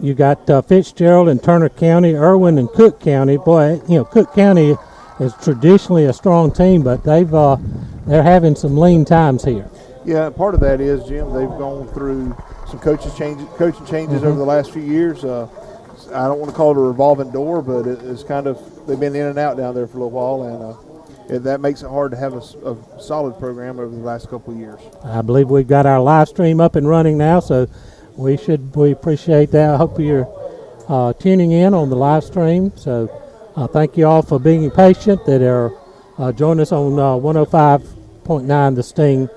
You got Fitzgerald and Turner County, Irwin and Cook County. Boy, Cook County is traditionally a strong team, but they're having some lean times here. Yeah, part of that is, Jim, they've gone through some coaching changes over the last few years. I don't want to call it a revolving door, but it's kind of, they've been in and out down there for a little while, and that makes it hard to have a solid program over the last couple of years. I believe we've got our live stream up and running now, so we appreciate that. I hope you're tuning in on the live stream. So thank you all for being patient that are joining us on 105.9 The Sting.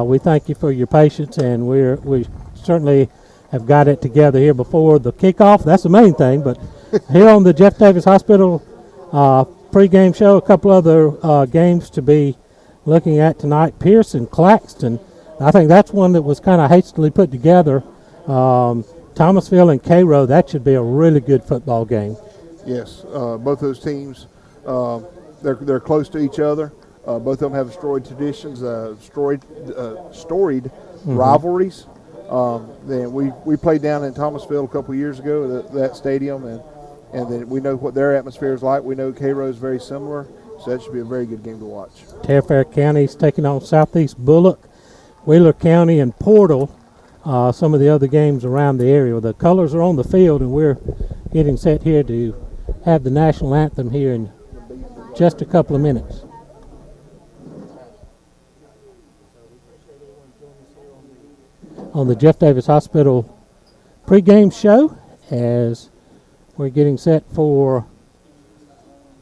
We thank you for your patience, and we certainly have got it together here before the kickoff. That's the main thing. But here on the Jeff Davis Hospital pregame show, a couple other games to be looking at tonight. Pierce and Claxton. I think that's one that was kind of hastily put together. Thomasville and Cairo, that should be a really good football game. Yes, both those teams, they're close to each other. Both of them have storied traditions, storied rivalries. Then we played down in Thomasville a couple years ago at that stadium, and then we know what their atmosphere is like. We know Cairo is very similar, so that should be a very good game to watch. Fairfax County is taking on Southeast Bullock, Wheeler County, and Portal. Some of the other games around the area. The colors are on the field, and we're getting set here to have the national anthem here in just a couple of minutes. On the Jeff Davis Hospital pregame show, as we're getting set for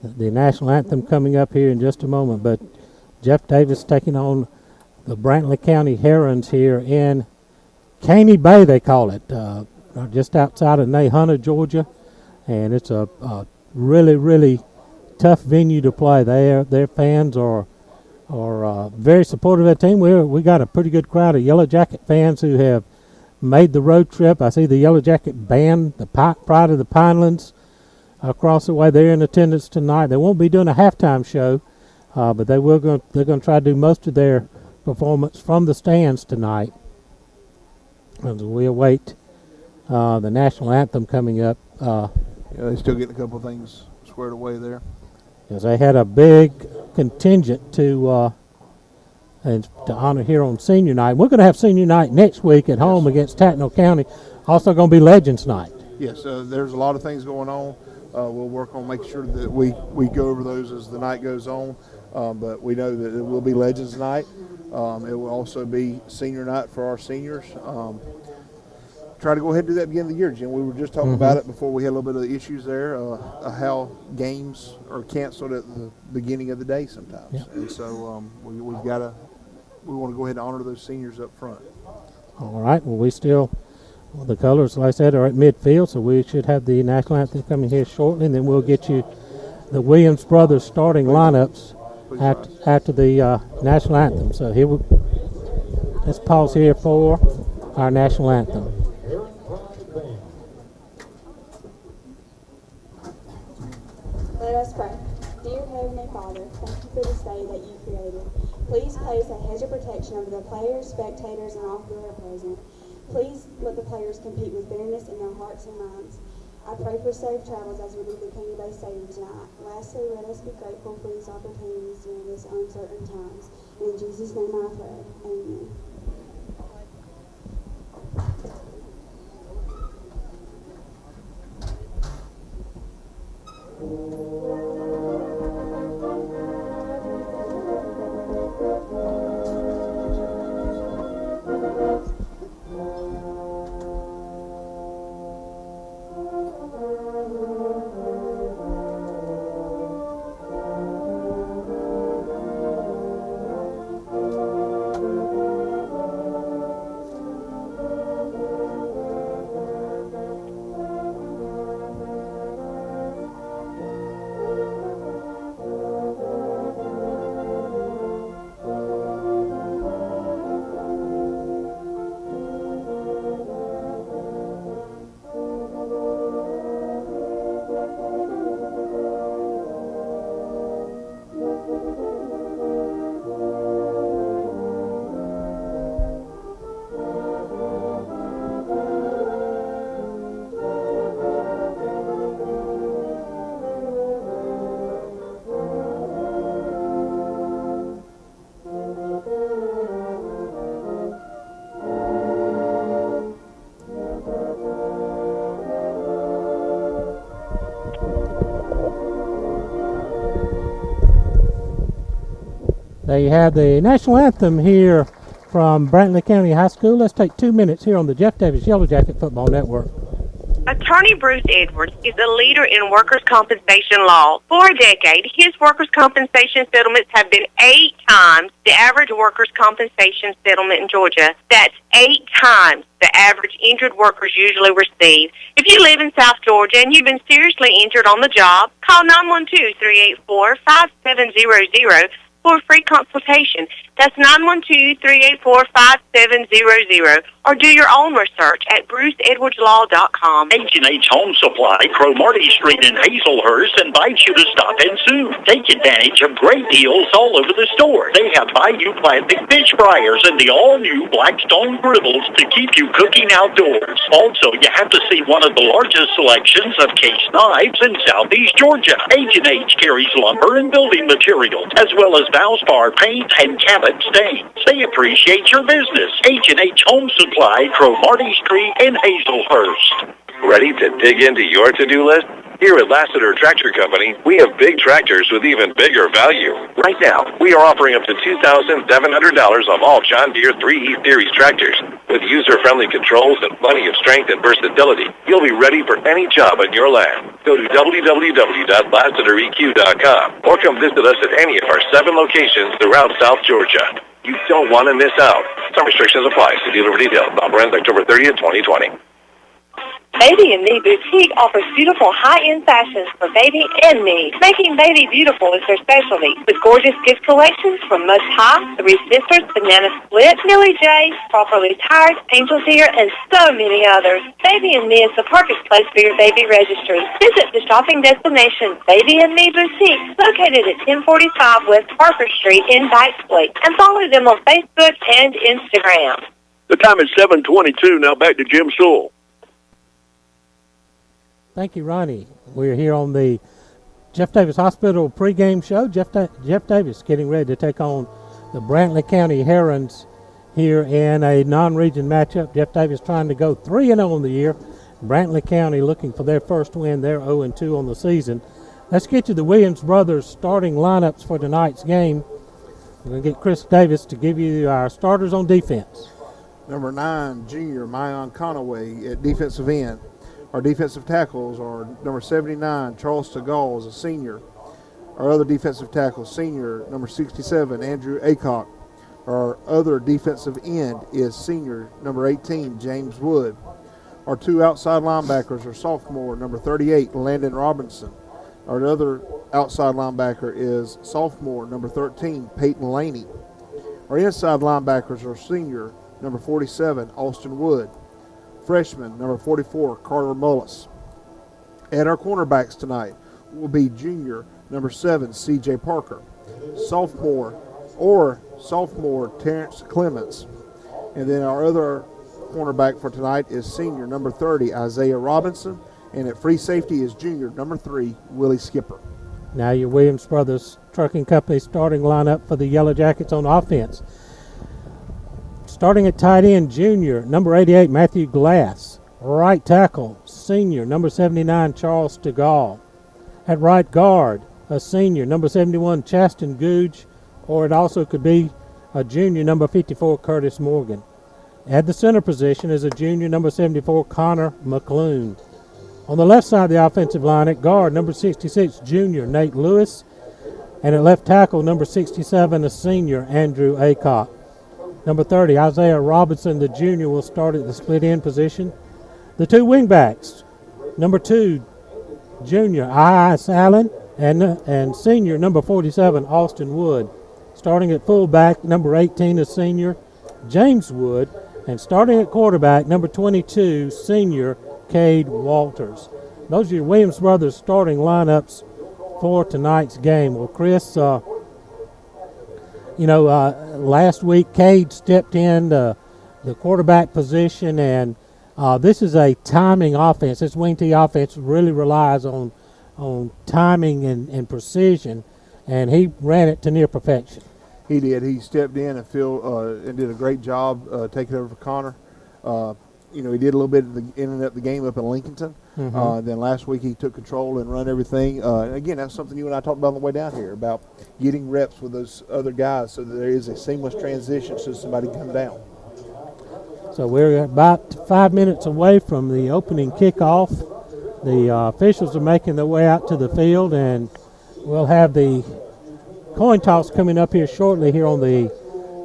the national anthem coming up here in just a moment. But Jeff Davis taking on the Brantley County Herons here in Caney Bay, they call it, just outside of Nahunta, Georgia, and it's a really, really tough venue to play. Their fans are very supportive of that team. We got a pretty good crowd of Yellow Jacket fans who have made the road trip. I see the Yellow Jacket band, the Pride of the Pinelands, across the way. They're in attendance tonight. They won't be doing a halftime show, but they're going to try to do most of their performance from the stands tonight. As we await the national anthem coming up. They're still getting a couple of things squared away there. Because they had a big contingent to honor here on senior night. We're going to have senior night next week at home against Tattnall County. Also going to be Legends Night. Yes, there's a lot of things going on. We'll work on making sure that we go over those as the night goes on. But we know that it will be Legends Night. It will also be senior night for our seniors. Try to go ahead and do that at the beginning of the year, Jim. We were just talking about it before we had a little bit of issues there, how games are canceled at the beginning of the day sometimes. Yep. And so we want to go ahead and honor those seniors up front. All right. Well, the colors, like I said, are at midfield, so we should have the national anthem coming here shortly, and then we'll get you the Williams brothers starting lineups after the national anthem. So let's pause here for our national anthem. Let us pray. Dear Heavenly Father, thank you for this day that you created. Please place a hedge of protection over the players, spectators, and all who are present. Please let the players compete with bitterness in their hearts and minds. I pray for safe travels as we leave the Caney Bay Stadium tonight. Lastly, let us be grateful for these opportunities during these uncertain times. In Jesus' name I pray. Amen. They have the national anthem here from Brantley County High School. Let's take 2 minutes here on the Jeff Davis Yellow Jacket Football Network. Attorney Bruce Edwards is a leader in workers' compensation law. For a decade, his workers' compensation settlements have been 8 times the average workers' compensation settlement in Georgia. That's 8 times the average injured workers usually receive. If you live in South Georgia and you've been seriously injured on the job, call 912-384-5700 for a free consultation. That's 912-384-5700. Or do your own research at bruceedwardslaw.com. H&H Home Supply, Cromartie Street in Hazelhurst invites you to stop in soon. Take advantage of great deals all over the store. They have Bayou plastic fish fryers and the all-new Blackstone griddles to keep you cooking outdoors. Also, you have to see one of the largest selections of case knives in Southeast Georgia. H&H carries lumber and building materials, as well as Valspar paint and Cabot stains. They appreciate your business. H&H Home Supply, Cromartie Street in Hazelhurst. Ready to dig into your to-do list? Here at Lassiter Tractor Company, we have big tractors with even bigger value. Right now, we are offering up to $2,700 off all John Deere 3E Series tractors. With user-friendly controls and plenty of strength and versatility, you'll be ready for any job on your land. Go to www.lassitereq.com or come visit us at any of our 7 locations throughout South Georgia. You don't want to miss out. Some restrictions apply. See dealer for details. Offer ends October 30th, 2020. Baby and Me Boutique offers beautiful high-end fashions for baby and me. Making baby beautiful is their specialty, with gorgeous gift collections from Mud Pie, Three Sisters, Banana Split, Millie J, Properly Tired, Angel's Ear, and so many others. Baby and Me is the perfect place for your baby registry. Visit the shopping destination, Baby and Me Boutique, located at 1045 West Parker Street in Bixley, and follow them on Facebook and Instagram. The time is 7:22. Now back to Jim Sewell. Thank you, Ronnie. We're here on the Jeff Davis Hospital pregame show. Jeff Davis getting ready to take on the Brantley County Herons here in a non-region matchup. Jeff Davis trying to go 3-0 on the year. Brantley County looking for their first win. They're 0-2 on the season. Let's get to the Williams brothers starting lineups for tonight's game. We're going to get Chris Davis to give you our starters on defense. Number 9, junior Mayon Conaway at defensive end. Our defensive tackles are number 79, Charles Segal, a senior. Our other defensive tackle, senior, number 67, Andrew Aycock. Our other defensive end is senior, number 18, James Wood. Our 2 outside linebackers are sophomore, number 38, Landon Robinson. Our other outside linebacker is sophomore, number 13, Peyton Laney. Our inside linebackers are senior, number 47, Austin Wood. Freshman, number 44, Carter Mullis. And our cornerbacks tonight will be junior, number 7, C.J. Parker. Sophomore, Terrence Clements. And then our other cornerback for tonight is senior, number 30, Isaiah Robinson. And at free safety is junior, number 3, Willie Skipper. Now your Williams Brothers Trucking Company starting lineup for the Yellow Jackets on offense. Starting at tight end, junior, number 88, Matthew Glass. Right tackle, senior, number 79, Charles Segal. At right guard, a senior, number 71, Chasten Googe, or it also could be a junior, number 54, Curtis Morgan. At the center position is a junior, number 74, Connor McClune. On the left side of the offensive line, at guard, number 66, junior, Nate Lewis. And at left tackle, number 67, a senior, Andrew Aycock. Number 30, Isaiah Robinson, the junior, will start at the split end position. The 2 wingbacks, number 2, junior, I.I. Allen, and senior, number 47, Austin Wood. Starting at fullback, number 18, a senior, James Wood. And starting at quarterback, number 22, senior, Cade Walters. Those are your Williams Brothers starting lineups for tonight's game. Well, Chris, last week Cade stepped in the quarterback position, and this is a timing offense. This wing T offense really relies on timing and precision, and he ran it to near perfection. He did. He stepped in and did a great job taking over for Connor. he did a little bit of ending up the game up in Lincolnton. Then last week he took control and run everything. Again, that's something you and I talked about on the way down here, about getting reps with those other guys so that there is a seamless transition so somebody can come down. So we're about 5 minutes away from the opening kickoff. The officials are making their way out to the field, and we'll have the coin toss coming up here shortly here on the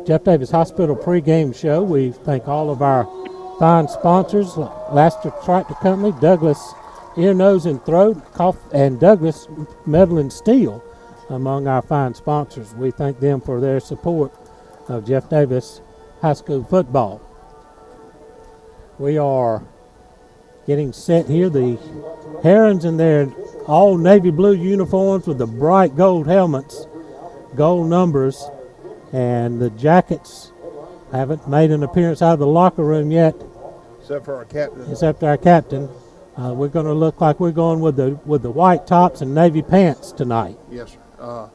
Jeff Davis Hospital pregame show. We thank all of our fine sponsors, Laster Tractor Company, Douglas Ear, Nose, and Throat, and Douglas Metal and Steel, among our fine sponsors. We thank them for their support of Jeff Davis High School football. We are getting set here. The Herons in their all navy blue uniforms with the bright gold helmets, gold numbers, and the Jackets haven't made an appearance out of the locker room yet. Except for our captain. We're going to look like we're going with the white tops and navy pants tonight. Yes, sir.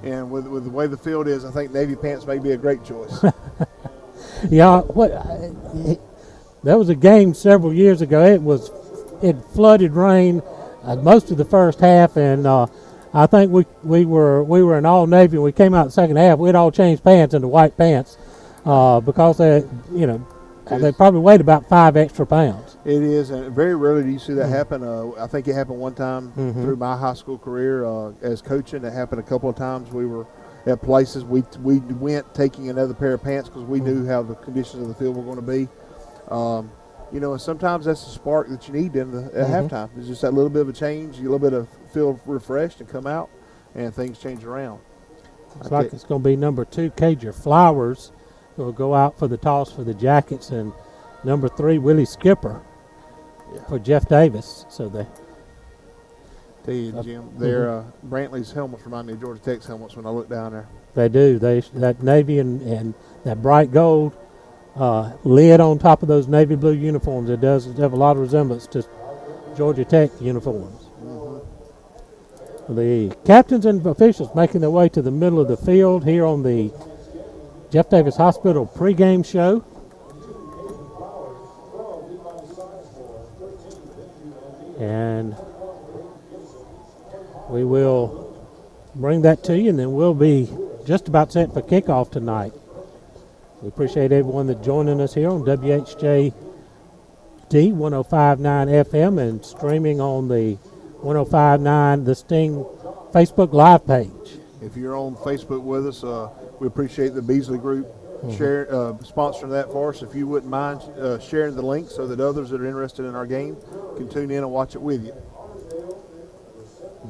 And with the way the field is, I think navy pants may be a great choice. Yeah, there was a game several years ago. It flooded rain most of the first half, and I think we were in all navy. And we came out the second half. We'd all changed pants into white pants because they probably weighed about 5 extra pounds. It is, and very rarely do you see that happen. I think it happened one time through my high school career as coaching. It happened a couple of times. We were at places we went taking another pair of pants because we knew how the conditions of the field were going to be. And sometimes that's the spark that you need at halftime. It's just that little bit of a change, a little bit of feel refreshed and come out, and things change around. Looks like it's going to be number 2, Cager Flowers, who will go out for the toss for the Jackets, and number 3, Willie Skipper for Jeff Davis. So they tell you, Jim, their Brantley's helmets remind me of Georgia Tech's helmets when I look down there. They do. That navy and that bright gold lid on top of those navy blue uniforms. It does have a lot of resemblance to Georgia Tech uniforms. The captains and officials making their way to the middle of the field here on the Jeff Davis Hospital pregame show. And we will bring that to you, and then we'll be just about set for kickoff tonight. We appreciate everyone that's joining us here on WHJD 105.9 FM and streaming on the 105.9 The Sting Facebook Live page. If you're on Facebook with us, we appreciate the Beasley Group sponsoring that for us. If you wouldn't mind sharing the link so that others that are interested in our game can tune in and watch it with you.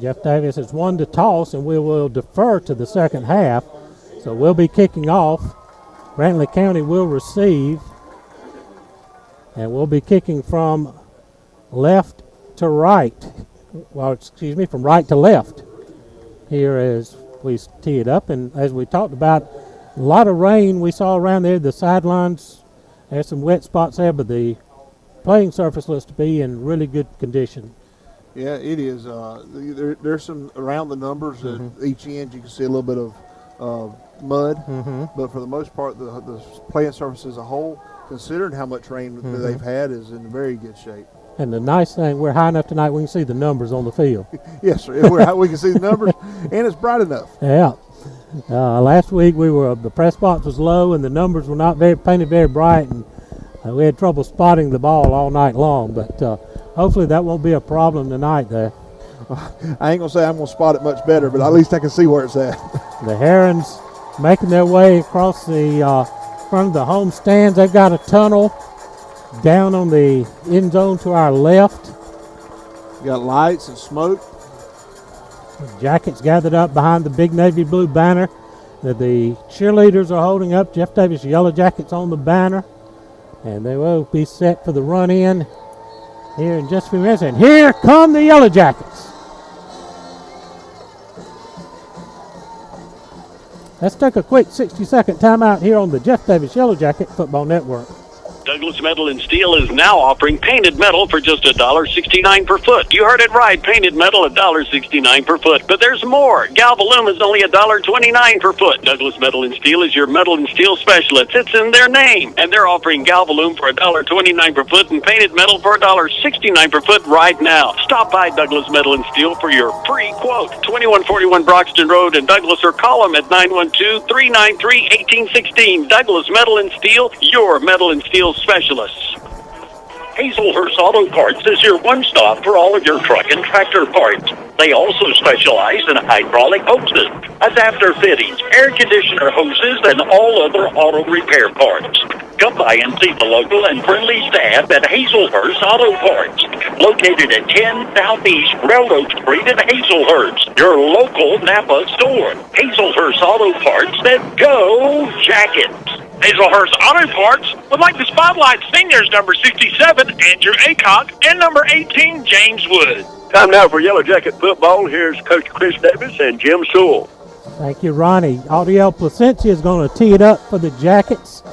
Jeff Davis has won the toss, and we will defer to the second half. So we'll be kicking off. Brantley County will receive, and we'll be kicking from left to right. From right to left here as we tee it up. And as we talked about, a lot of rain we saw around there. The sidelines, there's some wet spots there, but the playing surface looks to be in really good condition. Yeah, it is. There's some around the numbers at each end. You can see a little bit of mud, but for the most part, the playing surface as a whole, considering how much rain that they've had, is in very good shape. And the nice thing, we're high enough tonight we can see the numbers on the field. Yes, sir. We can see the numbers, and it's bright enough. Yeah. Last week the press box was low, and the numbers were not painted very bright, and we had trouble spotting the ball all night long. But hopefully that won't be a problem tonight there. I ain't going to say I'm going to spot it much better, but at least I can see where it's at. The Herons making their way across the front of the home stands. They've got a tunnel down on the end zone to our left. Got lights and smoke. The Jackets gathered up behind the big navy blue banner that the cheerleaders are holding up. Jeff Davis Yellow Jackets on the banner. And they will be set for the run in here in just a few minutes. And here come the Yellow Jackets. Let's take a quick 60-second timeout here on the Jeff Davis Yellow Jacket Football Network. The Douglas Metal and Steel is now offering painted metal for just $1.69 per foot. You heard it right, painted metal $1.69 per foot. But there's more. Galvalume is only $1.29 per foot. Douglas Metal and Steel is your metal and steel specialist. It's in their name. And they're offering Galvalume for $1.29 per foot and painted metal for $1.69 per foot right now. Stop by Douglas Metal and Steel for your free quote. 2141 Broxton Road in Douglas, or call them at 912-393-1816. Douglas Metal and Steel, your metal and steel specialists. Hazelhurst Auto Parts is your one-stop for all of your truck and tractor parts. They also specialize in hydraulic hoses, adapter fittings, air conditioner hoses, and all other auto repair parts. Come by and see the local and friendly staff at Hazelhurst Auto Parts, located at 10 Southeast Railroad Street in Hazelhurst, your local Napa store. Hazelhurst Auto Parts that go Jackets. Hazelhurst Auto Parts would like to spotlight seniors number 67, Andrew Aycock, and number 18, James Wood. Time now for Yellow Jacket football. Here's Coach Chris Davis and Jim Sewell. Thank you, Ronnie. Audiel Placencia is going to tee it up for the Jackets.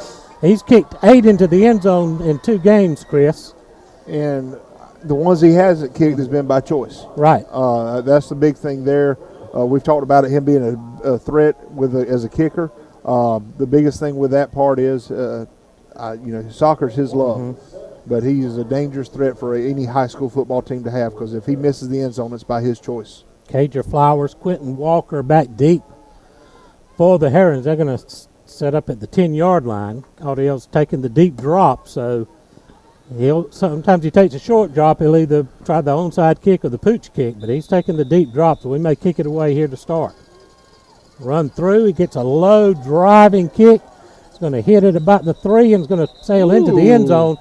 He's kicked 8 into the end zone in 2 games, Chris. And the ones he hasn't kicked has been by choice. Right. That's the big thing there. We've talked about him being a threat as a kicker. The biggest thing with that part is, soccer's his love. But he is a dangerous threat for any high school football team to have, because if he misses the end zone, it's by his choice. Cager Flowers, Quentin Walker back deep for the Herons. They're going to set up at the 10-yard line. Audiel's taking the deep drop, so sometimes he takes a short drop. He'll either try the onside kick or the pooch kick, but he's taking the deep drop, so we may kick it away here to start. Run through. He gets a low driving kick. It's going to hit it about the 3 and it's going to sail into the end zone.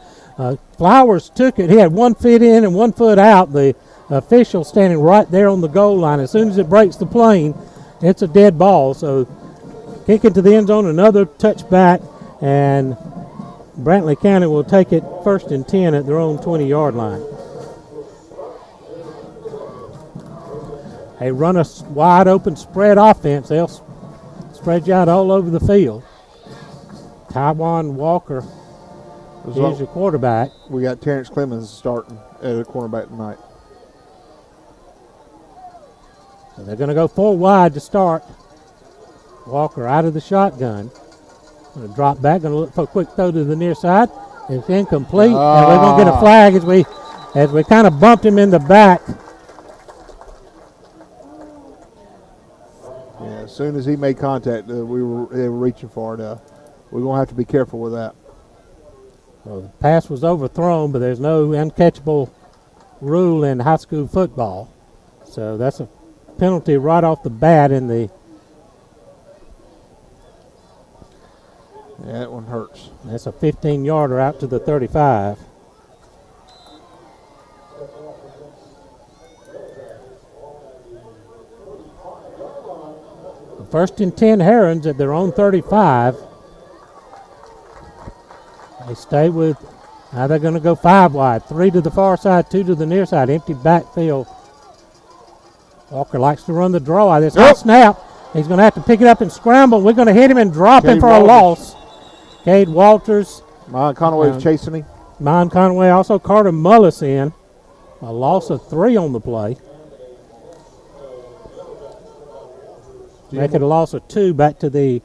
Flowers took it. He had 1 foot in and 1 foot out. The official standing right there on the goal line. As soon as it breaks the plane, it's a dead ball. So kick into the end zone, another touchback, and Brantley County will take it 1st and 10 at their own 20-yard line. They run a wide open spread offense. They'll spread you out all over the field. Taiwan Walker is your quarterback. We got Terrence Clemens starting at a cornerback tonight. So they're going to go 4 wide to start. Walker out of the shotgun. Going to drop back. Going to look for a quick throw to the near side. It's incomplete, and we're going to get a flag as we kind of bumped him in the back. Yeah, as soon as he made contact, they were reaching for it. We're going to have to be careful with that. So the pass was overthrown, but there's no uncatchable rule in high school football. So that's a penalty right off the bat in the. Yeah, that one hurts. That's a 15-yarder out to the 35. The 1st and 10 Herons at their own 35. They stay with, now they're going to go 5 wide. 3 to the far side, 2 to the near side. Empty backfield. Walker likes to run the draw. This hot snap. He's going to have to pick it up and scramble. We're going to hit him and drop him for a loss. Cade Walters. Mon Conway is chasing him. Mon Conway, also Carter Mullis in. A loss of 3 on the play. Make it a loss of 2 back to the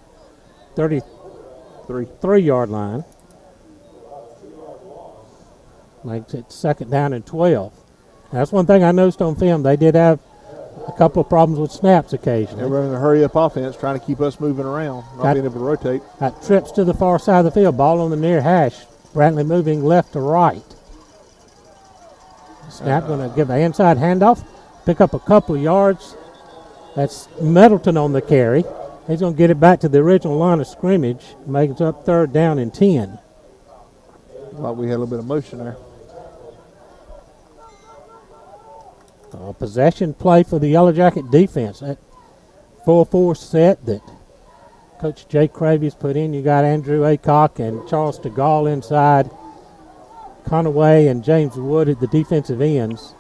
33-yard line. Makes it 2nd down and 12. And that's one thing I noticed on film. They did have a couple of problems with snaps occasionally. They're running a hurry-up offense, trying to keep us moving around, not being able to rotate. Got trips to the far side of the field. Ball on the near hash. Brantley moving left to right. Snap going to give an inside handoff. Pick up a couple of yards. That's Middleton on the carry. He's going to get it back to the original line of scrimmage. Make it up 3rd down and 10. Thought we had a little bit of motion there. Possession play for the Yellow Jacket defense. That 4-4 set that Coach Jay Cravy's put in. You got Andrew Aycock and Charles DeGaulle inside. Conaway and James Wood at the defensive ends.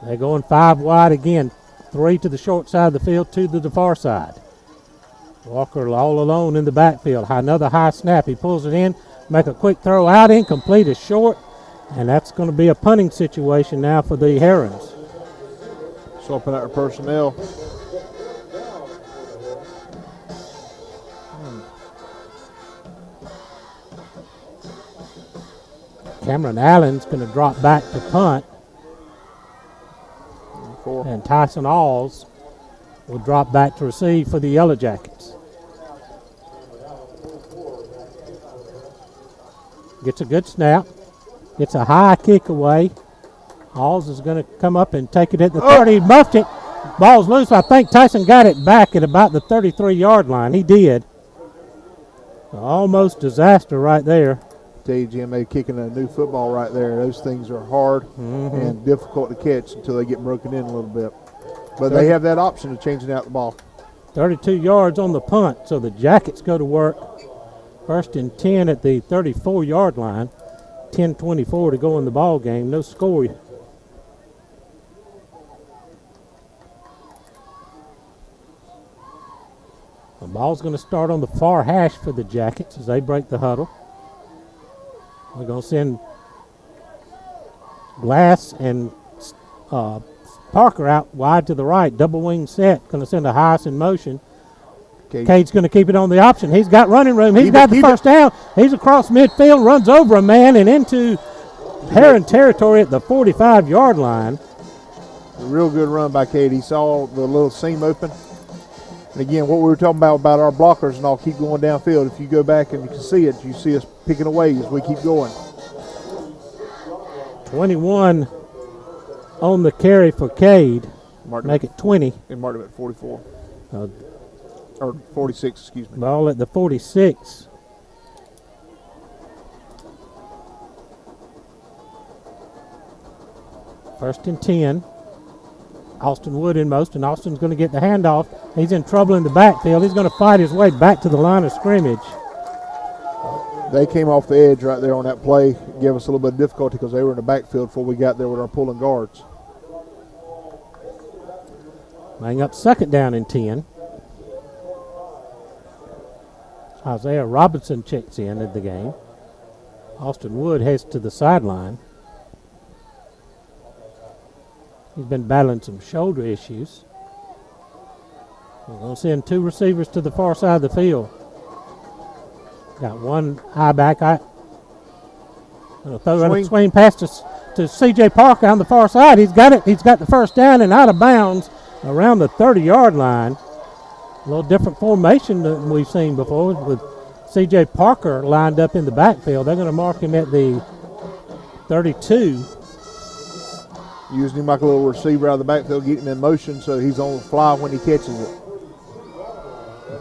They're going 5 wide again. 3 to the short side of the field, 2 to the far side. Walker all alone in the backfield. Another high snap. He pulls it in, make a quick throw out, incomplete, is short, and that's going to be a punting situation now for the Herons. Swapping out our personnel. Cameron Allen's going to drop back to punt. And Tyson Alls will drop back to receive for the Yellow Jackets. Gets a good snap. Gets a high kick away. Alls is going to come up and take it at the 30. Muffed it. Ball's loose. I think Tyson got it back at about the 33-yard line. He did. Almost disaster right there. Tell you, Jim, they're kicking a new football right there. Those things are hard and difficult to catch until they get broken in a little bit. But they have that option of changing out the ball. 32 yards on the punt, so the Jackets go to work. 1st and 10 at the 34-yard line. 10:24 to go in the ball game. No score. The ball's going to start on the far hash for the Jackets as they break the huddle. We're going to send Glass and Parker out wide to the right. Double wing set. Going to send a Heiss in motion. Cade's going to keep it on the option. He's got running room. He's got the first down. He's across midfield, runs over a man and into Heron territory at the 45-yard line. A real good run by Cade. He saw the little seam open. And again, what we were talking about our blockers and all keep going downfield. If you go back and you can see it, you see us picking away as we keep going. 21 on the carry for Cade. Make it 20. And marked him at 44. Or 46, excuse me. Ball at the 46. First and 10. Austin Wood in most, and Austin's going to get the handoff. He's in trouble in the backfield. He's going to fight his way back to the line of scrimmage. They came off the edge right there on that play. It gave us a little bit of difficulty because they were in the backfield before we got there with our pulling guards. Laying up 2nd down and 10. Isaiah Robinson checks in at the game. Austin Wood heads to the sideline. He's been battling some shoulder issues. We're going to send 2 receivers to the far side of the field. Got one high back. Going to throw a swing pass to C.J. Parker on the far side. He's got it. He's got the first down and out of bounds around the 30-yard line. A little different formation than we've seen before with C.J. Parker lined up in the backfield. They're going to mark him at the 32. Using him like a little receiver out of the backfield, getting him in motion so he's on the fly when he catches it.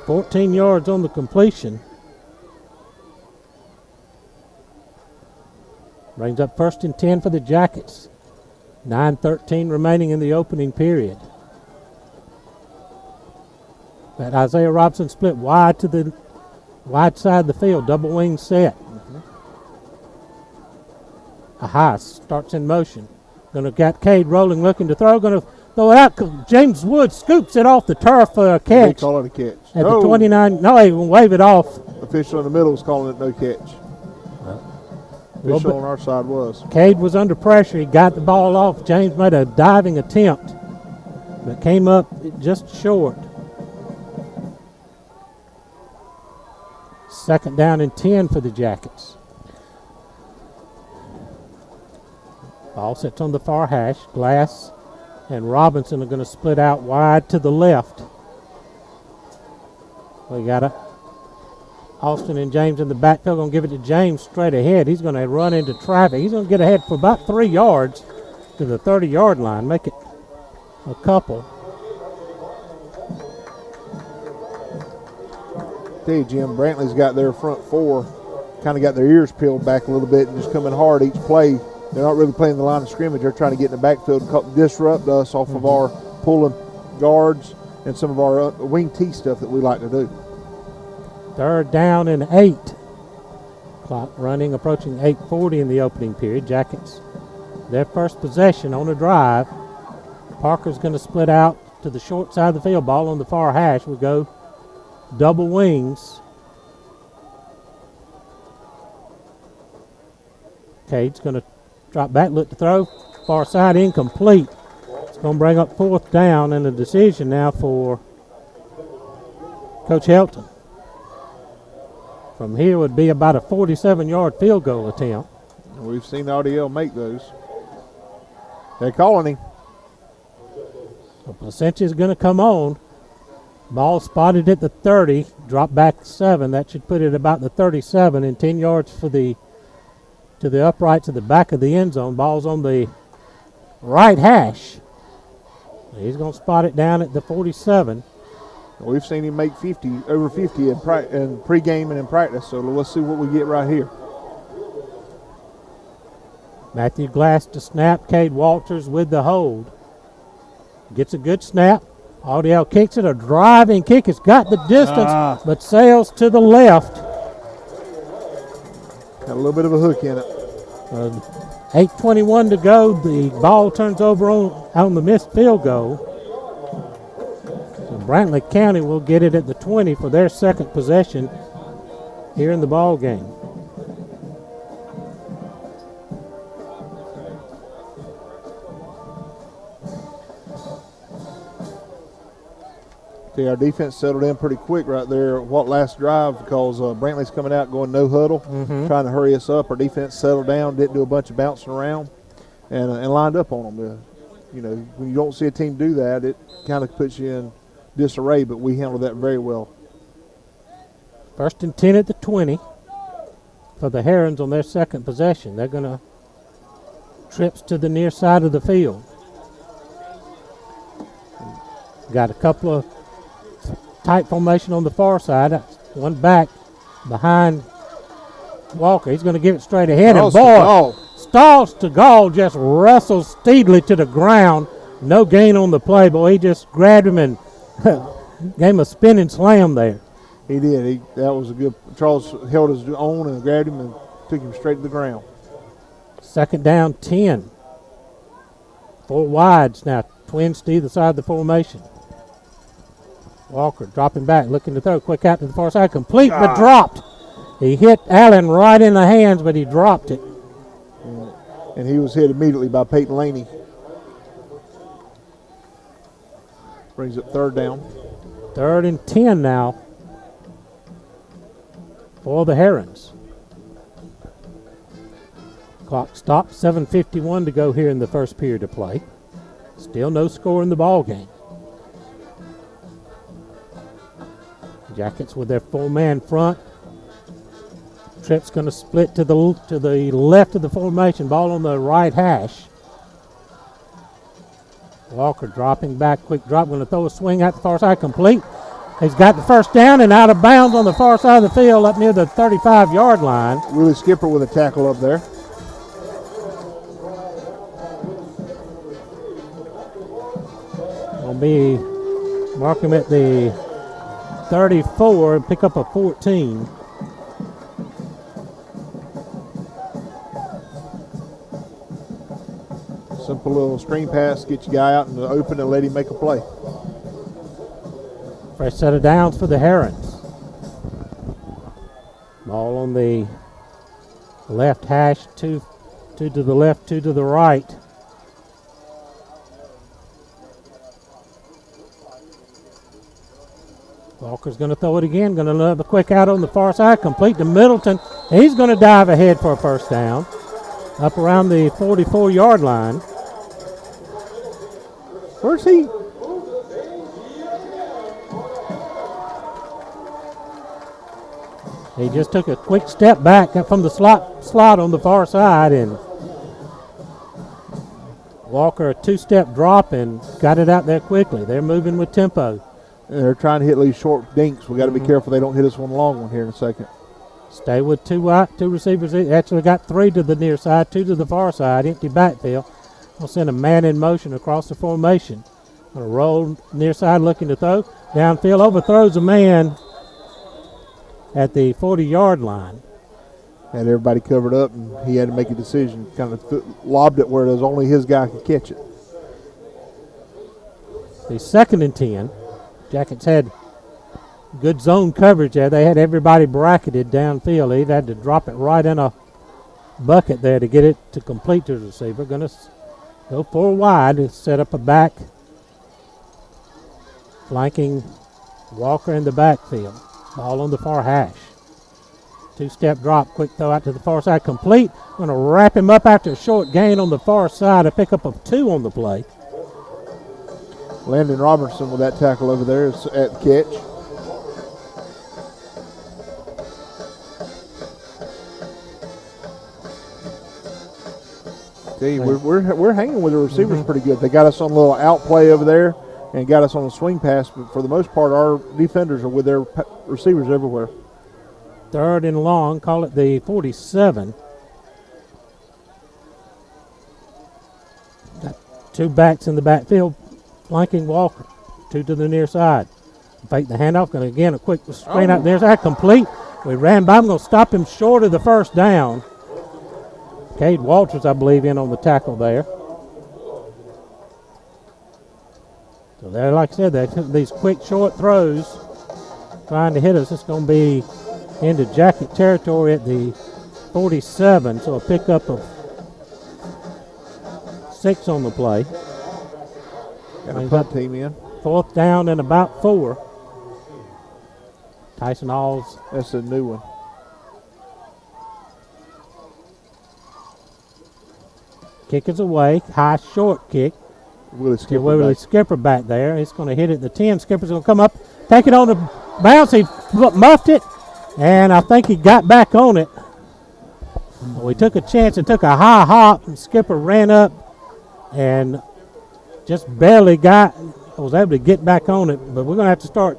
14 yards on the completion. Brings up 1st and 10 for the Jackets. 9:13 remaining in the opening period. That Isaiah Robinson split wide to the wide side of the field, double wing set. A Heiss starts in motion. Going to get Cade rolling, looking to throw. Going to throw it out. James Wood scoops it off the turf for a catch. They call it a catch. At the 29. No, he will wave it off. Official in the middle is calling it no catch. Official on our side was. Cade was under pressure. He got the ball off. James made a diving attempt, but came up just short. 2nd down and 10 for the Jackets. Ball sits on the far hash. Glass and Robinson are going to split out wide to the left. We got Austin and James in the backfield. Going to give it to James straight ahead. He's going to run into traffic. He's going to get ahead for about 3 yards to the 30-yard line. Make it a couple. Tell you, Jim, Brantley's got their front 4, kind of got their ears peeled back a little bit and just coming hard each play. They're not really playing the line of scrimmage. They're trying to get in the backfield and disrupt us off of our pulling guards and some of our wing T stuff that we like to do. 3rd down and 8. Clock running, approaching 8:40 in the opening period. Jackets, their first possession on a drive. Parker's going to split out to the short side of the field. Ball on the far hash. We go double wings. Cade's going to drop back, look to throw. Far side, incomplete. It's going to bring up 4th down, and a decision now for Coach Helton. From here would be about a 47-yard field goal attempt. We've seen RDL make those. They're calling him. So Placentia is going to come on. Ball spotted at the 30, drop back 7. That should put it about the 37 and 10 yards for to the upright to the back of the end zone. Ball's on the right hash. He's going to spot it down at the 47. We've seen him make over 50 in pregame and in practice, so let's see what we get right here. Matthew Glass to snap. Cade Walters with the hold. Gets a good snap. RDL kicks it. A driving kick. It's got the distance, but sails to the left. Got a little bit of a hook in it. 8:21 to go. The ball turns over on the missed field goal. So Brantley County will get it at the 20 for their second possession here in the ball game. See, our defense settled in pretty quick right there. What last drive, because Brantley's coming out going no huddle, trying to hurry us up. Our defense settled down, didn't do a bunch of bouncing around, and lined up on them. You know, when you don't see a team do that, it kind of puts you in disarray, but we handled that very well. 1st and 10 at the 20 for the Herons on their second possession. They're going to trips to the near side of the field. Got a couple of tight formation on the far side. One back behind Walker. He's going to give it straight ahead. And boy, Stalls to Gall just wrestles Steedley to the ground. No gain on the play, but he just grabbed him and gave him a spinning slam there. He did. That was a good. Charles held his own and grabbed him and took him straight to the ground. 2nd down, 10. 4 wides now. Twins to either side of the formation. Walker dropping back, looking to throw. Quick out to the far side. Complete, but dropped. He hit Allen right in the hands, but he dropped it. And he was hit immediately by Peyton Laney. Brings up 3rd down. 3rd and 10 now for the Herons. Clock stopped. 7:51 to go here in the first period of play. Still no score in the ball game. Jackets with their 4-man front. Tripp's going to split to the left of the formation. Ball on the right hash. Walker dropping back, quick drop. Going to throw a swing out the far side, complete. He's got the 1st down and out of bounds on the far side of the field up near the 35-yard line. Willie Skipper with a tackle up there. Will be mark him at the 34 and pick up a 14. Simple little screen pass, get your guy out in the open and let him make a play. Fresh set of downs for the Herons. Ball on the left hash, two to the left, 2 to the right. Walker's going to throw it again. Going to have a quick out on the far side. Complete to Middleton. He's going to dive ahead for a 1st down. Up around the 44-yard line. Where's he? He just took a quick step back from the slot on the far side, and Walker a 2-step drop and got it out there quickly. They're moving with tempo. They're trying to hit these short dinks. We got to be careful they don't hit us one long one here in a second. Stay with 2 receivers. Actually got 3 to the near side, 2 to the far side. Empty backfield. We'll send a man in motion across the formation. Going to roll near side, looking to throw. Downfield, overthrows a man at the 40-yard line. Had everybody covered up, and he had to make a decision. Kind of lobbed it where it was only his guy could catch it. The 2nd and 10. Jackets had good zone coverage there. They had everybody bracketed downfield. He had to drop it right in a bucket there to get it to complete to the receiver. Going to go 4 wide to set up a back, flanking Walker in the backfield. Ball on the far hash. 2-step drop, quick throw out to the far side, complete. Going to wrap him up after a short gain on the far side, a pickup of 2 on the play. Landon Robertson with that tackle over there is at the catch. See, we're hanging with the receivers pretty good. They got us on a little out play over there and got us on a swing pass, but for the most part, our defenders are with their receivers everywhere. 3rd and long, call it the 47. Got 2 backs in the backfield, flanking Walker. 2 to the near side. Fake the handoff, going to again a quick screen out there. That complete. We ran by him, going to stop him short of the first down. Cade Walters, I believe, in on the tackle there. So there, like I said, they took these quick short throws trying to hit us. It's going to be into Jacket territory at the 47, so a pickup of 6 on the play. Got a punt team in. 4th down and about 4. Tyson Alls. That's a new one. Kick is away. High short kick. Willie Skipper back there. It's going to hit at the 10. Skipper's going to come up, take it on the bounce. He muffed it, and I think he got back on it. We took a chance and took a high hop, and Skipper ran up and just barely was able to get back on it. But we're going to have to start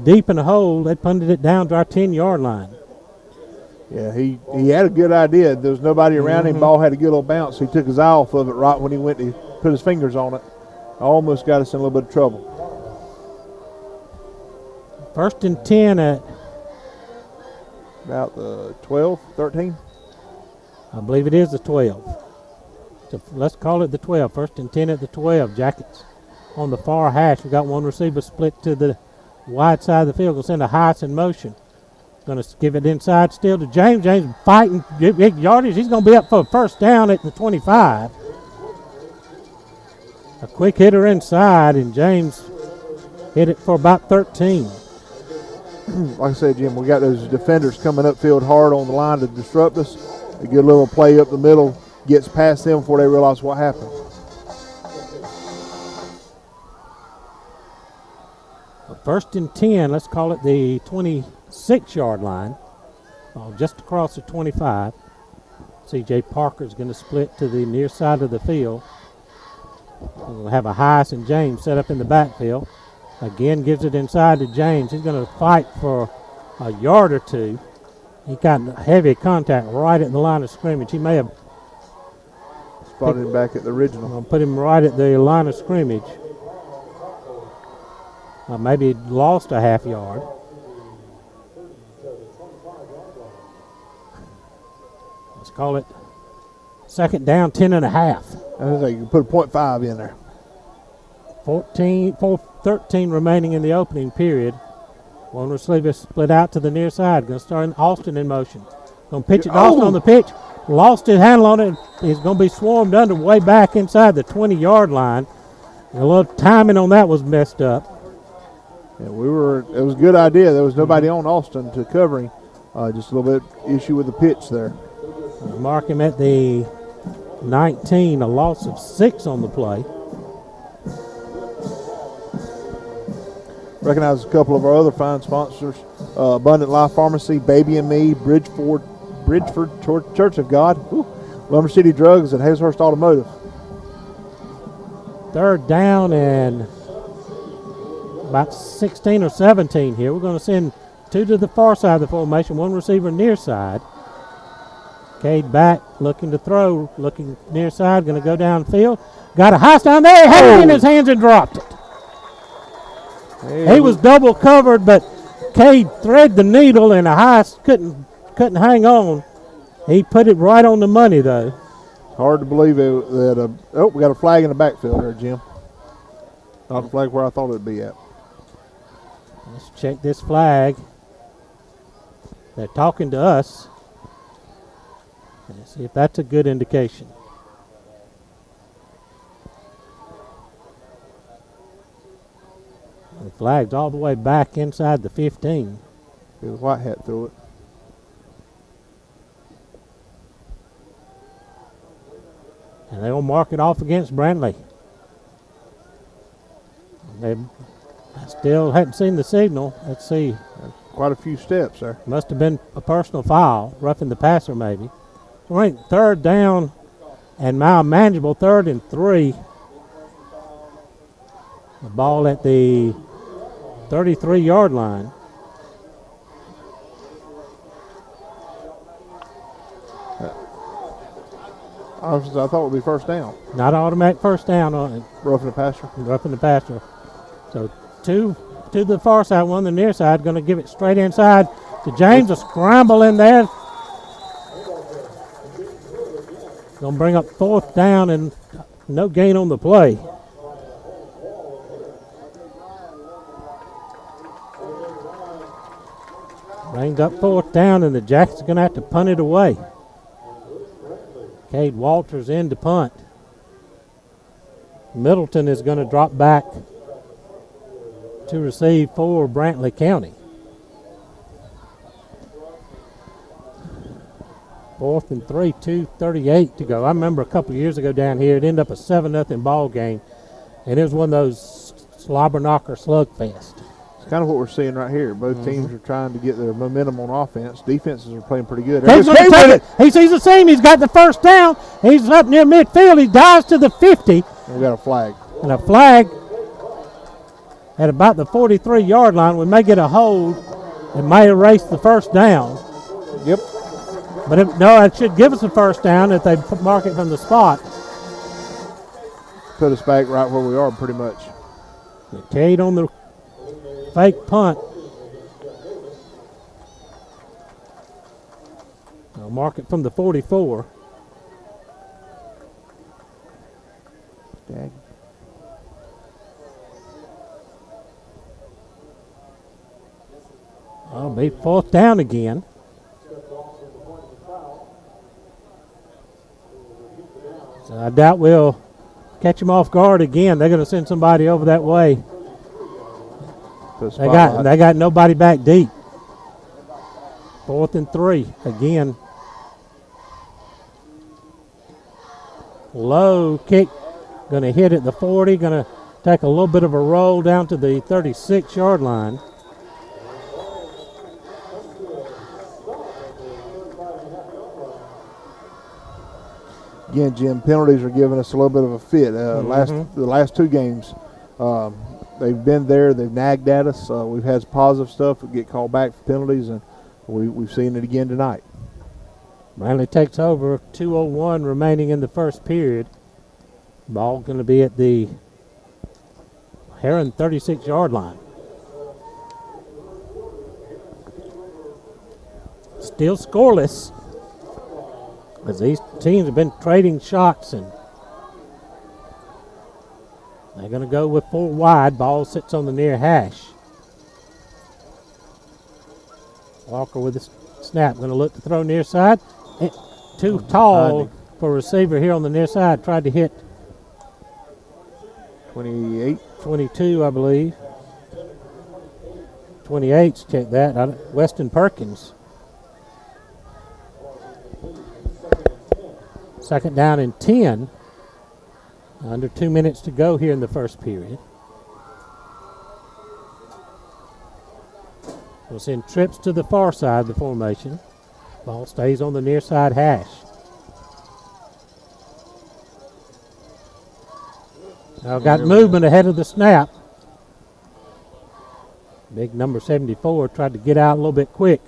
deep in the hole. They punted it down to our 10-yard line. Yeah, he had a good idea. There was nobody around him. Ball had a good little bounce. He took his eye off of it right when he went to put his fingers on it. Almost got us in a little bit of trouble. 1st and 10 at about the 12, 13. I believe it is the 12. So let's call it the 12. 1st and 10 at the 12. Jackets on the far hash. We got one receiver split to the wide side of the field. We'll send a Heights in motion. Going to give it inside still to James. James fighting big yardage. He's going to be up for a 1st down at the 25. A quick hitter inside, and James hit it for about 13. Like I said, Jim, we got those defenders coming upfield hard on the line to disrupt us. A good little play up the middle gets past them before they realize what happened. First and 10, let's call it the 26-yard line, just across the 25. C.J. Parker is going to split to the near side of the field. We'll have a Heiss and James set up in the backfield. Again, gives it inside to James. He's going to fight for a yard or 2. He got heavy contact right at the line of scrimmage. He may have spotted him back at the original. I'll put him right at the line of scrimmage. Maybe lost a half yard. Let's call it 2nd down, 10 and a half. I was like, you can put a .5 in there. 13 remaining in the opening period. One receiver split out to the near side. Going to start Austin in motion. Going to pitch it to Austin on the pitch. Lost his handle on it. He's going to be swarmed under way back inside the 20-yard line. And a little timing on that was messed up. Yeah, it was a good idea. There was nobody on Austin to cover him. Just a little bit issue with the pitch there. Mark him at the 19, a loss of 6 on the play. Recognize a couple of our other fine sponsors, Abundant Life Pharmacy, Baby and Me, Bridgeford Church of God, Lumber City Drugs, and Hazlehurst Automotive. 3rd down and about 16 or 17 here. We're going to send 2 to the far side of the formation, 1 receiver near side. Cade back, looking to throw, looking near side, going to go downfield. Got a Heiss down there, had it in his hands and dropped it. He was double covered, but Cade threaded the needle, and a Heiss couldn't hang on. He put it right on the money, though. Hard to believe that. We got a flag in the backfield there, Jim. Not a flag where I thought it'd be at. Let's check this flag. They're talking to us. Let's see if that's a good indication. The flag's all the way back inside the 15. The white hat threw it. And they'll mark it off against Brantley. They still hadn't seen the signal. Let's see. Quite a few steps there. Must have been a personal foul, roughing the passer maybe. Right, third down and now manageable, 3rd and 3. The ball at the 33-yard line. I thought it would be first down. Not automatic first down on it. Roughing the passer. Roughing the passer. So two to the far side, one to the near side. Going to give it straight inside to James. A scramble in there. Going to bring up 4th down and no gain on the play. Brings up 4th down and the Jackets are going to have to punt it away. Cade Walters in to punt. Middleton is going to drop back to receive for Brantley County. 4th and 3, 2:38 to go. I remember a couple years ago down here, it ended up a 7-0 ball game, and it was one of those slobber knocker slugfest. It's kind of what we're seeing right here. Both teams are trying to get their momentum on offense. Defenses are playing pretty good. He's going to take it. He sees the seam. He's got the first down. He's up near midfield. He dives to the 50. We got a flag. And a flag at about the 43-yard line. We may get a hold. It may erase the first down. Yep. But it should give us a first down if they mark it from the spot. Put us back right where we are pretty much. Cade on the fake punt. I'll mark it from the 44. Dag. I'll be 4th down again. So I doubt we'll catch him off guard again. They're going to send somebody over that way. They got nobody back deep. 4th and 3 again. Low kick, going to hit at the 40. Going to take a little bit of a roll down to the 36-yard line. Again, Jim, penalties are giving us a little bit of a fit. The last 2 games, they've been there. They've nagged at us. We've had positive stuff. We get called back for penalties, and we've seen it again tonight. Brantley takes over. 2:01 remaining in the first period. Ball going to be at the Heron 36-yard line. Still scoreless, as these teams have been trading shots, and they're going to go with 4 wide. Ball sits on the near hash. Walker with the snap. Going to look to throw near side. Too tall for a receiver here on the near side. Tried to hit 28. 22, I believe. 28's check that. Weston Perkins. 2nd down and 10. Under 2 minutes to go here in the first period. We'll send trips to the far side of the formation. Ball stays on the near side hash. Now got movement ahead of the snap. Big number 74 tried to get out a little bit quick.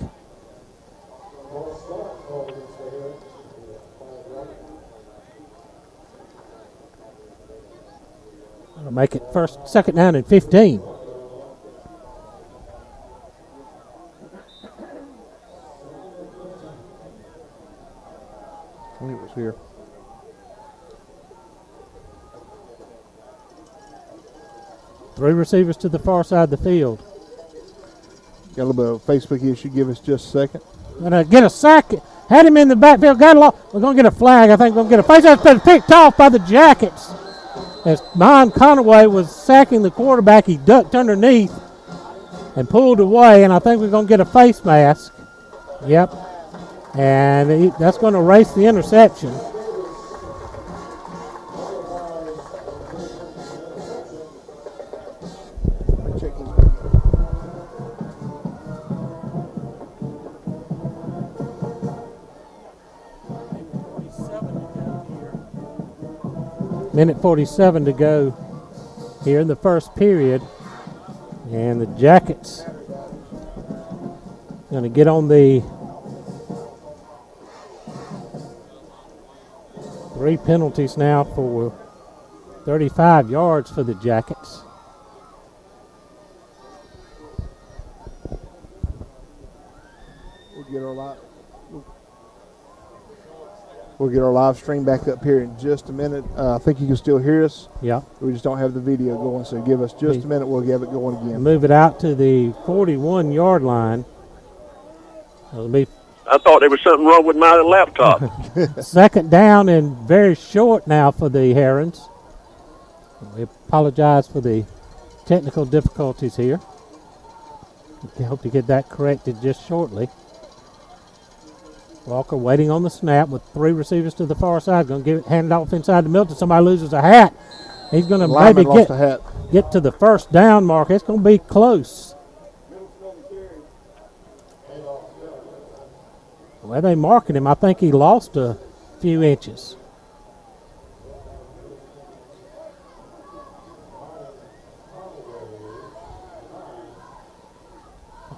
That'll make it 2nd down and 15. It was here. Three receivers to the far side of the field. Got a little bit of Facebook issue. Give us just a second. Gonna get a sack. Had him in the backfield. Got a lot. We're gonna get a flag. I think we're gonna get a face. That's been picked off by the Jackets. As Mon Conaway was sacking the quarterback, he ducked underneath and pulled away, and I think we're gonna get a face mask. Yep. And that's going to erase the interception. Minute 47 to go here in the first period. And the Jackets going to get on the 3 penalties now for 35 yards for the Jackets. We'll get our live stream back up here in just a minute. I think you can still hear us. Yeah. We just don't have the video going, so give us just a minute. We'll get it going again. Move it out to the 41-yard line. It'll be I thought there was something wrong with my laptop. second down and very short now for the Herons. We apologize for the technical difficulties here. We hope to get that corrected just shortly. Walker waiting on the snap with 3 receivers to the far side. Going to hand it off inside the middle till somebody loses a hat. He's going to maybe get to the first down mark. It's going to be close. Where they marking him, I think he lost a few inches.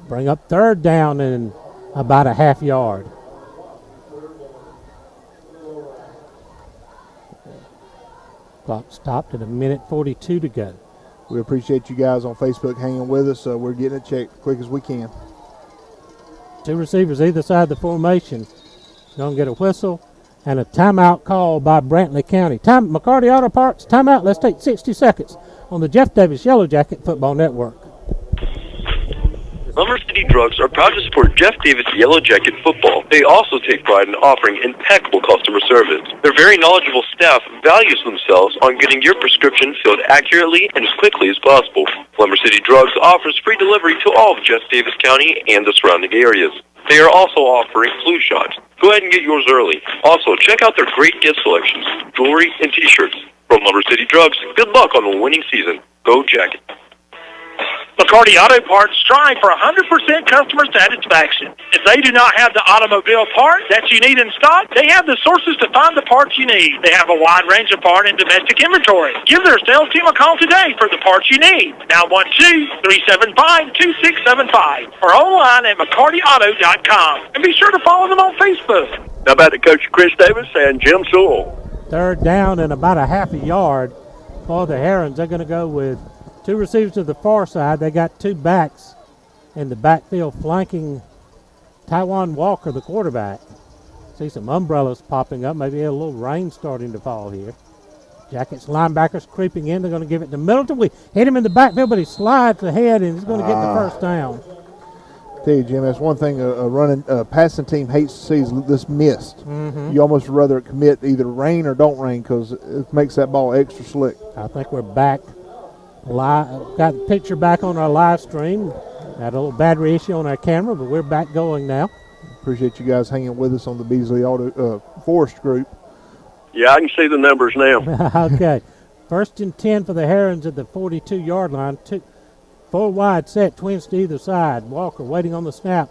Bring up third down and about a half yard. Clock stopped at a minute 42 to go. We appreciate you guys on Facebook hanging with us. We're getting it checked as quick as we can. 2 receivers either side of the formation. Going to get a whistle and a timeout call by Brantley County. McCarty Auto Parts, timeout. Let's take 60 seconds on the Jeff Davis Yellow Jacket Football Network. Lumber City Drugs are proud to support Jeff Davis Yellow Jacket football. They also take pride in offering impeccable customer service. Their very knowledgeable staff values themselves on getting your prescription filled accurately and as quickly as possible. Lumber City Drugs offers free delivery to all of Jeff Davis County and the surrounding areas. They are also offering flu shots. Go ahead and get yours early. Also, check out their great gift selections, jewelry, and t-shirts. From Lumber City Drugs, good luck on the winning season. Go Jacket. McCarty Auto Parts strive for 100% customer satisfaction. If they do not have the automobile part that you need in stock, they have the sources to find the parts you need. They have a wide range of part and domestic inventory. Give their sales team a call today for the parts you need. 912-375-2675 or online at McCartyAuto.com. And be sure to follow them on Facebook. Now back to Coach Chris Davis and Jim Sewell. Third down and about a half a yard for the Herons. They're going to go with 2 receivers to the far side. They got 2 backs in the backfield flanking Taiwan Walker, the quarterback. See some umbrellas popping up. Maybe a little rain starting to fall here. Jackets linebackers creeping in. They're going to give it to Middleton. We hit him in the backfield, but he slides ahead and he's going to get the first down. Tell you, Jim, that's one thing a passing team hates to see is this mist. Mm-hmm. You almost rather commit either rain or don't rain because it makes that ball extra slick. I think we're back. Got the picture back on our live stream. Had a little battery issue on our camera, but we're back going now. Appreciate you guys hanging with us on the Beasley Auto Forest Group. Yeah, I can see the numbers now. Okay. 1st and 10 for the Herons at the 42-yard line. 4 wide set, twins to either side. Walker waiting on the snap.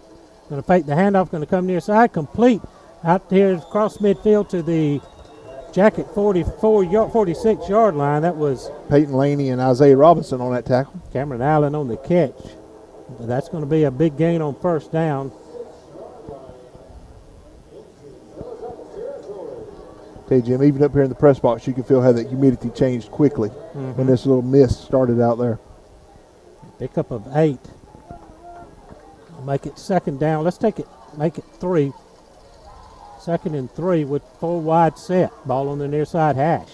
Going to fake the handoff, going to come near side. Complete out here across midfield to the Jacket 46-yard line. That was Peyton Laney and Isaiah Robinson on that tackle. Cameron Allen on the catch. That's going to be a big gain on first down. Hey, Jim, even up here in the press box, you can feel how that humidity changed quickly when this little mist started out there. Pickup of 8. Make it second down. Let's make it 3. 2nd and 3 with 4 wide set. Ball on the near side hash.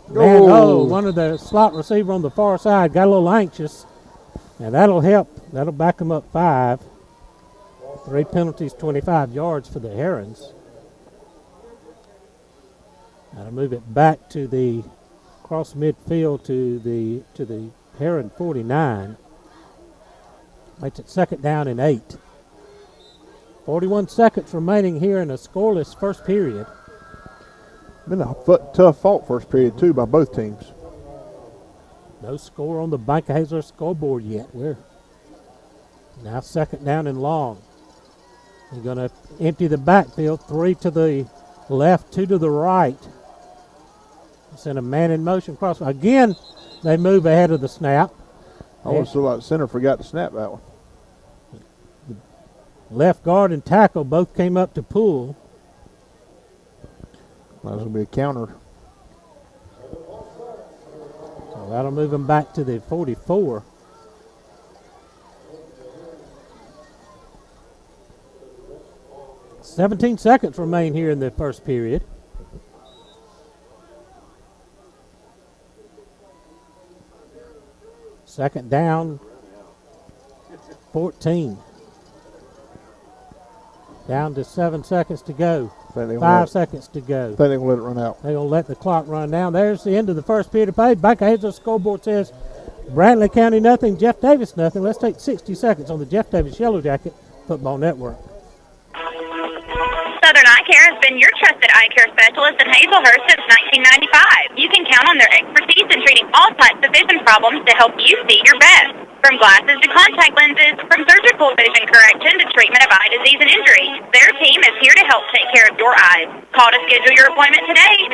Man, one of the slot receiver on the far side got a little anxious. And that'll help. That'll back them up 5. 3 penalties, 25 yards for the Herons. That'll move it back to the cross midfield to the Heron 49. Makes it 2nd down and 8. 41 seconds remaining here in a scoreless first period. Been a tough fought first period too by both teams. No score on the Bank of Hazler scoreboard yet. We're now 2nd down and long. We're going to empty the backfield. 3 to the left, 2 to the right. Send a man in motion cross. Again, they move ahead of the snap. I almost feel like center forgot to snap that one. The left guard and tackle both came up to pull. That was going to be a counter. So that'll move them back to the 44. "17 seconds remain here in the first period. Second down, 14. Down to 7 seconds to go. 5 seconds to go. I think they're going to let it run out. They're going to let the clock run down. There's the end of the first period of play. Back ahead, the scoreboard says Brantley County nothing, Jeff Davis nothing. Let's take 60 seconds on the Jeff Davis Yellow Jacket Football Network. Southern Eye Care has been your trusted eye care specialist in Hazelhurst since 1995. You can count on their expertise in treating all types of vision problems to help you see your best. From glasses to contact lenses, from surgical vision correction to treatment of eye disease and injury, their team is here to help take care of your eyes. Call to schedule your appointment today,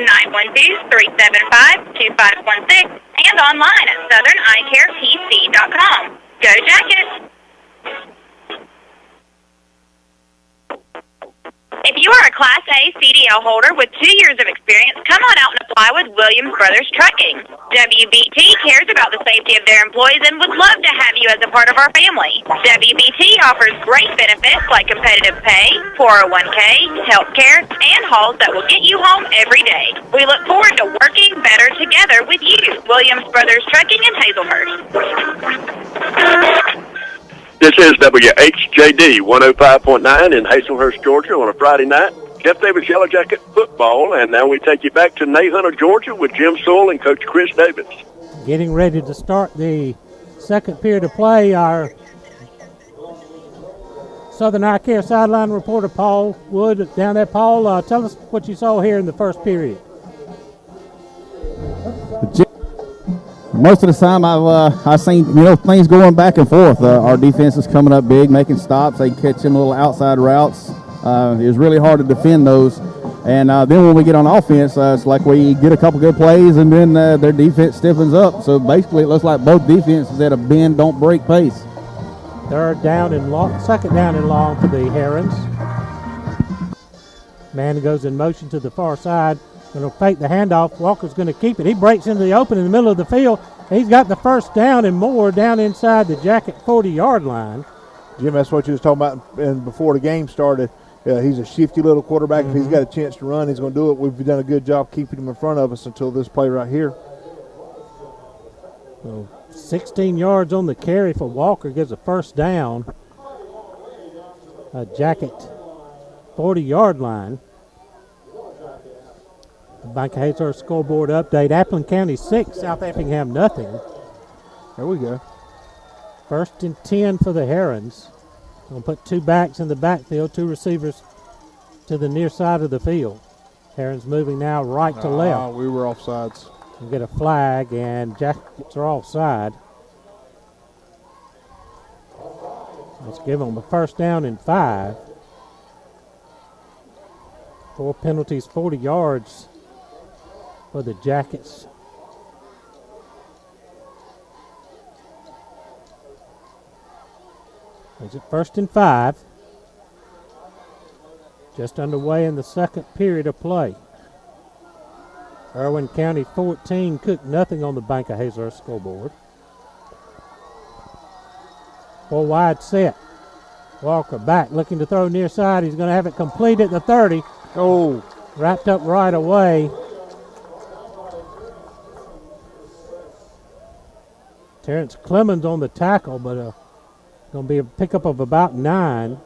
912-375-2516, and online at southern-eyecarepc.com. Go Jackets! If you are a Class A CDL holder with 2 years of experience, come on out and apply with Williams Brothers Trucking. WBT cares about the safety of their employees and would love to have you as a part of our family. WBT offers great benefits like competitive pay, 401k, health care, and hauls that will get you home every day. We look forward to working better together with you. Williams Brothers Trucking in Hazelhurst. This is WHJD 105.9 in Hazelhurst, Georgia on a Friday night. Jeff Davis Yellow Jacket football, and now we take you back to Nahunter, Georgia with Jim Sewell and Coach Chris Davis. Getting ready to start the second period of play, our Southern Eye Care sideline reporter Paul Wood down there. Paul, tell us what you saw here in the first period. Most of the time, I've seen things going back and forth. Our defense is coming up big, making stops. They catch them little outside routes. It was really hard to defend those. And then when we get on offense, it's like we get a couple good plays, and then their defense stiffens up. So basically, it looks like both defenses at a bend, don't break pace. Second down and long for the Herons. Man goes in motion to the far side. Going to fake the handoff. Walker's going to keep it. He breaks into the open in the middle of the field. He's got the first down and more down inside the Jacket 40-yard line. Jim, that's what you was talking about before the game started. He's a shifty little quarterback. If he's got a chance to run, he's going to do it. We've done a good job keeping him in front of us until this play right here. So 16 yards on the carry for Walker, gives a first down. A Jacket 40-yard line. The Bank of Hazard scoreboard update. Appleton County 6, South Effingham nothing. There we go. 1st and 10 for the Herons. Going to put 2 backs in the backfield, 2 receivers to the near side of the field. Herons moving now right to left. We were offsides. We get a flag, and Jackets are offside. Let's give them a first down and 5. 4 penalties, 40 yards for the Jackets. Is it 1st and 5? Just underway in the second period of play. Irwin County 14, Cook nothing on the Bank of Hazard scoreboard. 4 wide set. Walker back, looking to throw near side. He's going to have it complete at the 30. Oh, wrapped up right away. Terrence Clemens on the tackle, but going to be a pickup of about 9.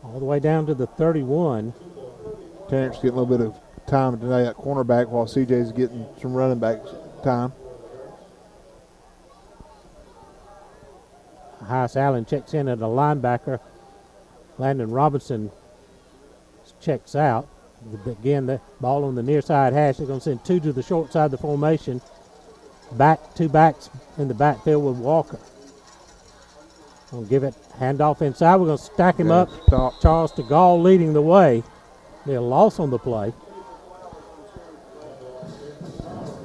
All the way down to the 31. Terrence getting a little bit of time today at cornerback while CJ's getting some running back time. Hyas Allen checks in at a linebacker. Landon Robinson checks out. Again, the ball on the near side hash. They're going to send 2 to the short side of the formation. Back, 2 backs in the backfield with Walker. We'll give it handoff inside. We're going to stack him up. Stop. Charles DeGaulle leading the way. Be a loss on the play.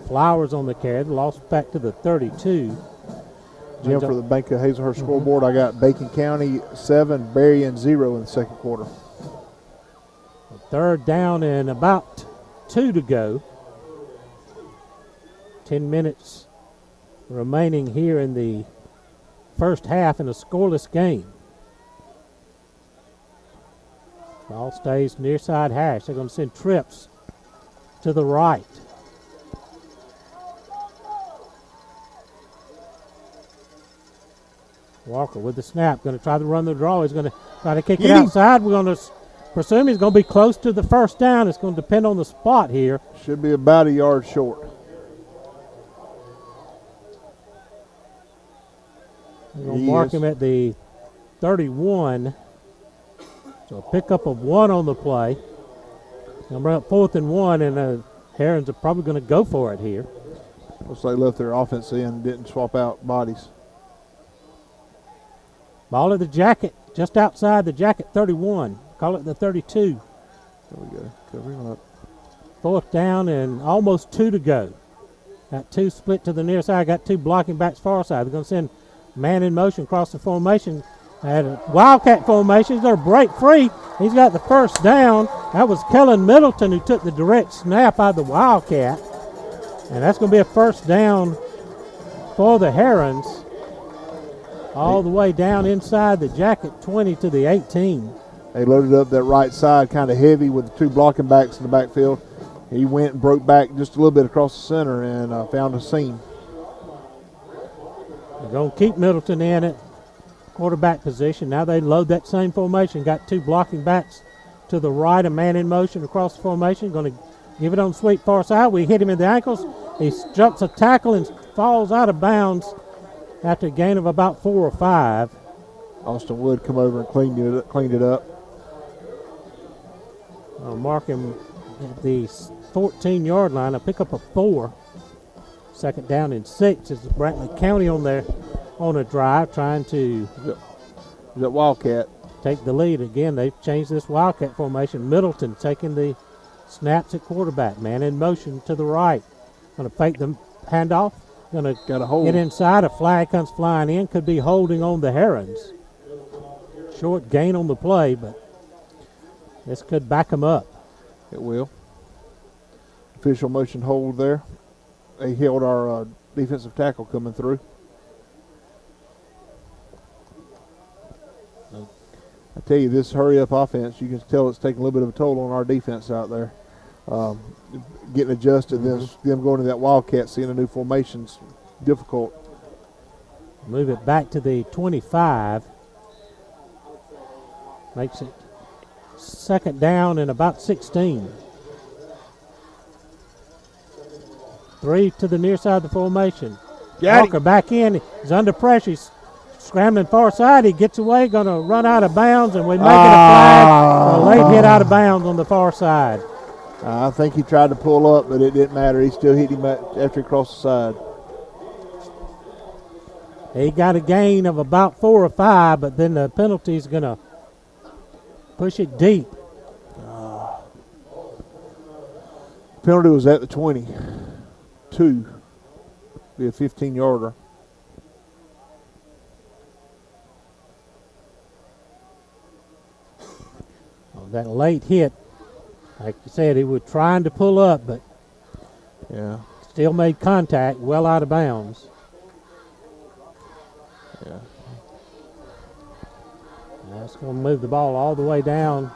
Flowers on the carry. The loss back to the 32. Jim, for the Bank of Hazelhurst scoreboard, I got Bacon County 7, Berrien 0 in the second quarter. 3rd down and about 2 to go. 10 minutes remaining here in the first half in a scoreless game. Ball stays near side hash. They're going to send trips to the right. Walker with the snap, going to try to run the draw. He's going to try to kick it outside. We're going to presume he's going to be close to the first down. It's going to depend on the spot here. Should be about a yard short. We're going to mark him at the 31. So a pickup of 1 on the play. Number up 4th and 1, and Herons are probably going to go for it here. Looks like they left their offense in, didn't swap out bodies. Ball at the jacket, just outside the jacket 31. Call it the 32. There we go. Covering up. 4th down and almost 2 to go. Got 2 split to the near side. Got 2 blocking backs far side. They're going to send man in motion across the formation. At a Wildcat formation. He's going to break free. He's got the first down. That was Kellen Middleton who took the direct snap out of the Wildcat. And that's going to be a first down for the Herons. All the way down inside the jacket 20 to the 18. They loaded up that right side kind of heavy with the 2 blocking backs in the backfield. He went and broke back just a little bit across the center and found a seam. They're going to keep Middleton in it. Quarterback position. Now they load that same formation. Got 2 blocking backs to the right, a man in motion across the formation. Going to give it on sweep far side. We hit him in the ankles. He jumps a tackle and falls out of bounds after a gain of about 4 or 5. Austin Wood come over and cleaned it up. I'll mark him at the 14-yard line. A pickup of 4. 2nd down and 6 is Brantley County on there on a drive trying to that Wildcat take the lead. Again, they've changed this Wildcat formation. Middleton taking the snaps at quarterback. Man in motion to the right. Going to fake the handoff. Going to get inside. A flag comes flying in. Could be holding on the Herons. Short gain on the play, but this could back them up. It will. Official motion hold there. They held our defensive tackle coming through. I tell you, this hurry-up offense, you can tell it's taking a little bit of a toll on our defense out there. Getting adjusted, them going to that Wildcat, seeing a new formation's difficult. Move it back to the 25. Makes it 2nd down and about 16. 3 to the near side of the formation. Walker back in. He's under pressure. He's scrambling far side. He gets away, going to run out of bounds, and we make it a flag. A late hit out of bounds on the far side. I think he tried to pull up, but it didn't matter. He still hit him after he crossed the side. He got a gain of about 4 or 5, but then the penalty is going to push it deep. Penalty was at the 22. Be a 15-yarder. That late hit, like you said, he was trying to pull up, but still made contact well out of bounds. Yeah. That's going to move the ball all the way down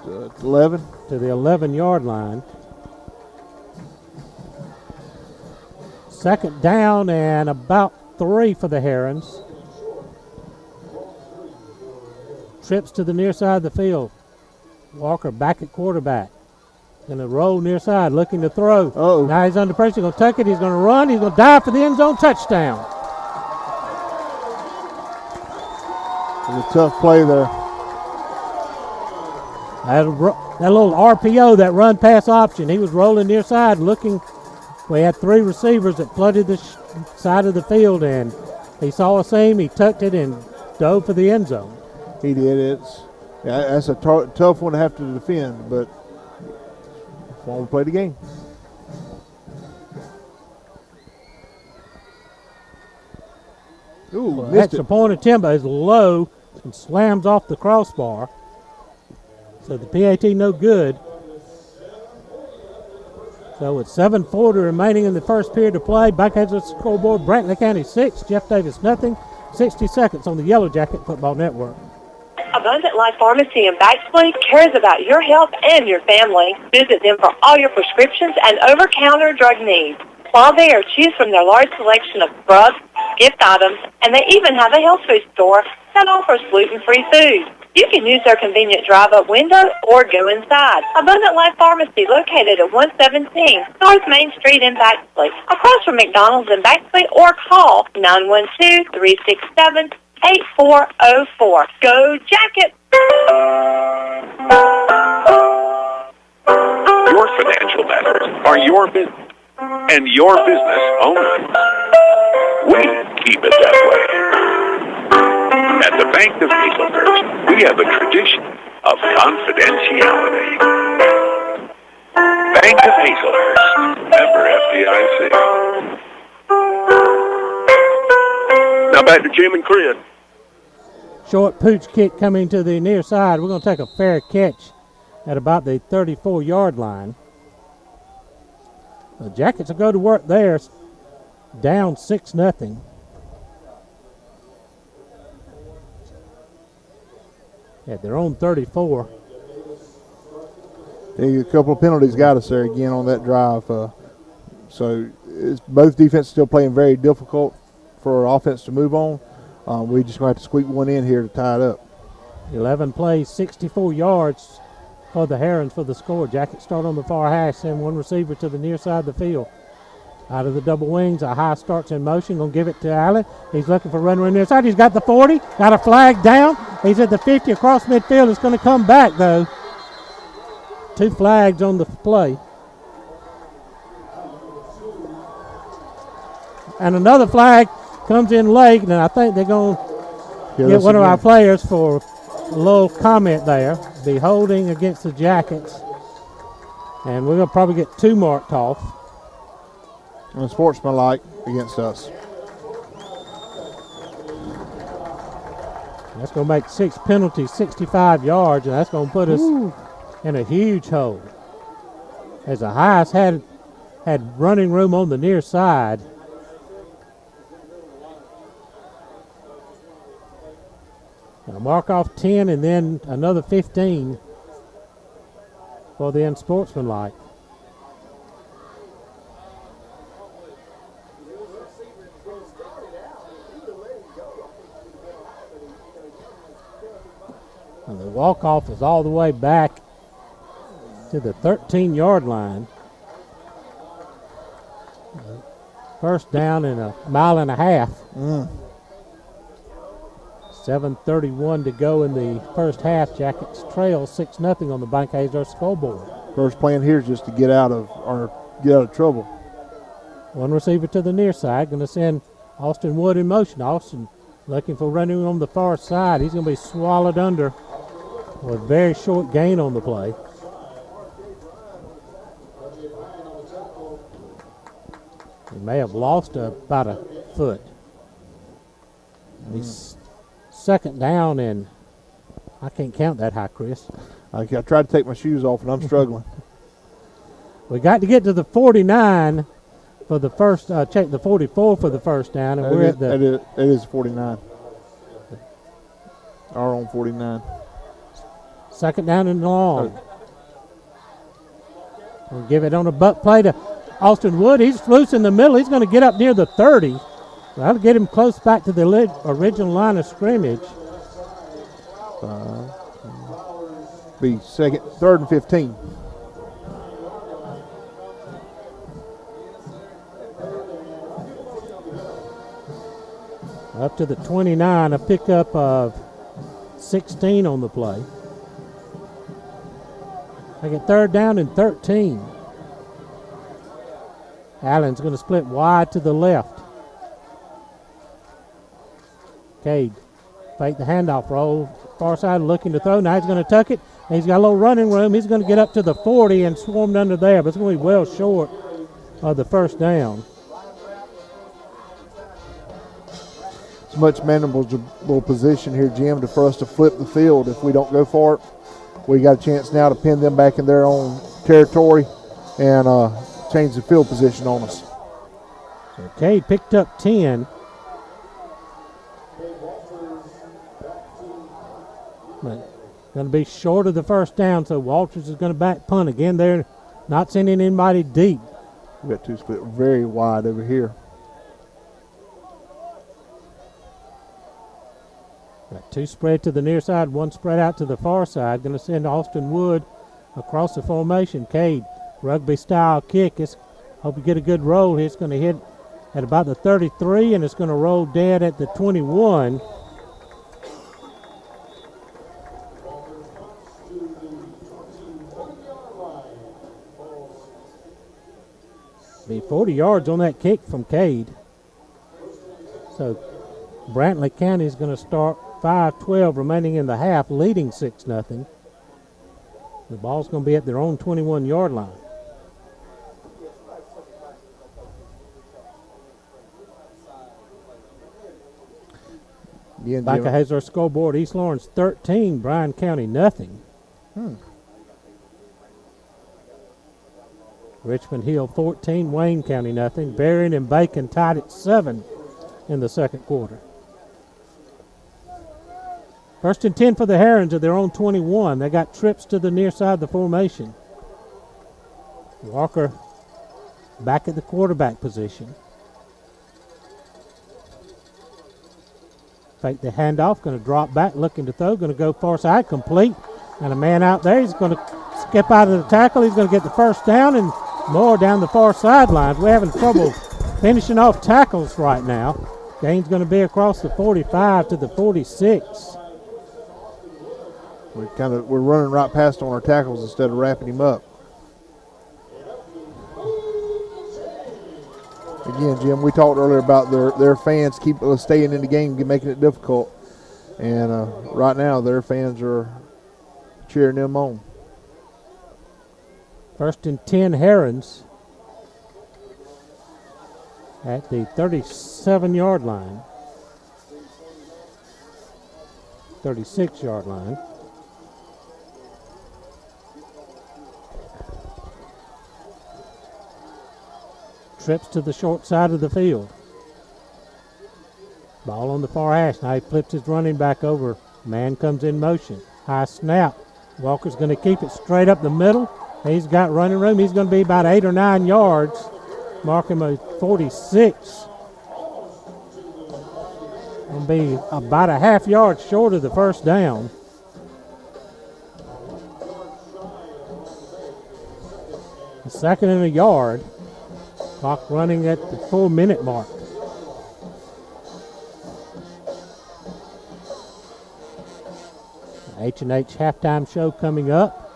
11 to the 11-yard line. Second down and about 3 for the Herons. Trips to the near side of the field. Walker back at quarterback. Going to roll near side, looking to throw. Uh-oh. Now he's under pressure. Going to tuck it. He's going to run. He's going to dive for the end zone touchdown. It was a tough play there. That little RPO, that run pass option. He was rolling near side, looking. We had 3 receivers that flooded the side of the field, and he saw a seam. He tucked it and dove for the end zone. He did. That's a tough one to have to defend, but that's why we play the game. Ooh, Well, missed extra it. point attempt is low and slams off the crossbar. So the PAT no good. So with 7:40 remaining in the first period of play, back at the scoreboard, Brantley County 6, Jeff Davis nothing. 60 seconds on the Yellow Jacket Football Network. Abundant Life Pharmacy in Baxley cares about your health and your family. Visit them for all your prescriptions and over-counter drug needs. While there, choose from their large selection of drugs, gift items, and they even have a health food store that offers gluten-free food. You can use their convenient drive-up window or go inside. Abundant Life Pharmacy located at 117 North Main Street in Baxley, across from McDonald's in Baxley, or call 912-367-8404. Go Jacket! Your financial matters are your business and your business only. We keep it that way. At the Bank of Hazelhurst, we have a tradition of confidentiality. Bank of Hazelhurst, member FDIC. Now back to Jim and Chris. Short pooch kick coming to the near side. We're going to take a fair catch at about the 34-yard line. The Jackets will go to work there, down 6-0. At their own 34. A couple of penalties got us there again on that drive. So both defenses still playing very difficult for our offense to move on. We just going to have to squeak one in here to tie it up. 11 plays, 64 yards for the Herons for the score. Jackets start on the far hash, send one receiver to the near side of the field. Out of the double wings, a high starts in motion. Going to give it to Allen. He's looking for a runner in near side. He's got the 40. Got a flag down. He's at the 50 across midfield. It's going to come back, though. 2 flags on the play. And another flag comes in late, and I think they're going to get one of our players for a little comment there. Be holding against the Jackets. And we're going to probably get 2 marked off. Unsportsmanlike against us. That's going to make 6 penalties, 65 yards, and that's going to put us in a huge hole. As the highest had running room on the near side. Now mark off 10 and then another 15 for the unsportsmanlike. And the walk-off is all the way back to the 13-yard line. First down in a mile and a half. 7:31 to go in the first half. Jackets trail 6-0 on the Bank Hazelhurst scoreboard. First plan here is just to get out of trouble. One receiver to the near side, going to send Austin Wood in motion. Austin looking for running on the far side. He's going to be swallowed under with a very short gain on the play. He may have lost about a foot. He's second down, and I can't count that high, Chris. I tried to take my shoes off, and I'm struggling. We got to get to the 49 for the first, check the 44 for the first down, and we're at the... It is 49. Our own 49. Second down and long. We'll give it on a butt play to Austin Wood. He's loose in the middle. He's going to get up near the 30. That'll get him close back to the original line of scrimmage. Be third and 15. Up to the 29, a pickup of 16 on the play. They get third down and 13. Allen's going to split wide to the left. Cade fake the handoff, roll far side, looking to throw. Now he's going to tuck it. He's got a little running room. He's going to get up to the 40 and swarmed under there, but it's going to be well short of the first down. It's a much manageable position here, Jim, for us to flip the field. If we don't go for it, we got a chance now to pin them back in their own territory and change the field position on us. So Cade picked up 10. But going to be short of the first down, so Walters is going to back punt again. They're not sending anybody deep. We got two split very wide over here. Got two spread to the near side, one spread out to the far side. Going to send Austin Wood across the formation. Cade, rugby style kick. Hope you get a good roll. It's going to hit at about the 33, and it's going to roll dead at the 21. Be 40 yards on that kick from Cade. So Brantley County is going to start 5:12 remaining in the half, leading 6-0. The ball's going to be at their own 21-yard line. Back has our scoreboard. East Lawrence 13, Bryan County nothing. Richmond Hill 14, Wayne County nothing. Berrien and Bacon tied at 7 in the second quarter. First and 10 for the Herons at their own 21. They got trips to the near side of the formation. Walker back at the quarterback position. Fake the handoff, going to drop back, looking to throw, going to go far side, complete. And a man out there, he's going to skip out of the tackle. He's going to get the first down and more down the far sidelines. We're having trouble finishing off tackles right now. Gain's going to be across the 45 to the 46. We're running right past on our tackles instead of wrapping him up. Again, Jim, we talked earlier about their fans staying in the game, making it difficult. And right now, their fans are cheering them on. First and 10 Herons at the 37-yard line. 36-yard line. Trips to the short side of the field. Ball on the far hash. Now he flips his running back over. Man comes in motion. High snap. Walker's going to keep it straight up the middle. He's got running room. He's going to be about 8 or 9 yards. Mark him a 46. Going to be about a half yard short of the first down. A second and a yard. Clock running at the 4-minute mark. H&H halftime show coming up.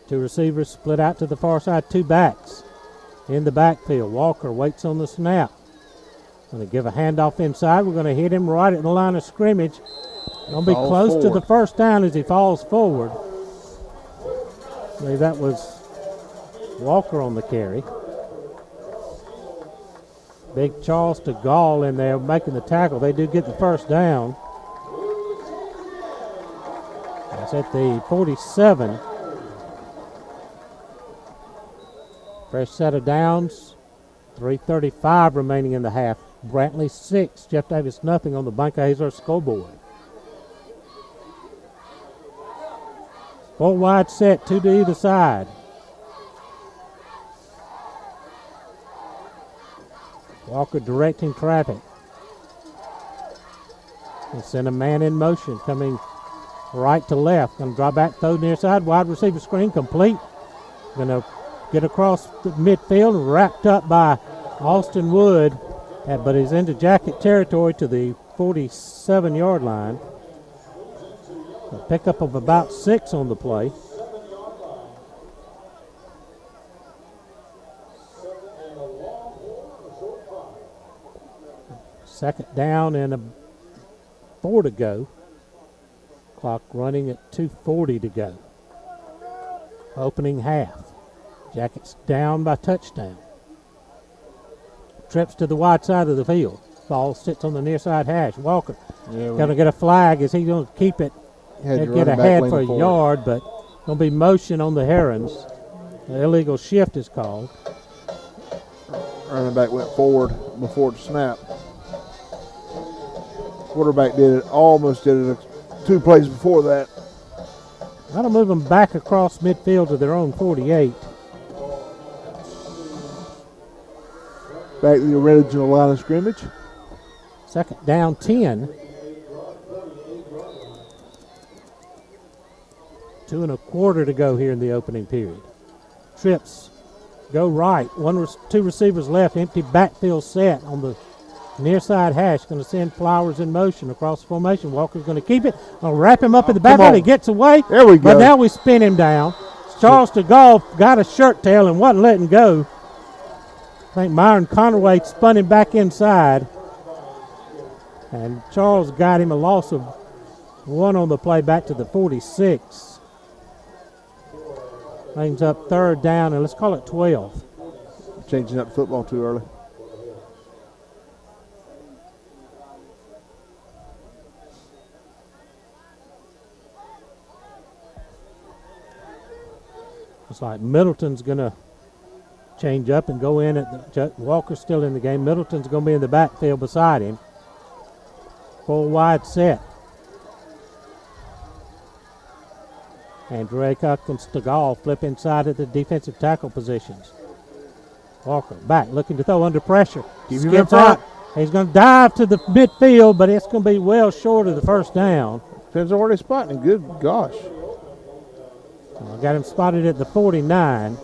Two receivers split out to the far side, two backs in the backfield. Walker waits on the snap. Going to give a handoff inside. We're going to hit him right at the line of scrimmage. Going to be close to the first down as he falls forward. I believe that was Walker on the carry. Big Charles to Gall in there making the tackle. They do get the first down. That's at the 47. Fresh set of downs. 3:35 remaining in the half. Brantley 6, Jeff Davis nothing on the Bunker Hazard scoreboard. Full wide set, two to either side. Walker directing traffic. He sent a man in motion coming right to left. Going to draw back, throw near side, wide receiver screen, complete. Going to get across the midfield, wrapped up by Austin Wood, but he's into Jacket territory to the 47-yard line. A pickup of about 6 on the play. Second down and 4 to go. Clock running at 2:40 to go. Opening half. Jackets down by touchdown. Trips to the wide side of the field. Ball sits on the near side hash. Walker going to get a flag. Is he going to keep it? He'll get ahead for a yard, but going to be motion on the Herons. The illegal shift is called. Running back went forward before the snap. Quarterback almost did it 2 plays before that. That'll move them back across midfield to their own 48. Back to the original line of scrimmage. Second down 10. 2 1/4 to go here in the opening period. Trips go right. 2 receivers left. Empty backfield set on the near side hash. Going to send Flowers in motion across the formation. Walker's going to keep it. Going to wrap him up in the backfield. He gets away. There we go. But now we spin him down. Charles DeGoff got a shirt tail and wasn't letting go. I think Myron Conaway spun him back inside. And Charles got him a loss of 1 on the play back to the 46. Brings up third down, and let's call it 12. Changing up football too early. It's like Middleton's going to change up and go in. Walker's still in the game. Middleton's going to be in the backfield beside him. Full wide set. And Draycock and Stegall flip inside at the defensive tackle positions. Walker back, looking to throw under pressure. Skips out. He's going to dive to the midfield, but it's going to be well short of the first down. Depends on where they spot him. Good gosh. Got him spotted at the 49.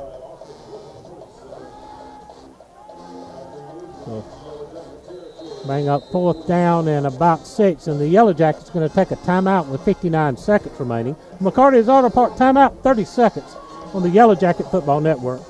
So bring up fourth down and about 6, and the Yellow Jackets going to take a timeout with 59 seconds remaining. McCarty's Auto Park timeout, 30 seconds on the Yellow Jacket Football Network.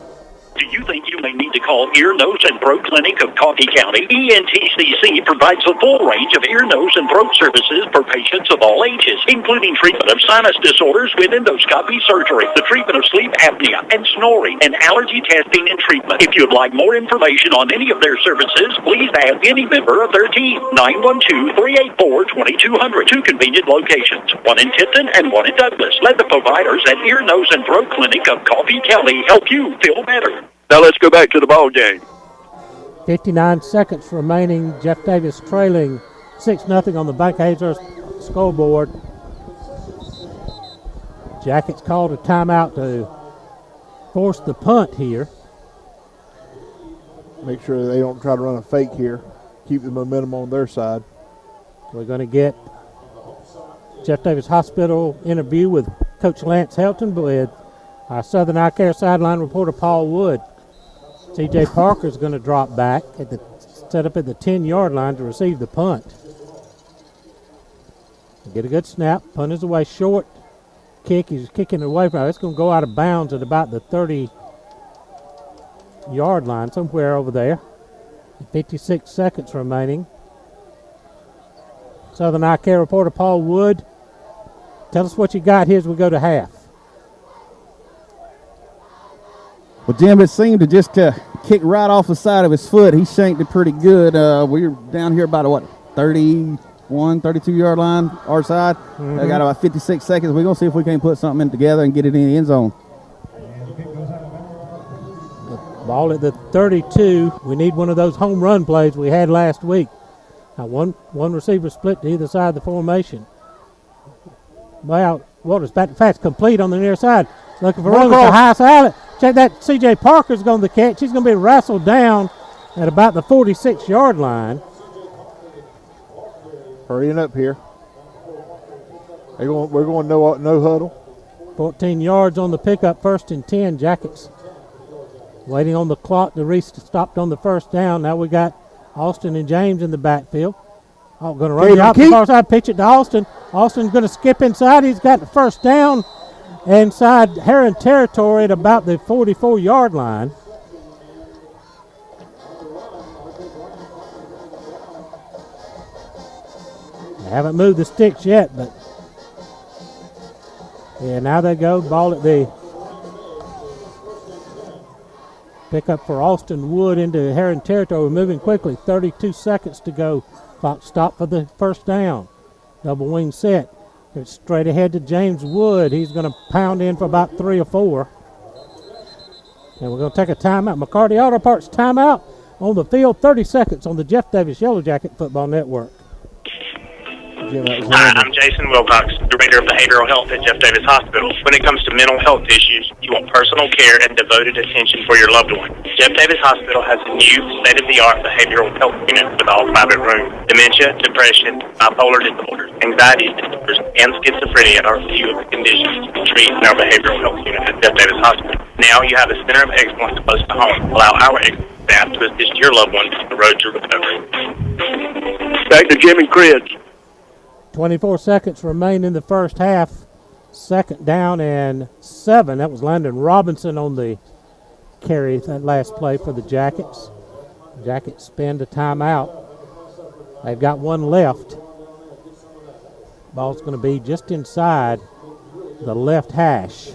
Do you think you may need to call Ear, Nose, and Throat Clinic of Coffee County? ENTCC provides the full range of ear, nose, and throat services for patients of all ages, including treatment of sinus disorders with endoscopy surgery, the treatment of sleep apnea and snoring, and allergy testing and treatment. If you'd like more information on any of their services, please ask any member of their team. 912-384-2200. 2 convenient locations, 1 in Tipton and 1 in Douglas. Let the providers at Ear, Nose, and Throat Clinic of Coffee County help you feel better. Now let's go back to the ball game. 59 seconds remaining. Jeff Davis trailing 6-0 on the Bank Hazlehurst scoreboard. Jackets called a timeout to force the punt here. Make sure they don't try to run a fake here. Keep the momentum on their side. We're going to get Jeff Davis Hospital interview with Coach Lance Helton with our Southern Eye Care sideline reporter Paul Wood. C.J. Parker's going to drop back set up at the 10-yard line to receive the punt. Get a good snap. Punt is away short. Kick. He's kicking it away from it. It's going to go out of bounds at about the 30-yard line, somewhere over there. 56 seconds remaining. Southern Eye Care reporter Paul Wood. Tell us what you got here as we go to half. Well, Jim, it seemed to just kick right off the side of his foot. He shanked it pretty good. We were down here about, 31, 32-yard line, our side. I got about 56 seconds. We're going to see if we can put something in together and get it in the end zone. The ball at the 32. We need one of those home run plays we had last week. Now one receiver split to either side of the formation. Well, Waters back to fast, complete on the near side. Looking for room at the high side. Check that. C.J. Parker's going to catch. He's going to be wrestled down at about the 46-yard line. Hurrying up here. We're going no huddle. 14 yards on the pickup, 1st and 10. Jackets waiting on the clock to stopped on the first down. Now we got Austin and James in the backfield. Going to run out the far side, pitch it to Austin. Austin's going to skip inside. He's got the first down inside Heron territory at about the 44-yard line. They haven't moved the sticks yet, but yeah, now they go. Ball at the pickup for Austin Wood into Heron territory. Moving quickly, 32 seconds to go. Clock stop for the first down. Double wing set. It's straight ahead to James Wood. He's going to pound in for about 3 or 4. And we're going to take a timeout. McCarty Auto Parts timeout on the field. 30 seconds on the Jeff Davis Yellow Jacket Football Network. Hi, I'm Jason Wilcox, Director of Behavioral Health at Jeff Davis Hospital. When it comes to mental health issues, you want personal care and devoted attention for your loved one. Jeff Davis Hospital has a new state-of-the-art behavioral health unit with all private rooms. Dementia, depression, bipolar disorders, anxiety disorders, and schizophrenia are a few of the conditions we treat in our behavioral health unit at Jeff Davis Hospital. Now you have a center of excellence close to home. Allow our excellent staff to assist your loved one on the road to recovery. Back to Jim and Chris. 24 seconds remain in the first half. 2nd down and 7. That was Landon Robinson on the carry, that last play for the Jackets. Jackets spend a timeout. They've got one left. Ball's going to be just inside the left hash.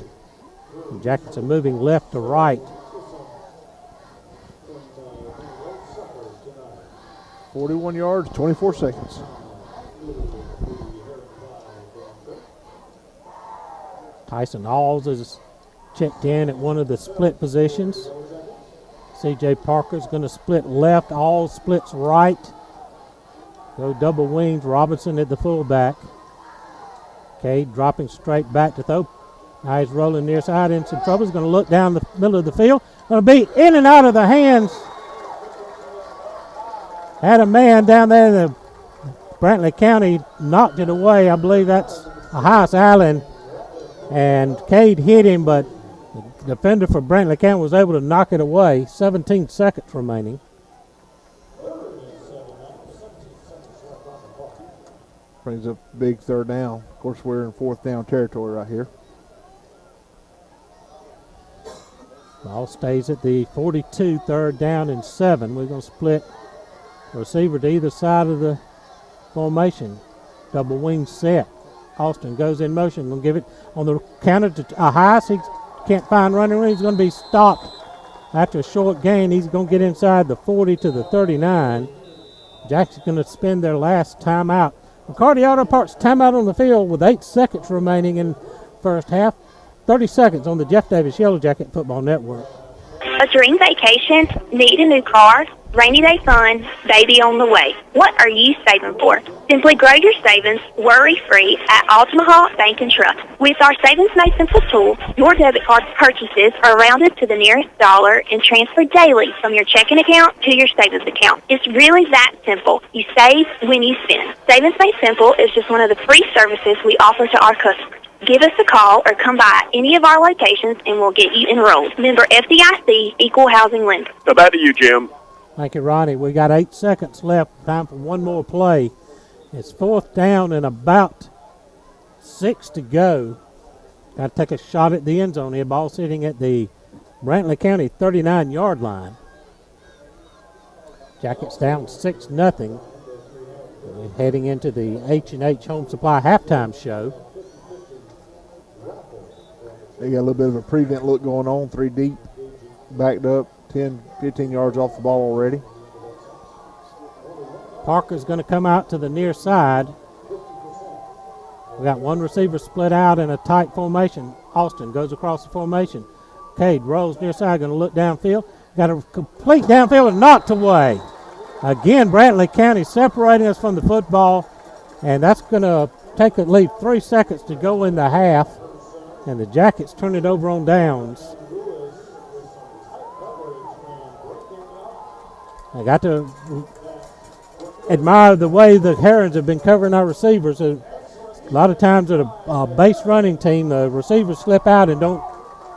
The Jackets are moving left to right. 41 yards, 24 seconds. Tyson Halls is checked in at one of the split positions. C.J. Parker's going to split left. All splits right. Go double wings. Robinson at the fullback. Cade dropping straight back to throw. Now he's rolling near side in some trouble. He's going to look down the middle of the field. Going to be in and out of the hands. Had a man down there in the Brantley County knocked it away. I believe that's Hias Allen. And Cade hit him, but the defender for Brantley County was able to knock it away. 17 seconds remaining. Brings up big 3rd down. Of course, we're in 4th down territory right here. Ball stays at the 42, 3rd down and 7. We're going to split the receiver to either side of the formation. Double wing set. Austin goes in motion. Going to give it on the counter to Hias. He can't find running room. He's going to be stopped after a short gain. He's going to get inside the 40 to the 39. Jackson's going to spend their last timeout. McCarty Auto Parts timeout on the field with 8 seconds remaining in first half. 30 seconds on the Jeff Davis Yellow Jacket Football Network. A dream vacation, need a new car, rainy day fun, baby on the way. What are you saving for? Simply grow your savings worry-free at Altamaha Bank and Trust. With our Savings Made Simple tool, your debit card purchases are rounded to the nearest dollar and transferred daily from your checking account to your savings account. It's really that simple. You save when you spend. Savings Made Simple is just one of the free services we offer to our customers. Give us a call or come by any of our locations and we'll get you enrolled. Member FDIC, Equal Housing Lender. Now back to you, Jim. Thank you, Ronnie. We got 8 seconds left. Time for one more play. It's 4th down and about 6 to go. Got to take a shot at the end zone here. Ball sitting at the Brantley County 39-yard line. Jackets down 6-0. We're heading into the H&H Home Supply halftime show. They got a little bit of a prevent look going on, 3 deep, backed up, 10, 15 yards off the ball already. Parker's going to come out to the near side. We got one receiver split out in a tight formation. Austin goes across the formation. Cade rolls near side, going to look downfield. Got a complete downfield and knocked away. Again, Brantley County separating us from the football, and that's going to leave 3 seconds to go in the half. And the Jackets turn it over on downs. I got to admire the way the Herons have been covering our receivers. A lot of times at a base running team, the receivers slip out and don't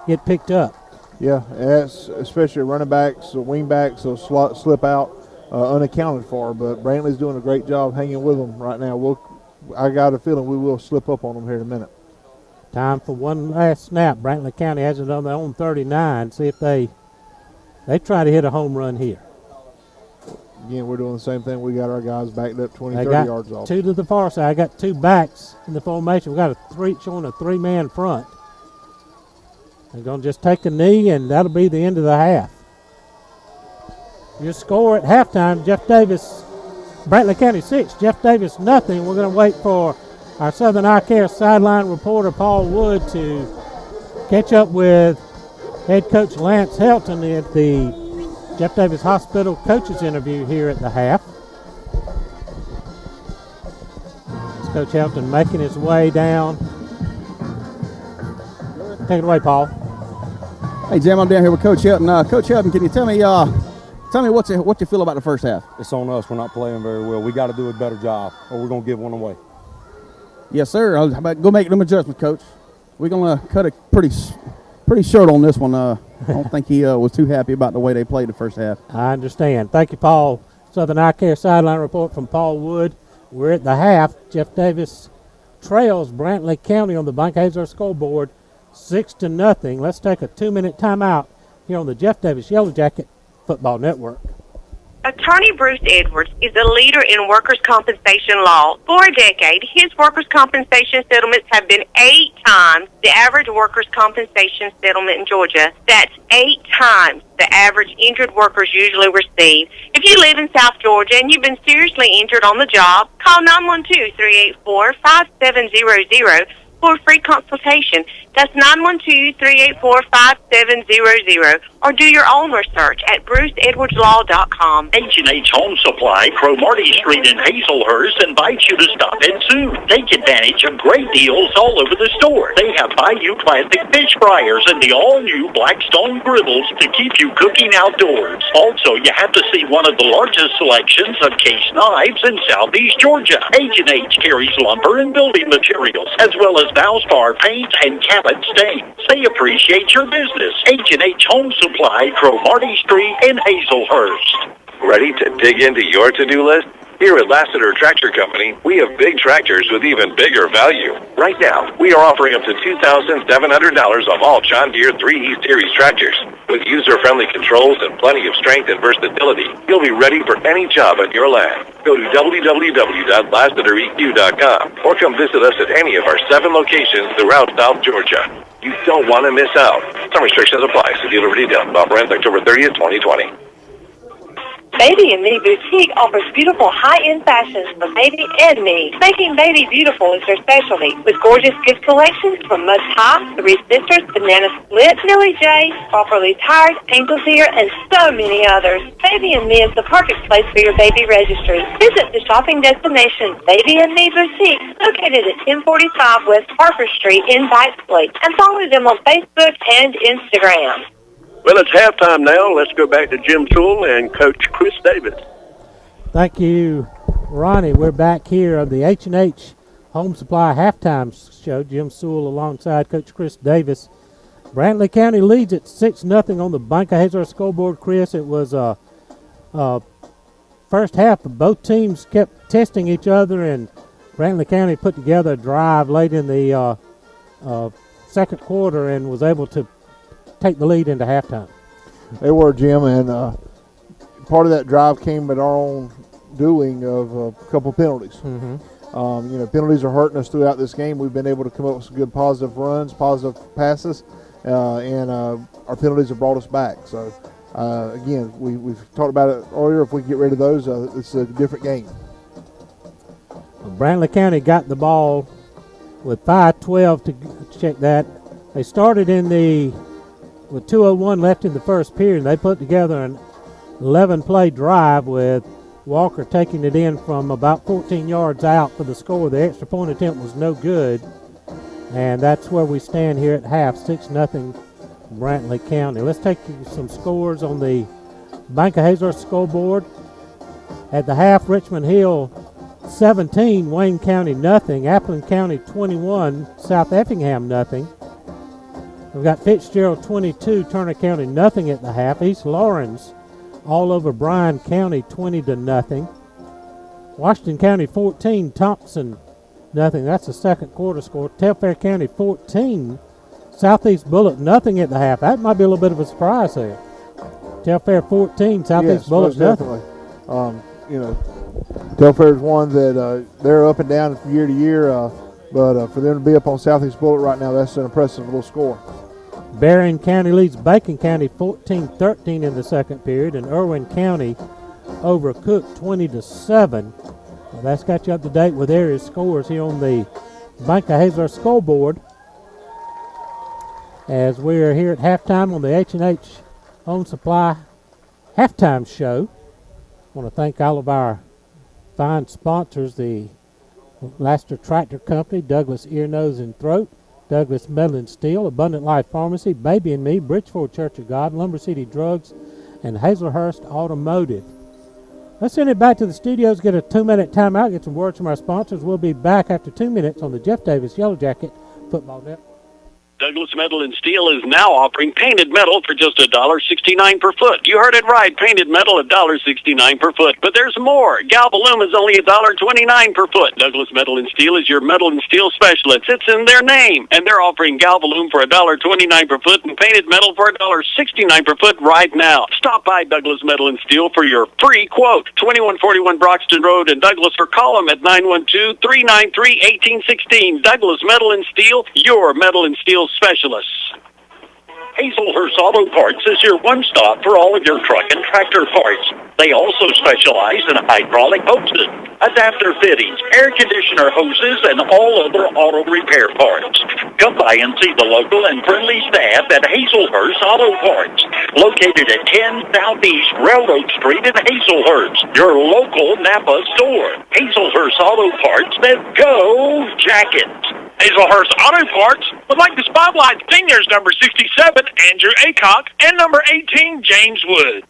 get picked up. Yeah, that's especially running backs, wing backs, will slip out unaccounted for. But Brantley's doing a great job hanging with them right now. I got a feeling we will slip up on them here in a minute. Time for one last snap. Brantley County has it on their own 39. See if they try to hit a home run here. Again, we're doing the same thing. We got our guys backed up 20, 30 yards off. Two to the far side. I got two backs in the formation. We got showing a three-man front. They're going to just take a knee, and that'll be the end of the half. Your score at halftime, Jeff Davis, Brantley County 6, Jeff Davis nothing. We're going to wait for our Southern Eye Care sideline reporter Paul Wood to catch up with head coach Lance Helton at the Jeff Davis Hospital coaches interview here at the half. It's Coach Helton making his way down. Take it away, Paul. Hey, Jim, I'm down here with Coach Helton. Coach Helton, can you tell me what you feel about the first half? It's on us. We're not playing very well. We got to do a better job, or we're going to give one away. Yes, sir. How about go make them adjustments, Coach? We're going to cut it pretty short on this one. I don't think he was too happy about the way they played the first half. I understand. Thank you, Paul. Southern Eye Care sideline report from Paul Wood. We're at the half. Jeff Davis trails Brantley County on the Bank Hazard scoreboard 6-0. Let's take a 2-minute timeout here on the Jeff Davis Yellow Jacket Football Network. Attorney Bruce Edwards is a leader in workers' compensation law. For a decade, his workers' compensation settlements have been 8 times the average workers' compensation settlement in Georgia. That's 8 times the average injured workers usually receive. If you live in South Georgia and you've been seriously injured on the job, call 912-384-5700 for a free consultation. That's 912-384-5700. Or do your own research at bruceedwardslaw.com. H&H Home Supply, Cromartie Street in Hazelhurst invites you to stop in soon. Take advantage of great deals all over the store. They have Bayou Classic fish fryers and the all-new Blackstone griddles to keep you cooking outdoors. Also, you have to see one of the largest selections of case knives in Southeast Georgia. H&H carries lumber and building materials, as well as Valspar paint and cabot stains. They appreciate your business. H&H Home Supply, Cromartie Street in Hazelhurst. Ready to dig into your to-do list? Here at Lassiter Tractor Company, we have big tractors with even bigger value. Right now, we are offering up to $2,700 off all John Deere 3E Series tractors. With user-friendly controls and plenty of strength and versatility, you'll be ready for any job on your land. Go to www.lassitereq.com or come visit us at any of our 7 locations throughout South Georgia. You don't want to miss out. Some restrictions apply. See dealer for details. About ends October 30th, 2020. Baby and Me Boutique offers beautiful high-end fashions for baby and me. Making baby beautiful is their specialty, with gorgeous gift collections from Mud High, The Reed Sisters, Banana Split, Millie J, Properly Tired, Ankles Here, and so many others. Baby and Me is the perfect place for your baby registry. Visit the shopping destination, Baby and Me Boutique, located at 1045 West Parker Street in Bixley, and follow them on Facebook and Instagram. Well, it's halftime now. Let's go back to Jim Sewell and Coach Chris Davis. Thank you, Ronnie. We're back here on the H&H Home Supply halftime show. Jim Sewell alongside Coach Chris Davis. Brantley County leads at 6-0 on the Bank of Hazard scoreboard, Chris. It was first half, both teams kept testing each other, and Brantley County put together a drive late in the second quarter and was able to take the lead into halftime. They were, Jim, and part of that drive came at our own doing of a couple penalties. Mm-hmm. Penalties are hurting us throughout this game. We've been able to come up with some good positive runs, positive passes, and our penalties have brought us back. So, again, we've talked about it earlier. If we get rid of those, it's a different game. Brantley County got the ball with 5:12 to check that. They started with 2:01 left in the first period. They put together an 11-play drive with Walker taking it in from about 14 yards out for the score. The extra point attempt was no good, and that's where we stand here at half, 6-0 Brantley County. Let's take some scores on the Bank of Hazlehurst scoreboard. At the half, Richmond Hill 17, Wayne County nothing. Appleton County 21, South Effingham nothing. We've got Fitzgerald 22, Turner County nothing at the half. East Lawrence all over Bryan County 20-0. Washington County 14, Thompson nothing. That's the second quarter score. Telfair County 14, Southeast Bullock nothing at the half. That might be a little bit of a surprise there. Telfair 14, Southeast Bullock nothing. Telfair is one that they're up and down from year to year, but for them to be up on Southeast Bullock right now, that's an impressive little score. Berrien County leads Bacon County 14-13 in the second period, and Irwin County over Cook 20-7. Well, that's got you up to date with area scores here on the Bank of Hazlehurst scoreboard. As we're here at halftime on the H&H Home Supply halftime show. I want to thank all of our fine sponsors, the Laster Tractor Company, Douglas Ear, Nose, and Throat, Douglas Metal and Steel, Abundant Life Pharmacy, Baby and Me, Bridgeport Church of God, Lumber City Drugs, and Hazlehurst Automotive. Let's send it back to the studios, get a 2-minute timeout, get some words from our sponsors. We'll be back after 2 minutes on the Jeff Davis Yellow Jacket Football Network. Douglas Metal and Steel is now offering painted metal for just $1.69 per foot. You heard it right, painted metal $1.69 per foot. But there's more. Galvalume is only $1.29 per foot. Douglas Metal and Steel is your metal and steel specialist. It's in their name. And they're offering Galvalume for $1.29 per foot and painted metal for $1.69 per foot right now. Stop by Douglas Metal and Steel for your free quote. 2141 Broxton Road in Douglas, or call them at 912-393-1816. Douglas Metal and Steel, your metal and steel specialists. Hazlehurst Auto Parts is your one-stop for all of your truck and tractor parts. They also specialize in hydraulic hoses, adapter fittings, air conditioner hoses, and all other auto repair parts. Come by and see the local and friendly staff at Hazlehurst Auto Parts, located at 10 Southeast Railroad Street in Hazlehurst, your local Napa store. Hazlehurst Auto Parts, then go Jackets. Hazlehurst Auto Parts would like to spotlight seniors number 67, Andrew Aycock, and number 18, James Wood.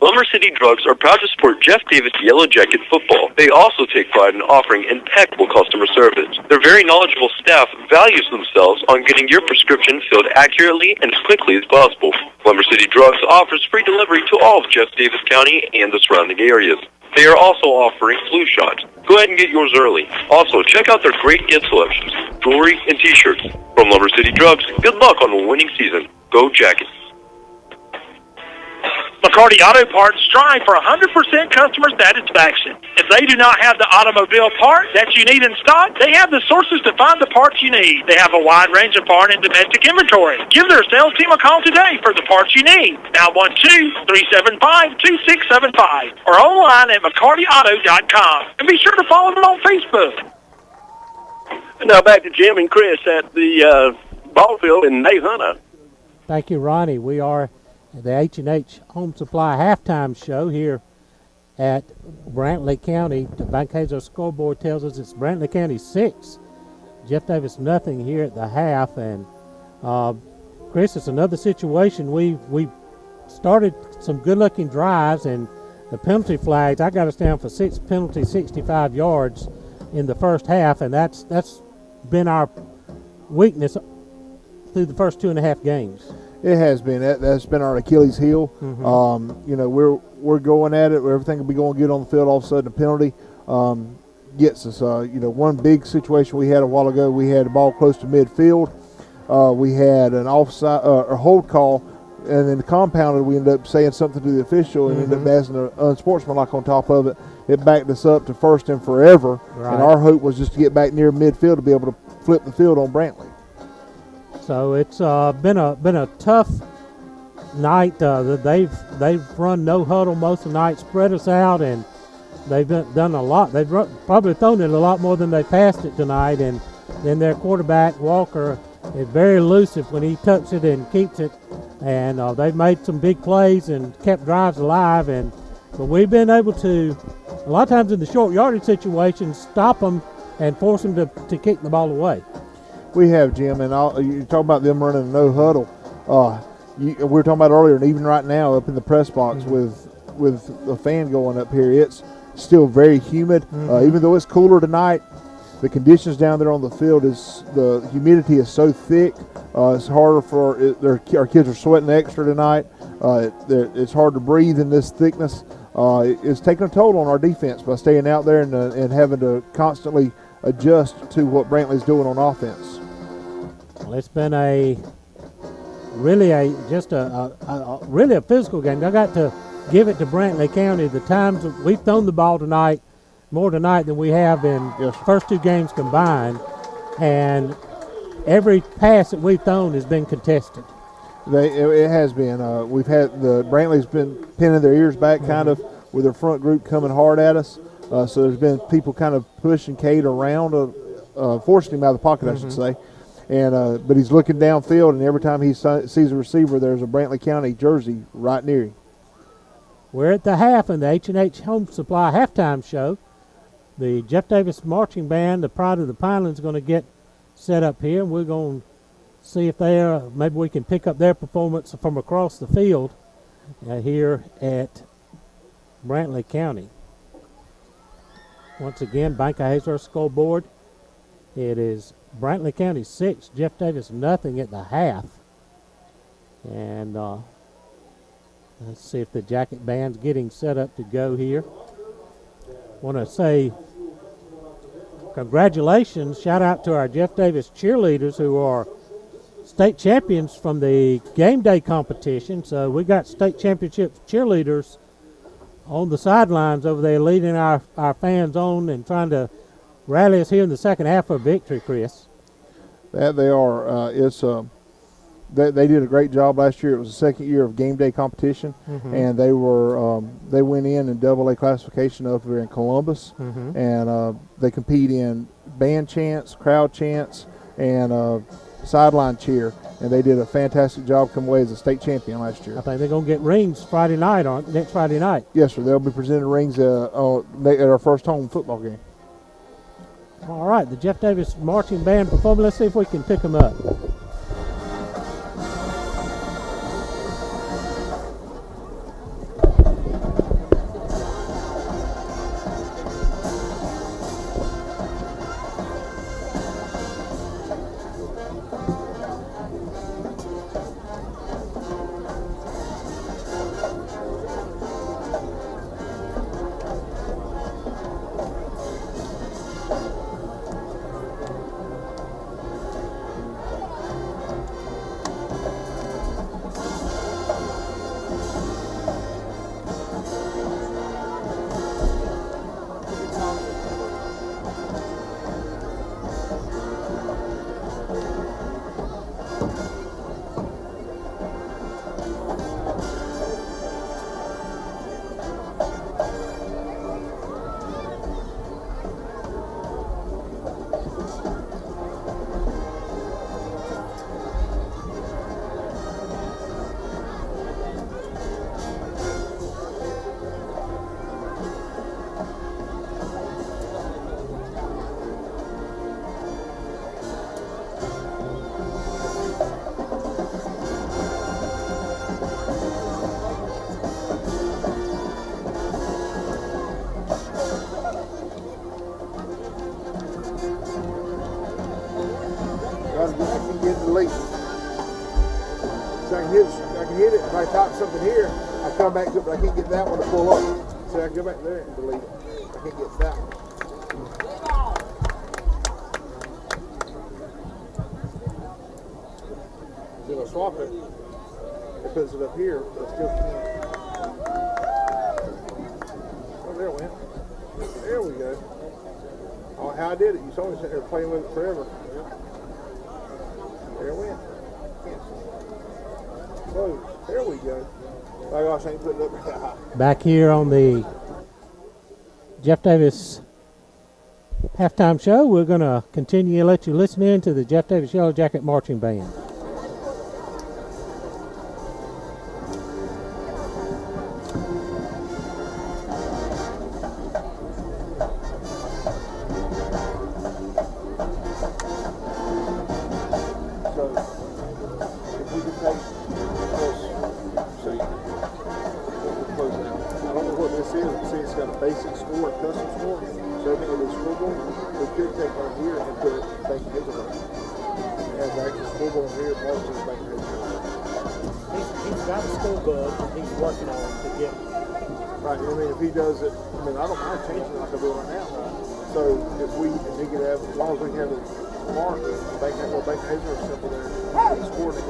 Lumber City Drugs are proud to support Jeff Davis Yellow Jacket football. They also take pride in offering impeccable customer service. Their very knowledgeable staff values themselves on getting your prescription filled accurately and as quickly as possible. Lumber City Drugs offers free delivery to all of Jeff Davis County and the surrounding areas. They are also offering flu shots. Go ahead and get yours early. Also, check out their great gift selections, jewelry, and t-shirts. From Lumber City Drugs, good luck on the winning season. Go Jackets. McCarty Auto Parts strive for 100% customer satisfaction. If they do not have the automobile part that you need in stock, they have the sources to find the parts you need. They have a wide range of foreign and domestic inventory. Give their sales team a call today for the parts you need. 912-375-2675 or online at McCartyAuto.com. And be sure to follow them on Facebook. And now back to Jim and Chris at the ball field in Nahunta. Thank you, Ronnie. We are the H&H Home Supply halftime show here at Brantley County. The Bank Hazlehurst scoreboard tells us it's Brantley County 6, Jeff Davis nothing here at the half. And Chris, it's another situation. We started some good-looking drives, and the penalty flags, I got us down for 6 penalties, 65 yards in the first half, and that's been our weakness through the first 2.5 games. It has been. That's been our Achilles heel. Mm-hmm. We're going at it. Everything will be going good on the field. All of a sudden, a penalty gets us. One big situation we had a while ago, we had the ball close to midfield. We had an offside, a hold call, and then the compounded. We ended up saying something to the official and ended up passing an unsportsmanlike on top of it. It backed us up to first and forever. Right. And our hope was just to get back near midfield to be able to flip the field on Brantley. So it's been a tough night. They've run no huddle most of the night, spread us out, and they've done a lot. They've probably thrown it a lot more than they passed it tonight. And then their quarterback Walker is very elusive when he tucks it and keeps it. And they've made some big plays and kept drives alive. But we've been able to, a lot of times in the short yardage situations, stop them and force them to kick the ball away. We have, Jim, and you talk about them running a no huddle. we were talking about earlier, and even right now up in the press box with the fan going up here, it's still very humid. Even though it's cooler tonight, the conditions down there on the field the humidity is so thick. It's harder our kids are sweating extra tonight. It's hard to breathe in this thickness. It's taking a toll on our defense by staying out there and having to constantly adjust to what Brantley's doing on offense. Well, it's been really a physical game. I got to give it to Brantley County. The times we've thrown the ball tonight, more tonight than we have in first 2 games combined, and every pass that we've thrown has been contested. It has been. We've had Brantley's been pinning their ears back kind of with their front group coming hard at us. So there's been people kind of pushing Cade around, forcing him out of the pocket, I should say. And but he's looking downfield, and every time he sees a receiver, there's a Brantley County jersey right near him. We're at the half in the H&H Home Supply halftime show. The Jeff Davis Marching Band, the Pride of the Pinelands, is going to get set up here, and we're going to see if maybe we can pick up their performance from across the field here at Brantley County. Once again, Banker Hazlehurst scoreboard. It is Brantley County 6, Jeff Davis nothing at the half. And let's see if the Jacket Band's getting set up to go here. Want to say congratulations, shout out to our Jeff Davis cheerleaders who are state champions from the game day competition. So we got state championship cheerleaders on the sidelines over there leading our fans on and trying to rally us here in the second half for victory, Chris. That they are. They did a great job last year. It was the second year of game day competition, and they went in AA classification up there in Columbus, and they compete in band chants, crowd chants, and sideline cheer, and they did a fantastic job coming away as a state champion last year. I think they're going to get rings Friday night, next Friday night. Yes, sir. They'll be presenting rings at our first home football game. All right, the Jeff Davis Marching Band performing. Let's see if we can pick them up. I can hit it. If I type something here, I come back to it, but I can't get that one to pull up. So I can go back there and delete it. I can't get that one. So if I swap it, it puts it up here, but I still can't. Oh, there it went. There we go. Oh, how I did it. You saw me sitting there playing with it forever. Yep. There it went. Close. There we go. Oh gosh, I ain't putting it up that high. Back here on the Jeff Davis halftime show, we're going to continue to let you listen in to the Jeff Davis Yellow Jacket Marching Band. So, if we could take see it's got a basic score, a custom score, so everything will be scoreboard. We could take one here and put it back in Hazelhurst. Have the actual scoreboard here, marks it back in Hazelhurst. He's got a school book and he's working on it to get. Right, I mean, if he does it, I mean, I don't mind changing like I do right now. So if he could have, as long as we have it marked, bank Hazelhurst simple there, and score it.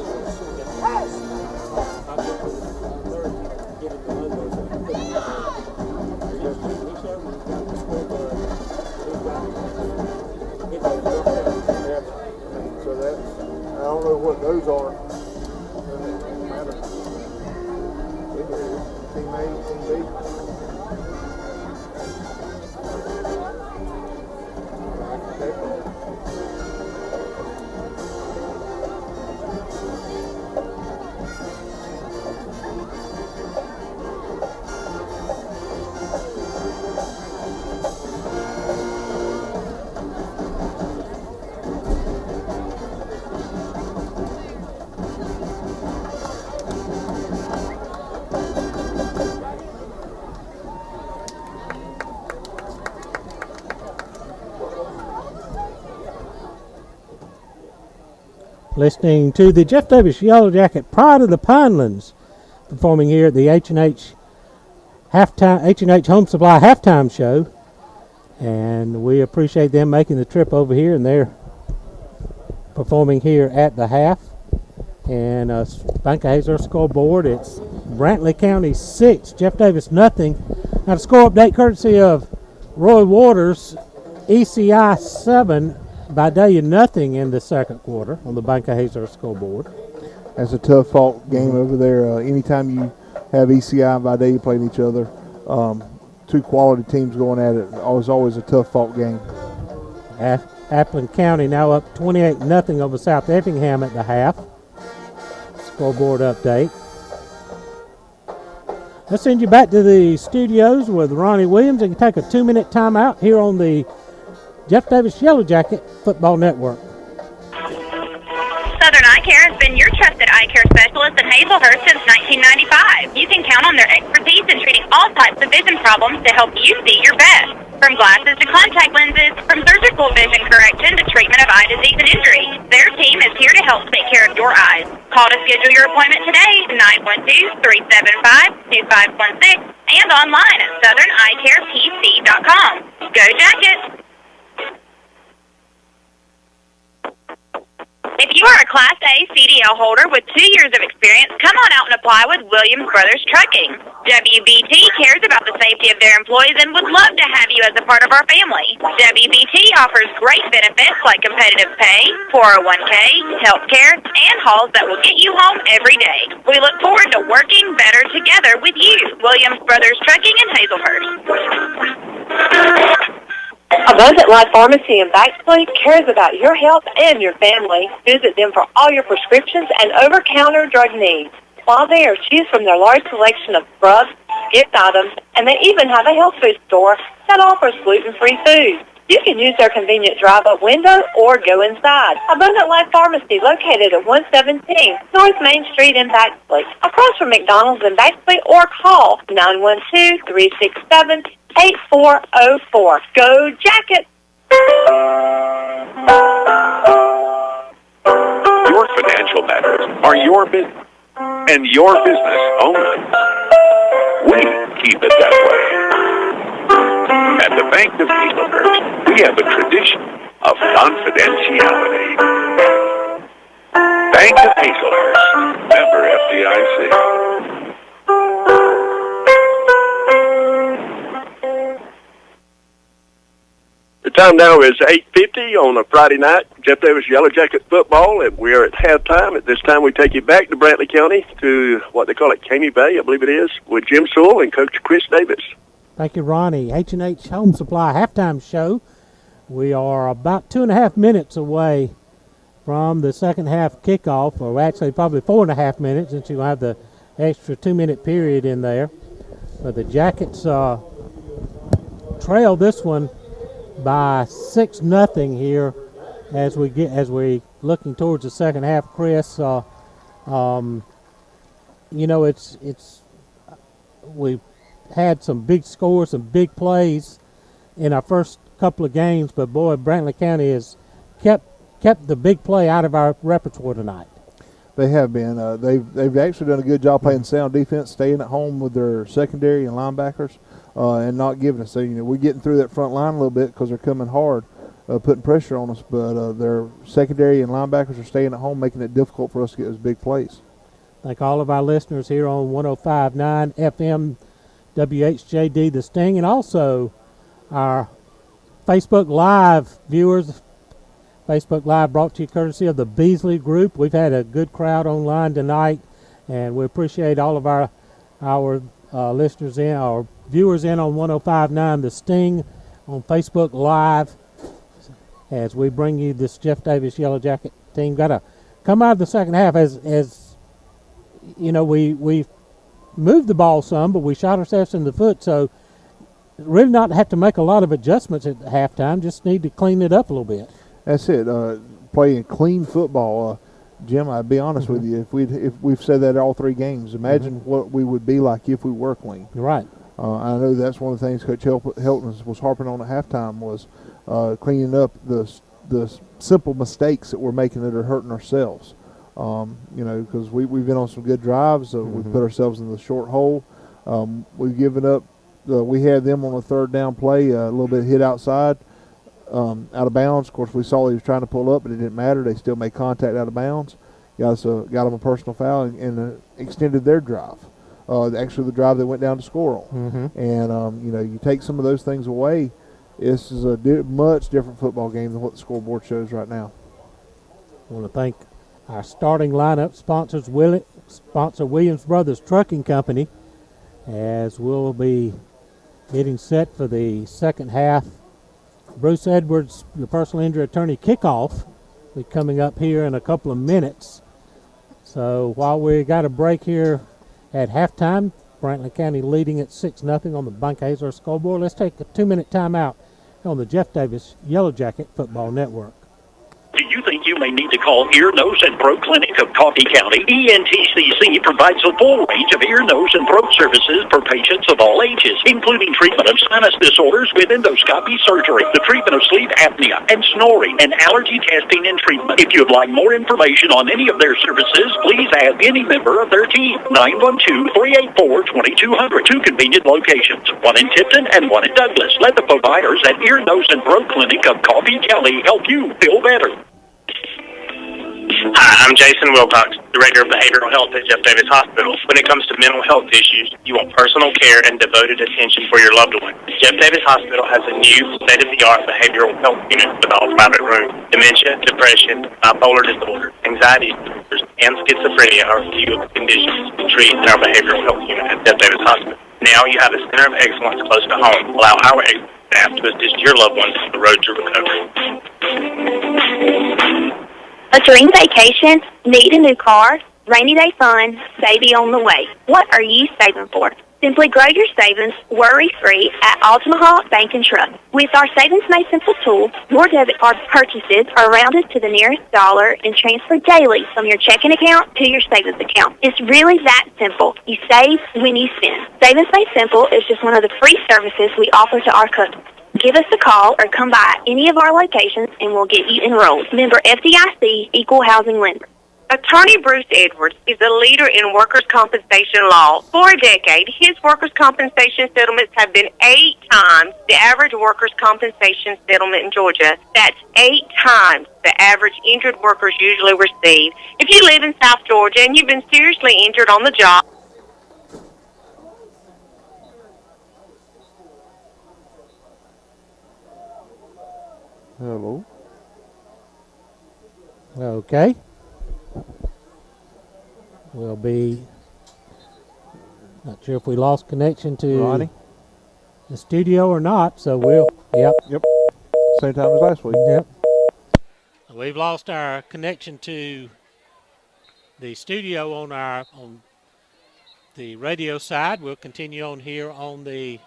So that's, I don't know what those are. It doesn't matter. Team A, Team B. Listening to the Jeff Davis Yellow Jacket Pride of the Pinelands performing here at the H&H Home Supply halftime show, and we appreciate them making the trip over here, and they're performing here at the half. And Bank of Hazelhurst scoreboard, it's Brantley County 6, Jeff Davis nothing. Now the score update courtesy of Roy Waters, ECI 7, Vidalia nothing in the second quarter on the Bank of Hazelhurst scoreboard. That's a tough fought game over there. Anytime you have ECI and Vidalia playing each other, two quality teams going at it, it's always a tough fought game. Appleton County now up 28-0 over South Effingham at the half. Scoreboard update. Let's send you back to the studios with Ronnie Williams and take a 2-minute timeout here on the Jeff Davis Yellow Jacket Football Network. Southern Eye Care has been your trusted eye care specialist in Hazelhurst since 1995. You can count on their expertise in treating all types of vision problems to help you see your best. From glasses to contact lenses, from surgical vision correction to treatment of eye disease and injury, their team is here to help take care of your eyes. Call to schedule your appointment today, 912-375-2516, and online at southern-eyecarepc.com. Go Jackets! If you are a Class A CDL holder with 2 years of experience, come on out and apply with Williams Brothers Trucking. WBT cares about the safety of their employees and would love to have you as a part of our family. WBT offers great benefits like competitive pay, 401k, health care, and hauls that will get you home every day. We look forward to working better together with you. Williams Brothers Trucking in Hazelhurst. Abundant Life Pharmacy in Baxley cares about your health and your family. Visit them for all your prescriptions and over-counter drug needs. While there, choose from their large selection of scrubs, gift items, and they even have a health food store that offers gluten-free food. You can use their convenient drive-up window or go inside. Abundant Life Pharmacy located at 117 North Main Street in Baxley, across from McDonald's in Baxley, or call 912-367-8404. Go Jackets! Your financial matters are your business and your business only. We keep it that way. At the Bank of Hazelhurst, we have a tradition of confidentiality. Bank of Hazelhurst, member FDIC. The time now is 8:50 on a Friday night. Jeff Davis Yellow Jacket football, and we are at halftime. At this time, we take you back to Brantley County to what they call it, Caney Bay, I believe it is, with Jim Sewell and Coach Chris Davis. Thank you, Ronnie. H&H Home Supply halftime show. We are about 2.5 minutes away from the second half kickoff, or actually probably 4.5 minutes, since you'll have the extra 2-minute period in there. But the Jackets trail this one by 6-0 here as we looking towards the second half. Chris, had some big scores, some big plays in our first couple of games, but boy, Brantley County has kept the big play out of our repertoire tonight. They have been. They've actually done a good job playing sound defense, staying at home with their secondary and linebackers, and not giving us. So we're getting through that front line a little bit because they're coming hard, putting pressure on us. But their secondary and linebackers are staying at home, making it difficult for us to get those big plays. Thank all of our listeners here on 105.9 FM WHJD The Sting, and also our Facebook Live viewers. Facebook Live brought to you courtesy of the Beasley Group. We've had a good crowd online tonight, and we appreciate all of our listeners in, our viewers in on 105.9 The Sting on Facebook Live as we bring you this Jeff Davis Yellow Jacket team. Got to come out of the second half as you know, we moved the ball some, but we shot ourselves in the foot, so really not have to make a lot of adjustments at halftime, just need to clean it up a little bit. That's it. Playing clean football, Jim. I'd be honest with you. If we've said that all three games, imagine what we would be like if we were clean. Right. I know that's one of the things Coach Helton was harping on at halftime was cleaning up the simple mistakes that we're making that are hurting ourselves. Because we've been on some good drives. We've put ourselves in the short hole. We've given up. We had them on a third down play, a little bit hit outside. Out of bounds. Of course, we saw he was trying to pull up, but it didn't matter. They still made contact out of bounds. Got them a personal foul and extended their drive. Actually, the drive they went down to score on. And you take some of those things away, this is a much different football game than what the scoreboard shows right now. I want to thank our starting lineup sponsor Williams Brothers Trucking Company, as we'll be getting set for the second half. Bruce Edwards, the personal injury attorney kickoff, will be coming up here in a couple of minutes. So while we got a break here at halftime, Brantley County leading at 6-0 on the Bunker Hazler scoreboard. Let's take a 2-minute timeout on the Jeff Davis Yellow Jacket Football Network. Do you think you may need to call Ear, Nose, and Throat Clinic of Coffee County? ENTCC provides a full range of ear, nose, and throat services for patients of all ages, including treatment of sinus disorders with endoscopy surgery, the treatment of sleep apnea and snoring, and allergy testing and treatment. If you would like more information on any of their services, please ask any member of their team. 912-384-2200. Two convenient locations, one in Tipton and one in Douglas. Let the providers at Ear, Nose, and Throat Clinic of Coffee County help you feel better. Hi, I'm Jason Wilcox, Director of Behavioral Health at Jeff Davis Hospital. When it comes to mental health issues, you want personal care and devoted attention for your loved one. Jeff Davis Hospital has a new state-of-the-art behavioral health unit with all private rooms. Dementia, depression, bipolar disorder, anxiety disorders, and schizophrenia are a few of the conditions we treat in our behavioral health unit at Jeff Davis Hospital. Now you have a center of excellence close to home. Allow our excellent staff to assist your loved ones on the road to recovery. A dream vacation? Need a new car? Rainy day fun? Baby on the way. What are you saving for? Simply grow your savings worry-free at Altamaha Bank and Trust. With our Savings Made Simple tool, your debit card purchases are rounded to the nearest dollar and transferred daily from your checking account to your savings account. It's really that simple. You save when you spend. Savings Made Simple is just one of the free services we offer to our customers. Give us a call or come by any of our locations and we'll get you enrolled. Member FDIC, Equal Housing Lender. Attorney Bruce Edwards is a leader in workers' compensation law. For a decade, his workers' compensation settlements have been 8 times the average workers' compensation settlement in Georgia. That's 8 times the average injured workers usually receive. If you live in South Georgia and you've been seriously injured on the job, Hello. Okay. We'll be not sure if we lost connection to Ronnie? The studio or not, so yep. Same time as last week. Yep. We've lost our connection to the studio on the radio side. We'll continue on here on the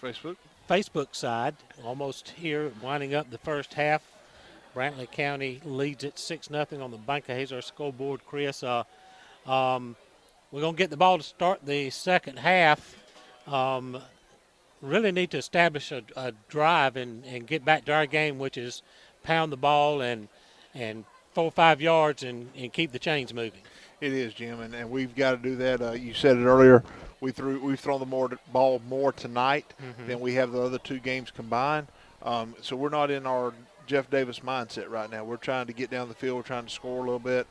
Facebook side. Almost here, winding up the first half. Brantley County leads it 6-0 on the Bunker Hazler scoreboard. Chris, we're going to get the ball to start the second half. really need to establish a drive and get back to our game, which is pound the ball and 4 or 5 yards and keep the chains moving. It is, Jim, and we've got to do that. You said it earlier. We've thrown the ball more tonight than we have the other 2 games combined. So we're not in our Jeff Davis mindset right now. We're trying to get down the field. We're trying to score a little bit.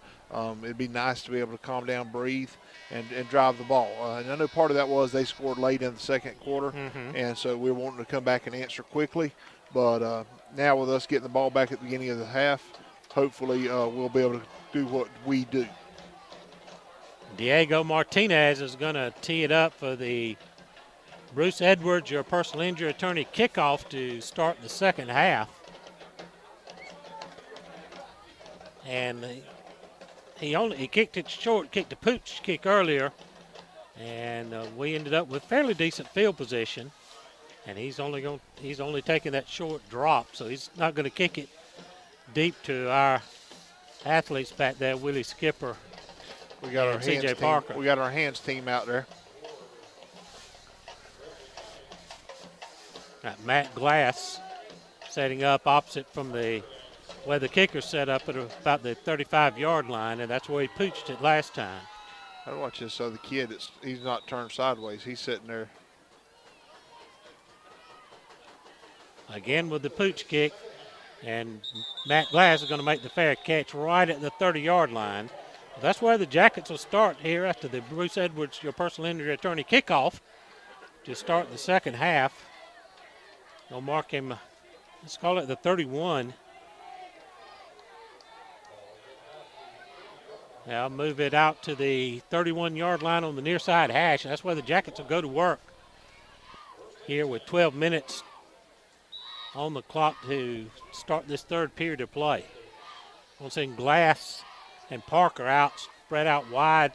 It'd be nice to be able to calm down, breathe, and drive the ball. And I know part of that was they scored late in the second quarter, and so we're wanting to come back and answer quickly. But now with us getting the ball back at the beginning of the half, hopefully we'll be able to do what we do. Diego Martinez is going to tee it up for the Bruce Edwards, your personal injury attorney, kickoff to start the second half. And he kicked it short, kicked a pooch kick earlier, and we ended up with fairly decent field position. And he's only taking that short drop, so he's not going to kick it deep to our athletes back there, Willie Skipper. We got our CJ hands Parker. We got our hands team out there. Matt Glass setting up opposite from where the kicker set up at about the 35-yard line, and that's where he pooched it last time. I watch this other kid. He's not turned sideways. He's sitting there. Again with the pooch kick, and Matt Glass is going to make the fair catch right at the 30-yard line. That's where the Jackets will start here after the Bruce Edwards, your personal injury attorney, kickoff to start the second half. They'll mark him, let's call it the 31. Now I'll move it out to the 31-yard line on the near side hash. That's where the Jackets will go to work here with 12 minutes on the clock to start this third period of play. We'll see Glass and Parker out, spread out wide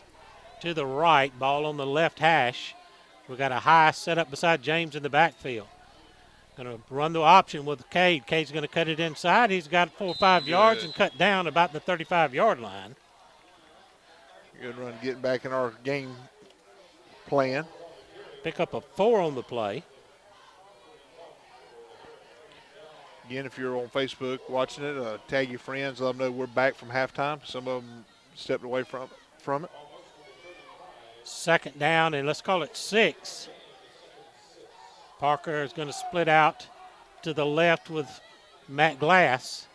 to the right, ball on the left hash. We've got a high set up beside James in the backfield. Going to run the option with Cade. Cade's going to cut it inside. He's got 4 or 5 yards and cut down about the 35-yard line. Good run, getting back in our game plan. Pick up a 4 on the play. Again, if you're on Facebook watching it, tag your friends. Let them know we're back from halftime. Some of them stepped away from it. Second down, and let's call it 6. Parker is going to split out to the left with Matt Glass.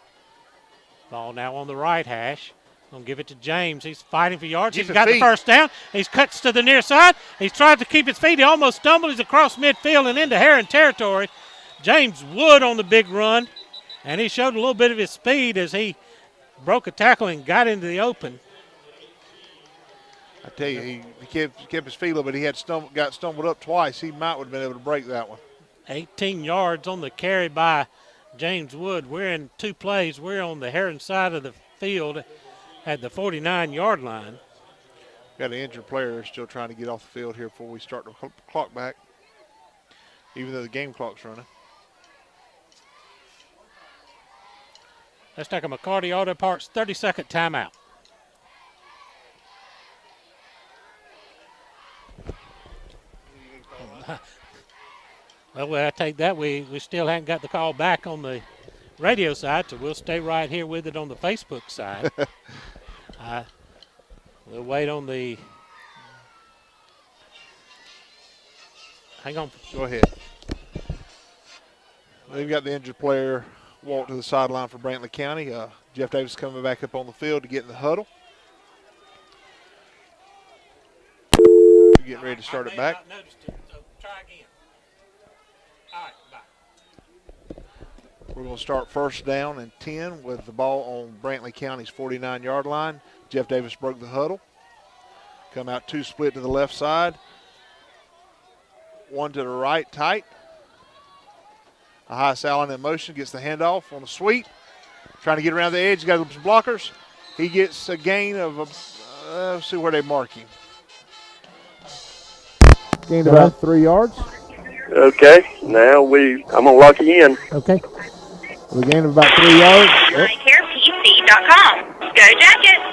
Ball now on the right hash. Going to give it to James. He's fighting for yards. He's got the first down. He's cuts to the near side. He's tried to keep his feet. He almost stumbled. He's across midfield and into Heron territory. James Wood on the big run, and he showed a little bit of his speed as he broke a tackle and got into the open. I tell you, he kept his feet up, but he got stumbled up twice. He might have been able to break that one. 18 yards on the carry by James Wood. We're in 2 plays. We're on the Heron side of the field at the 49-yard line. Got an injured player still trying to get off the field here before we start the clock back, even though the game clock's running. Let's take a McCarty Auto Parts 30-second timeout. Well, I take that. We still haven't got the call back on the radio side, so we'll stay right here with it on the Facebook side. We'll wait on the. Hang on. Go ahead. They've got the injured player walk to the sideline for Brantley County. Jeff Davis coming back up on the field to get in the huddle. Getting ready to start it back. Try again. All right, bye. We're going to start first down and 10 with the ball on Brantley County's 49-yard line. Jeff Davis broke the huddle. Come out 2 split to the left side. 1 to the right, tight. A high Allen in motion, gets the handoff on the sweep. Trying to get around the edge, got some blockers. He gets a gain of, let's see where they mark him. Gained about 3 yards. Okay, now I'm going to lock you in. Okay. We gained about 3 yards. CarePC.com. Go Jackets!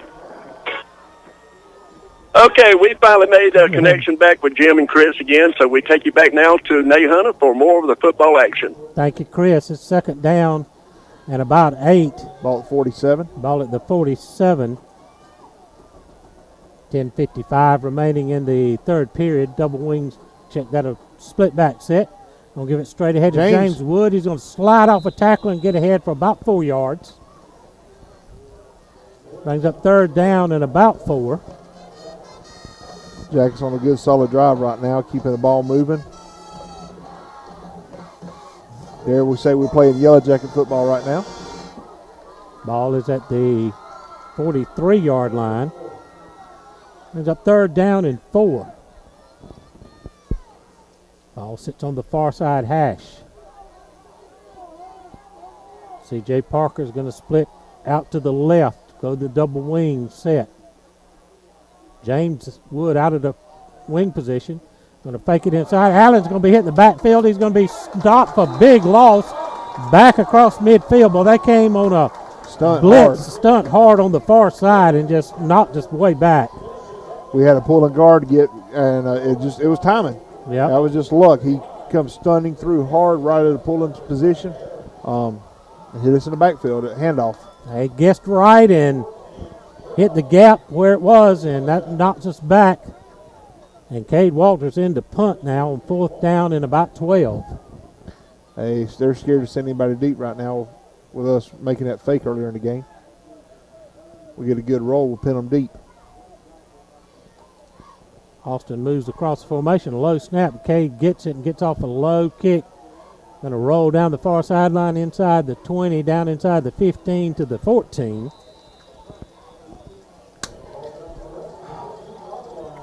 Okay, we finally made a connection back with Jim and Chris again, so we take you back now to Nate Hunter for more of the football action. Thank you, Chris. It's second down and about 8. Ball at 47. Ball at the 47. 10:55 remaining in the third period. Double wings check. Got a split back set. Gonna give it straight ahead to James Wood. He's gonna slide off a tackle and get ahead for about 4 yards. Brings up third down and about 4. Jackets on a good solid drive right now, keeping the ball moving. There we say we're playing Yellow Jacket football right now. Ball is at the 43-yard line. Brings up third down and 4. Ball sits on the far side hash. C.J. Parker's going to split out to the left, go to the double wing set. James Wood out of the wing position. Going to fake it inside. Allen's going to be hitting the backfield. He's going to be stopped for big loss back across midfield. Well, they came on a stunt hard on the far side and just knocked us way back. We had a pulling guard to get, and it was timing. Yeah, that was just luck. He comes stunning through hard right at the pulling position, and hit us in the backfield at handoff. They guessed right and hit the gap where it was, and that knocks us back. And Cade Walters in to punt now on fourth down and about 12. Hey, they're scared to send anybody deep right now with us making that fake earlier in the game. We get a good roll, we'll pin them deep. Austin moves across the formation, a low snap. Cade gets it and gets off a low kick. Going to roll down the far sideline inside the 20, down inside the 15 to the 14.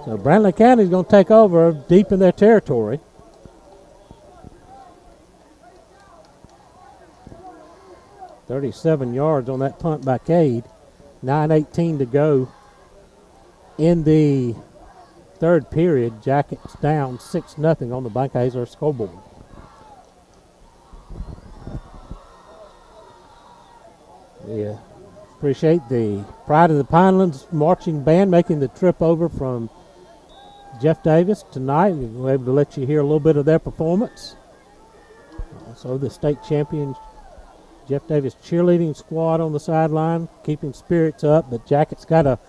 So Brantley County is going to take over deep in their territory. .37 yards on that punt by Cade. 9:18 to go in the third period. Jackets down 6-0 on the Bank Hazler scoreboard. Yeah, appreciate the Pride of the Pinelands marching band making the trip over from Jeff Davis tonight. We were able to let you hear a little bit of their performance. Also the state champion Jeff Davis cheerleading squad on the sideline, keeping spirits up, but Jackets got to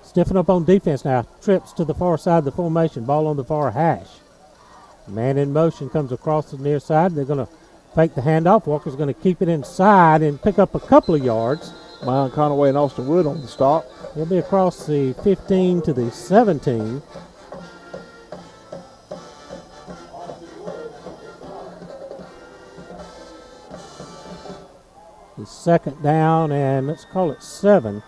stiffen up on defense now. Trips to the far side of the formation, ball on the far hash. Man in motion comes across the near side. They're going to fake the handoff. Walker's going to keep it inside and pick up a couple of yards. Myon Conaway and Austin Wood on the stop. He'll be across the 15 to the 17. The second down, and let's call it 7.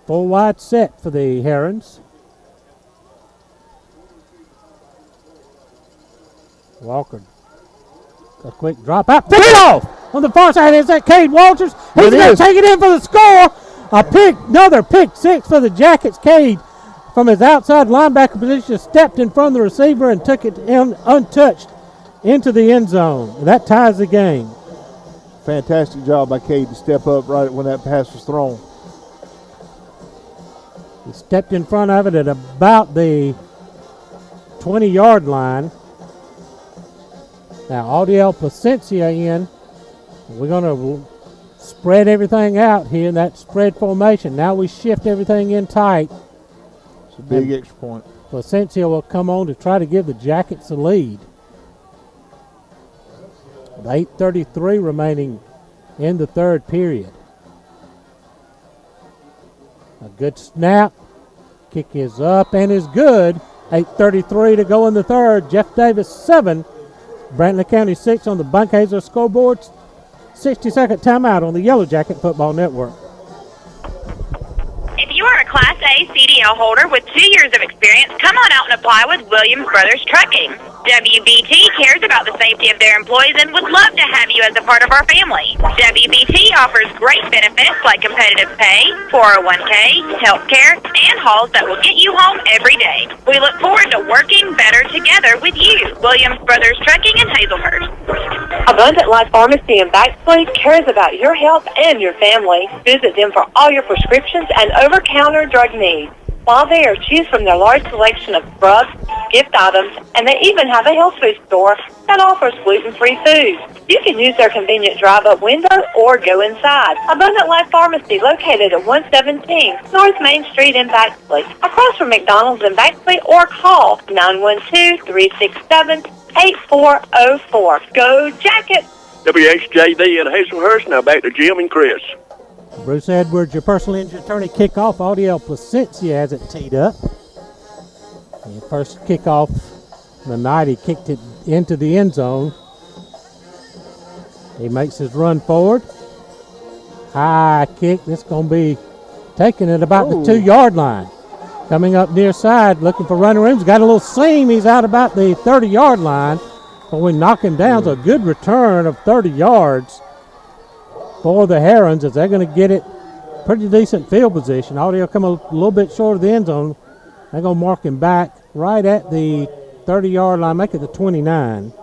Full wide set for the Herons. Walker, a quick drop out, pick it off on the far side. Is that Cade Walters? He's going to take it in for the score. Another pick 6 for the Jackets. Cade, from his outside linebacker position, stepped in front of the receiver and took it in untouched into the end zone. That ties the game. Fantastic job by Cade to step up right when that pass was thrown. He stepped in front of it at about the 20-yard line. Now, Audiel Placencia in. We're going to spread everything out here in that spread formation. Now we shift everything in tight. It's a big extra point. Placencia will come on to try to give the Jackets a lead. With 8:33 remaining in the third period. A good snap. Kick is up and is good. 8:33 to go in the third. Jeff Davis 7. Brantley County 6 on the Bank Hazler scoreboard. 60-second timeout on the Yellow Jacket Football Network. If you are a Class A CDL holder with 2 years of experience, come on out and apply with Williams Brothers Trucking. WBT cares about the safety of their employees and would love to have you as a part of our family. WBT offers great benefits like competitive pay, 401k, health care, and hauls that will get you home every day. We look forward to working better together with you. Williams Brothers Trucking in Hazelhurst. Abundant Life Pharmacy in Baxley cares about your health and your family. Visit them for all your prescriptions and over-counter drug needs. While there, choose from their large selection of drugs, gift items, and they even have a health food store that offers gluten-free foods. You can use their convenient drive-up window or go inside. Abundant Life Pharmacy, located at 117 North Main Street in Baxley, across from McDonald's in Baxley, or call 912-367-8404. Go Jackets! WHJD in Hazelhurst. Now back to Jim and Chris. Bruce Edwards, your personal injury attorney, kickoff. Audiel Placencia has it teed up. The first kickoff of the night, he kicked it into the end zone. He makes his run forward. High kick. This is going to be taken at about the 2-yard line. Coming up near side, looking for running room. He's got a little seam. He's out about the 30-yard line. But we knock him down. So a good return of 30 yards for the Herons, as they're going to get it pretty decent field position. Audio come a little bit short of the end zone. They're going to mark him back right at the 30-yard line, make it the 29.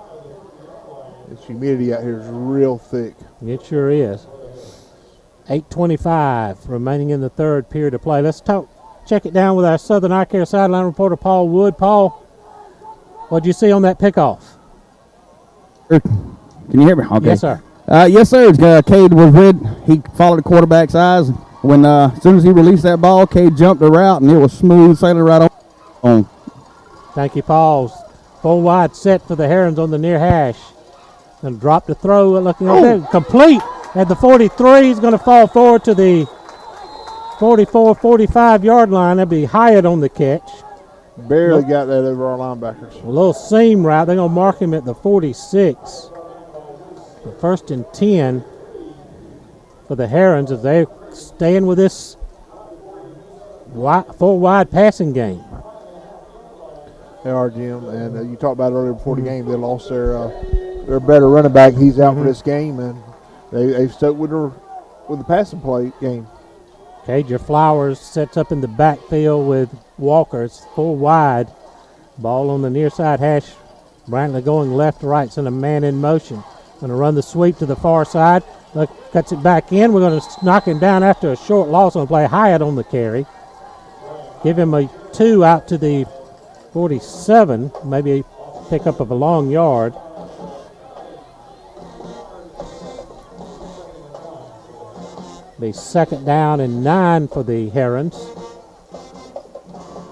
This humidity out here is real thick. It sure is. 8:25 remaining in the third period of play. Let's check it down with our Southern Eye Care sideline reporter, Paul Wood. Paul, what did you see on that pickoff? Can you hear me? Okay. Yes, sir. Yes, sir. Cade was red. He followed the quarterback's eyes. When as soon as he released that ball, Cade jumped the route, and it was smooth sailing right on. Thank you, Paul. Full wide set for the Herons on the near hash. Going to drop the throw. Looking over there. Complete at the 43. He's going to fall forward to the 44, 45-yard line. That'd be Hyatt on the catch. Barely got that over our linebackers. A little seam route. They're going to mark him at the 46. First and 10 for the Herons as they're staying with this full wide passing game. They are, Jim. And you talked about earlier before the game, they lost their better running back. He's out for this game, and they've stuck with the passing play game. Cager Flowers sets up in the backfield with Walker's full wide. Ball on the near side hash. Brantley going left to right, send a man in motion. Going to run the sweep to the far side. Cuts it back in. We're going to knock him down after a short loss on play. Hyatt on the carry. Give him a 2 out to the 47. Maybe a pickup of a long yard. Be second down and 9 for the Herons.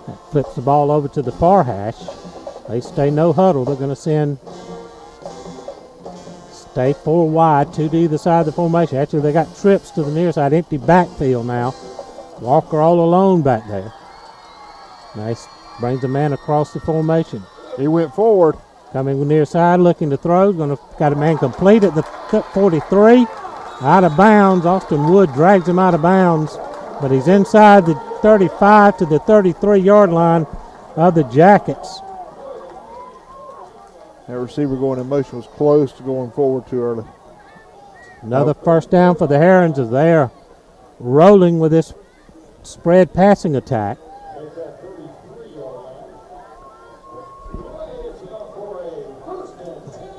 That flips the ball over to the far hash. They stay no huddle. They're going to stay 4 wide, 2 to either side of the formation. Actually, they got trips to the near side, empty backfield now. Walker all alone back there. Nice, brings a man across the formation. He went forward. Coming near side, looking to throw. Got a man complete at the 43. Out of bounds. Austin Wood drags him out of bounds, but he's inside the 35 to the 33-yard line of the Jackets. That receiver going in motion was close to going forward too early. Another first down for the Herons as they are rolling with this spread passing attack.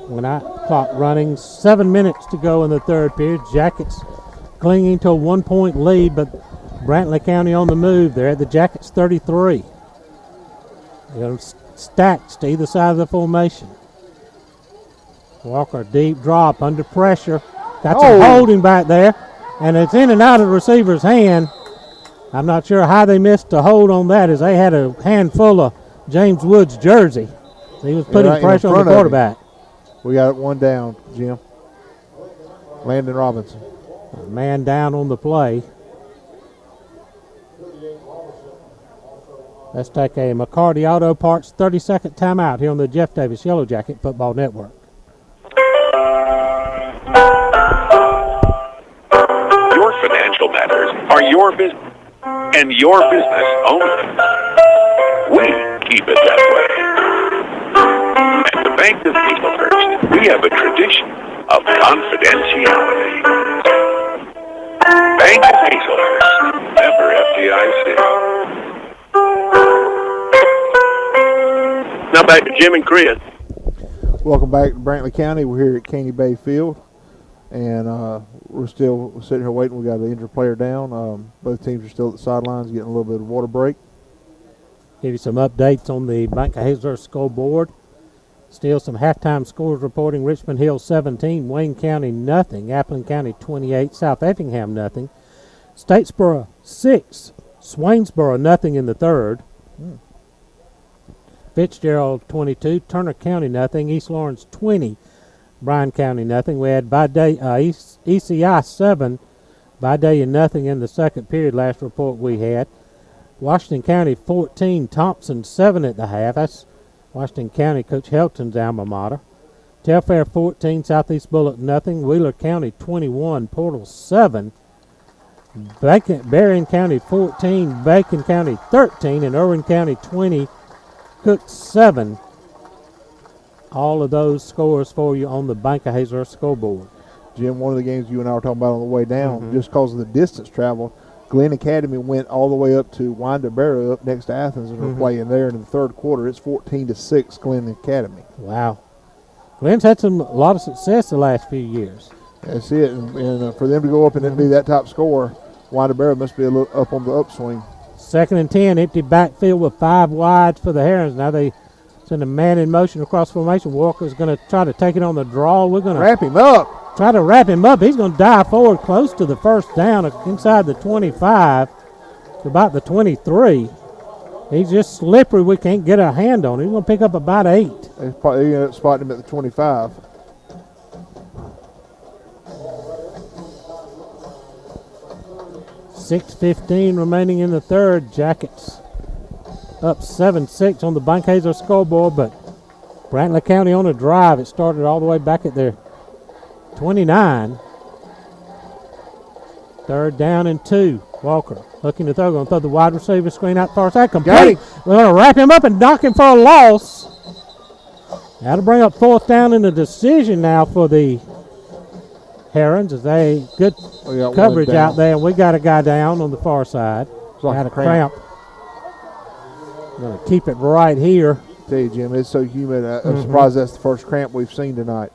When I clock running, 7 minutes to go in the third period. Jackets clinging to a 1-point lead, but Brantley County on the move. They're at the Jackets 33. They're stacked to either side of the formation. Walker, deep drop, under pressure. Got some holding back there, and it's in and out of the receiver's hand. I'm not sure how they missed a hold on that, as they had a handful of James Wood's jersey. So he was putting pressure on the quarterback. We got one down, Jim. Landon Robinson. A man down on the play. Let's take a McCarty Auto Parts 30-second timeout here on the Jeff Davis Yellow Jacket Football Network. Your financial matters are your business and your business only. We keep it that way. And Bank of Hazelhurst, we have a tradition of confidentiality. Bank of Hazelhurst, member FDIC. Now back to Jim and Chris. Welcome back to Brantley County. We're here at Caney Bay Field, and we're still sitting here waiting. We got an injured player down. Both teams are still at the sidelines getting a little bit of water break. Give you some updates on the Bank of Hazelhurst scoreboard. Still some halftime scores reporting. Richmond Hill 17, Wayne County nothing, Appleton County 28, South Effingham nothing, Statesboro 6, Swainsboro nothing in the third. Fitzgerald 22, Turner County nothing, East Lawrence 20, Bryan County nothing. We had ECI 7, Vidalia nothing in the second period, last report we had. Washington County 14, Thompson 7 at the half. That's Washington County, Coach Helton's alma mater. Telfair 14, Southeast Bullock nothing. Wheeler County 21, Portal 7. Berrien County 14, Bacon County 13, and Irwin County 20, Cook 7. All of those scores for you on the Bank of Hazelhurst scoreboard. Jim, one of the games you and I were talking about on the way down, just because of the distance traveled, Glen Academy went all the way up to Windabera up next to Athens, and we're playing there in the third quarter. It's 14-6 Glen Academy. Wow. Glen's had a lot of success the last few years. That's it, and for them to go up and then be that top scorer, Windabera must be a little up on the upswing. 2nd and 10, empty backfield with 5 wides for the Herons. Now they send a man in motion across formation. Walker's going to try to take it on the draw. We're going to wrap him up. Try to wrap him up. He's going to dive forward close to the first down, inside the 25 to about the 23. He's just slippery. We can't get a hand on him. He's going to pick up about 8. They're going to spot him at the 25. .6:15 remaining in the third. Jackets up 7-6 on the Bank Hazelhurst scoreboard, but Brantley County on a drive. It started all the way back at their 29. 3rd down and 2. Walker looking to throw. Going to throw the wide receiver screen out far side. Complete. We're going to wrap him up and knock him for a loss. That'll bring up 4th down in the decision now for the Herons, as they good coverage out there, and we got a guy down on the far side. Got a cramp. Going to keep it right here. I tell you, Jim, it's so humid. I'm surprised that's the first cramp we've seen tonight.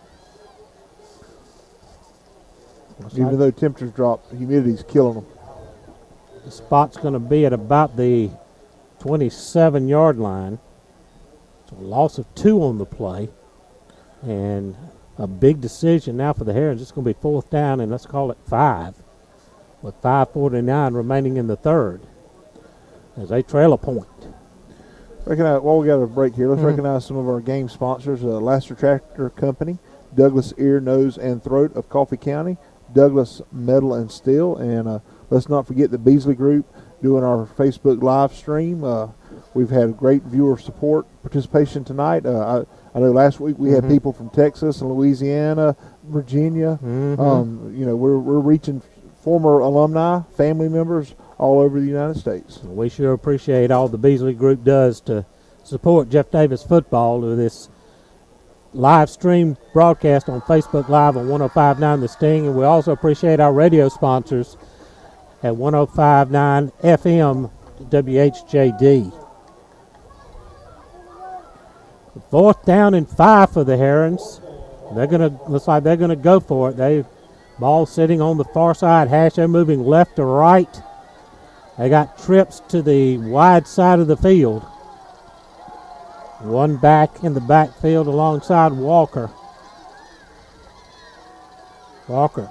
Even though temperatures drop, humidity's killing them. The spot's going to be at about the 27-yard line. So a loss of 2 on the play. And a big decision now for the Herons. It's going to be 4th down, and let's call it 5, with 5:49 remaining in the third, as they trail a point. While we got a break here, let's recognize some of our game sponsors: Laster Tractor Company, Douglas Ear, Nose, and Throat of Coffee County, Douglas Metal and Steel, and let's not forget the Beasley Group doing our Facebook live stream. We've had great viewer support participation tonight. I know last week we had people from Texas and Louisiana, Virginia. We're reaching former alumni, family members all over the United States. We sure appreciate all the Beasley Group does to support Jeff Davis football with this live stream broadcast on Facebook Live on 105.9 The Sting, and we also appreciate our radio sponsors at 105.9 FM WHJD. 4th down and 5 for the Herons. Looks like they're gonna go for it. Ball sitting on the far side hash. They're moving left to right. They got trips to the wide side of the field. One back in the backfield alongside Walker. Walker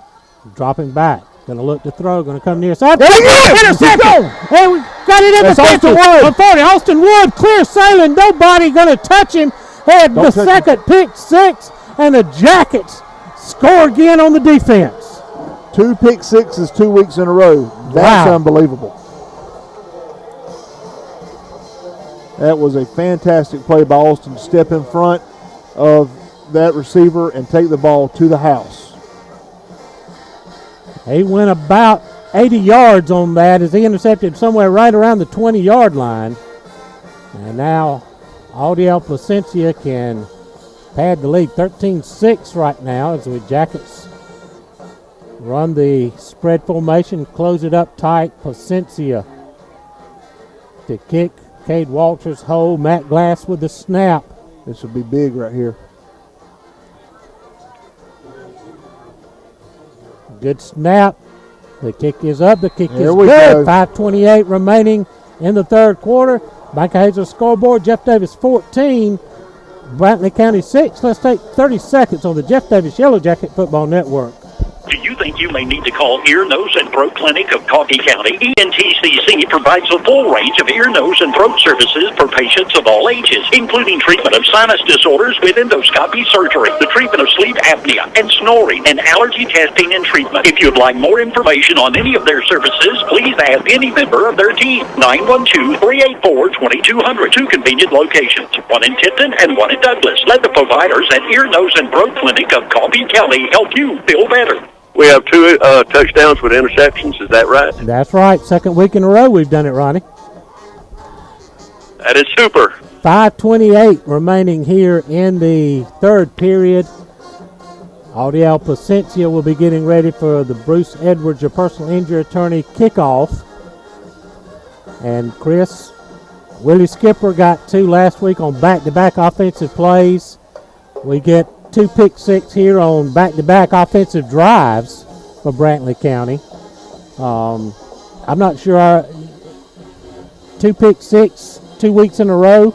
dropping back. Going to look to throw. Going to come near side. Interception! Hey, we got it in the 50. On 40. Austin Wood clear sailing. Nobody going to touch him. Had the second pick 6, and the Jackets score again on the defense. 2 pick sixes 2 weeks in a row. That's unbelievable. That was a fantastic play by Austin to step in front of that receiver and take the ball to the house. He went about 80 yards on that as he intercepted somewhere right around the 20-yard line. And now Audiel Placencia can pad the lead 13-6 right now as the Jackets run the spread formation, close it up tight. Placencia to kick. Cade Walters hold. Matt Glass with the snap. This will be big right here. Good snap. The kick is up. The kick There is we good. go. 5:28 remaining in the third quarter. Bank of Hazel scoreboard. Jeff Davis 14. Brantley County 6. Let's take 30 seconds on the Jeff Davis Yellow Jacket Football Network. Do you think you may need to call Ear, Nose, and Throat Clinic of Coffee County? ENTCC provides a full range of ear, nose, and throat services for patients of all ages, including treatment of sinus disorders with endoscopy surgery, the treatment of sleep apnea and snoring, and allergy testing and treatment. If you'd like more information on any of their services, please ask any member of their team. 912-384-2200. Two convenient locations, one in Tipton and one in Douglas. Let the providers at Ear, Nose, and Throat Clinic of Coffee County help you feel better. We have 2 touchdowns with interceptions. Is that right? That's right. Second week in a row we've done it, Ronnie. That is super. 5:28 remaining here in the third period. Audiel Placencia will be getting ready for the Bruce Edwards, your personal injury attorney, kickoff. And Chris, Willie Skipper got 2 last week on back-to-back offensive plays. We get 2 pick six here on back-to-back offensive drives for Brantley County. I'm not sure. 2 pick six, 2 weeks in a row.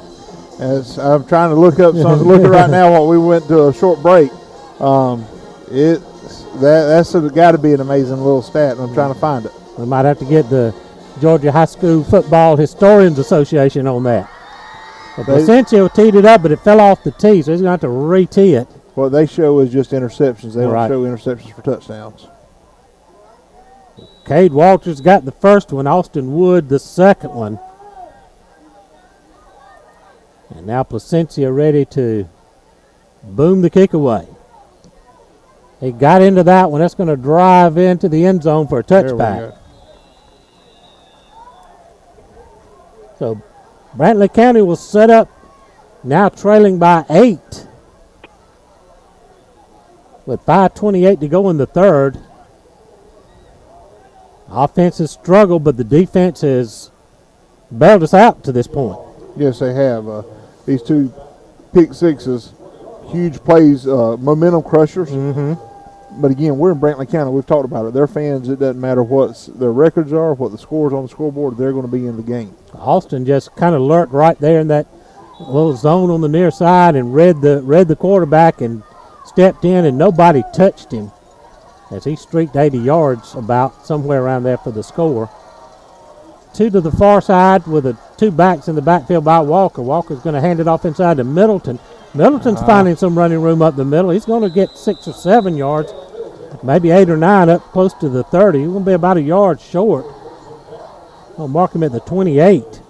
As I'm trying to look up something, looking right now while we went to a short break. That's got to be an amazing little stat, and I'm trying to find it. We might have to get the Georgia High School Football Historians Association on that. Placencia teed it up, but it fell off the tee, so he's going to have to re-tee it. What they show is just interceptions. They don't Right. show interceptions for touchdowns. Cade Walters got the first one, Austin Wood the second one. And now Placencia ready to boom the kick away. He got into that one. That's going to drive into the end zone for a touchback. So Brantley County will set up, now trailing by 8. With 5:28 to go in the third. Offense has struggled, but the defense has bailed us out to this point. Yes, they have. These 2 pick sixes, huge plays, momentum crushers. But again, we're in Brantley County. We've talked about it. Their fans, it doesn't matter what their records are, what the scores on the scoreboard, they're going to be in the game. Austin just kind of lurked right there in that little zone on the near side and read the quarterback and stepped in, and nobody touched him as he streaked 80 yards about somewhere around there for the score. 2 to the far side with the 2 backs in the backfield by Walker. Walker's going to hand it off inside to Middleton. Middleton's finding some running room up the middle. He's going to get 6 or 7 yards, maybe 8 or 9 up close to the 30. He's going to be about a yard short. I'll mark him at the 28.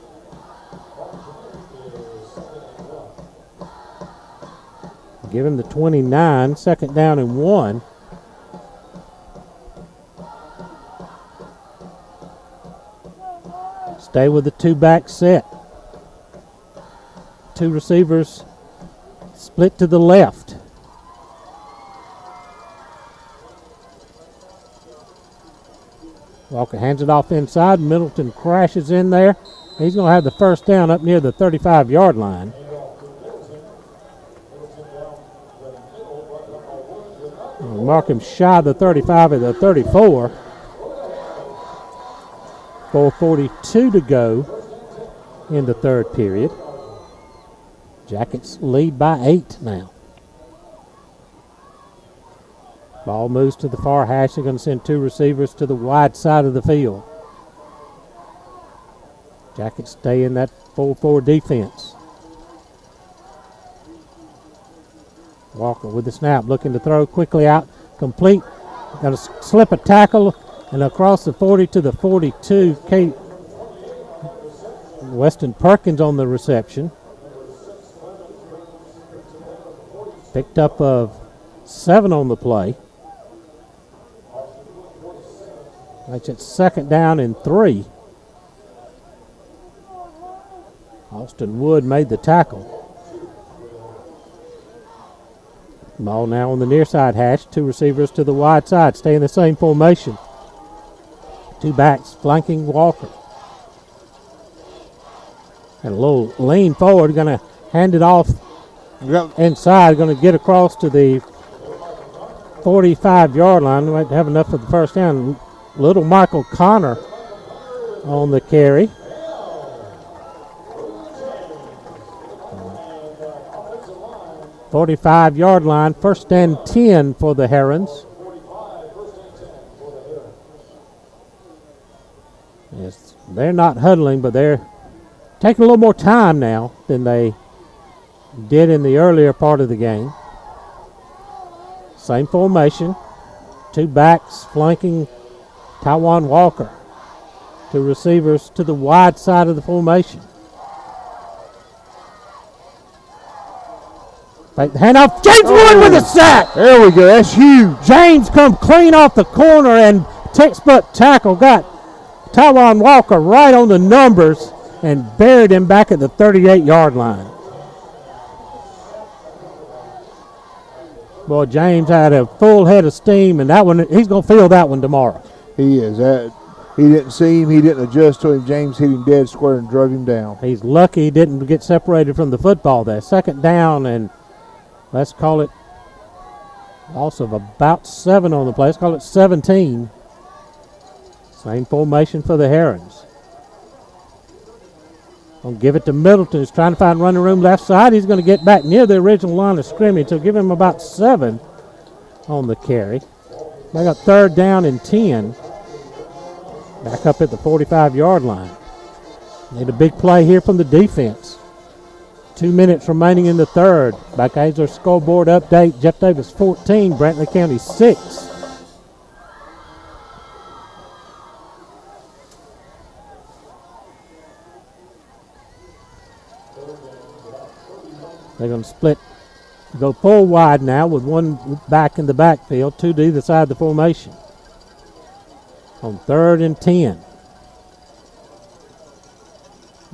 Give him the 29, second down and 1. Stay with the 2-back set. 2 receivers split to the left. Walker hands it off inside. Middleton crashes in there. He's going to have the first down up near the 35-yard line. We'll mark him shy of the 35 at the 34. 4:42 to go in the third period. Jackets lead by 8 now. Ball moves to the far hash. They're going to send 2 receivers to the wide side of the field. Jackets stay in that 4-4 defense. Walker with the snap, looking to throw quickly out, complete. Got to slip a tackle and across the 40 to the 42. Kate Weston Perkins on the reception. Picked up of 7 on the play. Makes it second down and 3. Austin Wood made the tackle. Ball now on the near side hash. 2 receivers to the wide side. Stay in the same formation. 2 backs flanking Walker. And a little lean forward. Going to hand it off inside. Going to get across to the 45-yard line. We might have enough for the first down. Little Michael Connor on the carry. "45-yard line, first and 10 for the Herons." Yes, they're not huddling, but they're taking a little more time now than they did in the earlier part of the game. Same formation. 2 backs flanking Taiwan Walker. 2 receivers to the wide side of the formation. Fake the handoff. James Wood with a sack. There we go. That's huge. James come clean off the corner and textbook tackle. Got Taiwan Walker right on the numbers and buried him back at the 38-yard line. Boy, James had a full head of steam, and that one, he's going to feel that one tomorrow. He is. He didn't see him. He didn't adjust to him. James hit him dead square and drove him down. He's lucky he didn't get separated from the football there. Second down, and let's call it loss of about 7 on the play. Let's call it 17. Same formation for the Herons. Gonna give it to Middleton. He's trying to find running room left side. He's going to get back near the original line of scrimmage. So give him about 7 on the carry. They got 3rd down and 10. Back up at the 45-yard line. Need a big play here from the defense. 2 minutes remaining in the 3rd. Back Azler scoreboard update. Jeff Davis 14, Brantley County 6. They're going to split, go full wide now with 1 back in the backfield, 2 to either side of the formation. On 3rd and 10.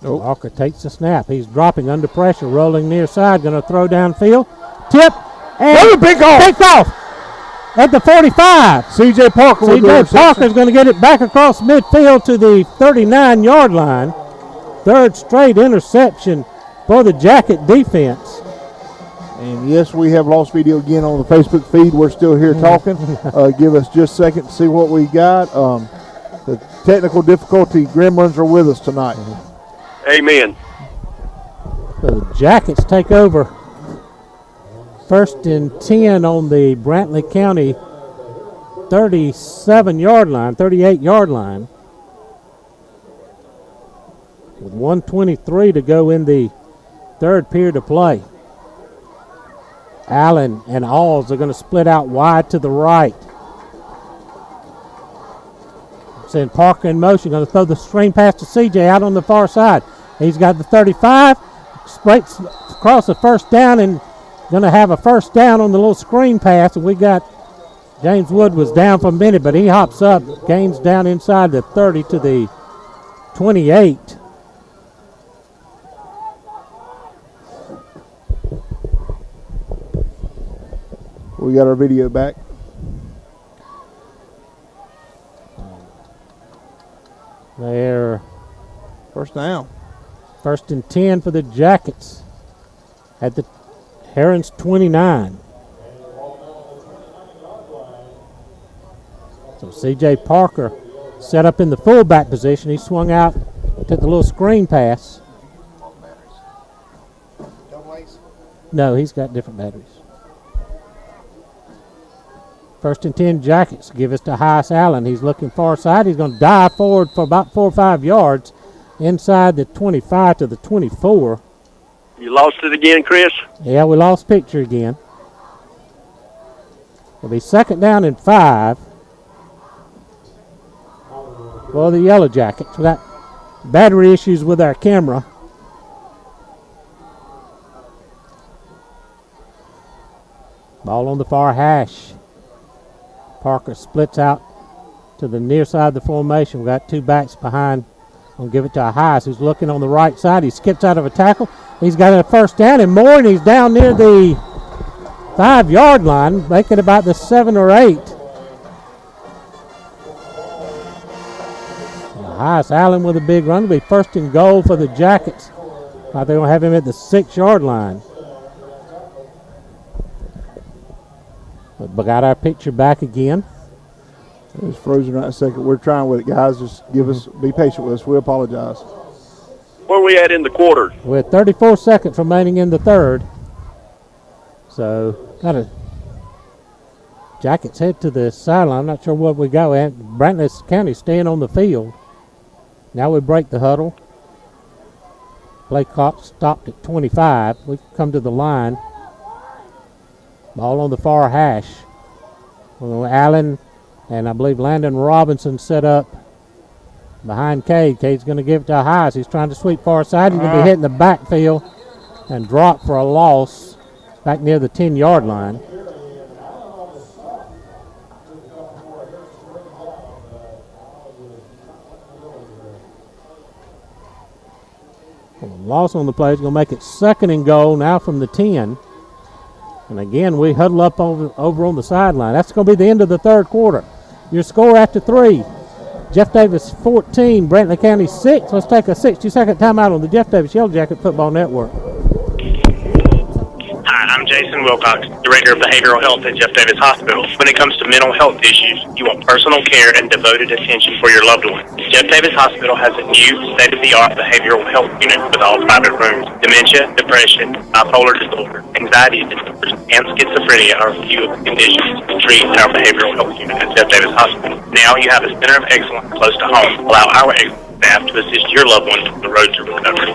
Walker takes the snap. He's dropping under pressure, rolling near side, going to throw downfield. Tip, and pick off at the 45. C.J. Parker. C.J. Parker's going to get it back across midfield to the 39-yard line. 3rd straight interception for the Jacket defense. And yes, we have lost video again on the Facebook feed. We're still here talking. Give us just a second to see what we got. The technical difficulty, Gremlins are with us tonight. Amen. So the Jackets take over 1st and 10 on the Brantley County 37-yard line, 38-yard line. With 1:23 to go in the 3rd period of play. Allen and Alls are going to split out wide to the right. Send Parker in motion, going to throw the screen pass to CJ out on the far side. He's got the 35, breaks across the 1st down and going to have a 1st down on the little screen pass. And we got James Wood was down for a minute, but he hops up, gains down inside the 30 to the 28. We got our video back. There. 1st down. 1st and 10 for the Jackets at the Herons 29. So C.J. Parker set up in the fullback position. He swung out, took the little screen pass. No, he's got different batteries. 1st and 10 Jackets. Give us to Heiss Allen. He's looking far side. He's going to dive forward for about 4 or 5 yards inside the 25 to the 24. You lost it again, Chris? Yeah, we lost picture again. It'll be 2nd down and 5 for the Yellow Jackets. We got battery issues with our camera. Ball on the far hash. Parker splits out to the near side of the formation. We've got 2 backs behind. We'll give it to Heiss, who's looking on the right side. He skips out of a tackle. He's got a 1st down and more, and he's down near the 5-yard line, making about the 7 or 8. Highest Allen with a big run. It'll be 1st and goal for the Jackets. They're going to have him at the 6-yard line. But we got our picture back again. It's frozen right a second. We're trying with it, guys. Just be patient with us. We apologize. Where are we at in the quarter? With 34 seconds remaining in the third. So, got a Jackets head to the sideline. I'm not sure what we got. Brantley County staying on the field. Now we break the huddle. Play clock stopped at 25. We come to the line. Ball on the far hash. Allen and I believe Landon Robinson set up behind Cade. Cade's going to give it to Highs. He's trying to sweep far side. He's going to be hitting the backfield and drop for a loss back near the 10-yard line. Loss on the play is going to make it 2nd and goal now from the 10. And again, we huddle up over on the sideline. That's going to be the end of the third quarter. Your score after 3. Jeff Davis 14, Brantley County 6. Let's take a 60-second timeout on the Jeff Davis Yellow Jacket Football Network. Hi, I'm Jason Wilcox, Director of Behavioral Health at Jeff Davis Hospital. When it comes to mental health issues, you want personal care and devoted attention for your loved one. Jeff Davis Hospital has a new state-of-the-art behavioral health unit with all private rooms. Dementia, depression, bipolar disorder, anxiety disorders, and schizophrenia are a few of the conditions we treat in our behavioral health unit at Jeff Davis Hospital. Now you have a center of excellence close to home. Allow our excellent staff to assist your loved one on the road to recovery.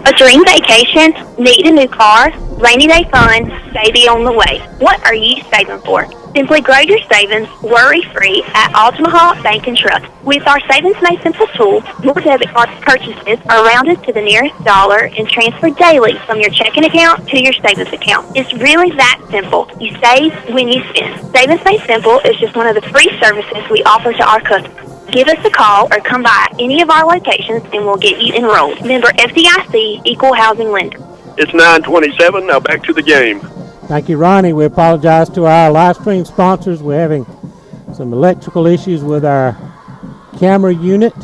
A dream vacation, need a new car, rainy day fun, baby on the way. What are you saving for? Simply grow your savings worry-free at Altamaha Bank and Trust. With our Savings Made Simple tool, your debit card purchases are rounded to the nearest dollar and transferred daily from your checking account to your savings account. It's really that simple. You save when you spend. Savings Made Simple is just one of the free services we offer to our customers. Give us a call or come by any of our locations and we'll get you enrolled. Member FDIC, Equal Housing Lender. It's 9:27. Now back to the game. Thank you, Ronnie. We apologize to our live stream sponsors. We're having some electrical issues with our camera unit.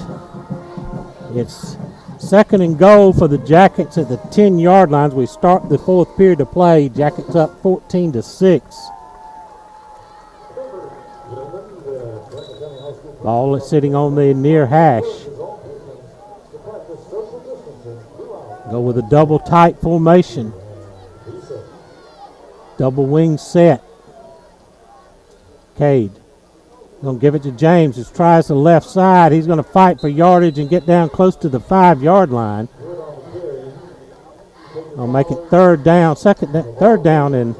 It's 2nd and goal for the Jackets at the 10-yard lines. We start the 4th period of play. Jackets up 14-6. Ball is sitting on the near hash. Go with a double tight formation. Double wing set. Cade. Going to give it to James. He tries the left side. He's going to fight for yardage and get down close to the 5-yard line. I'll make it third down and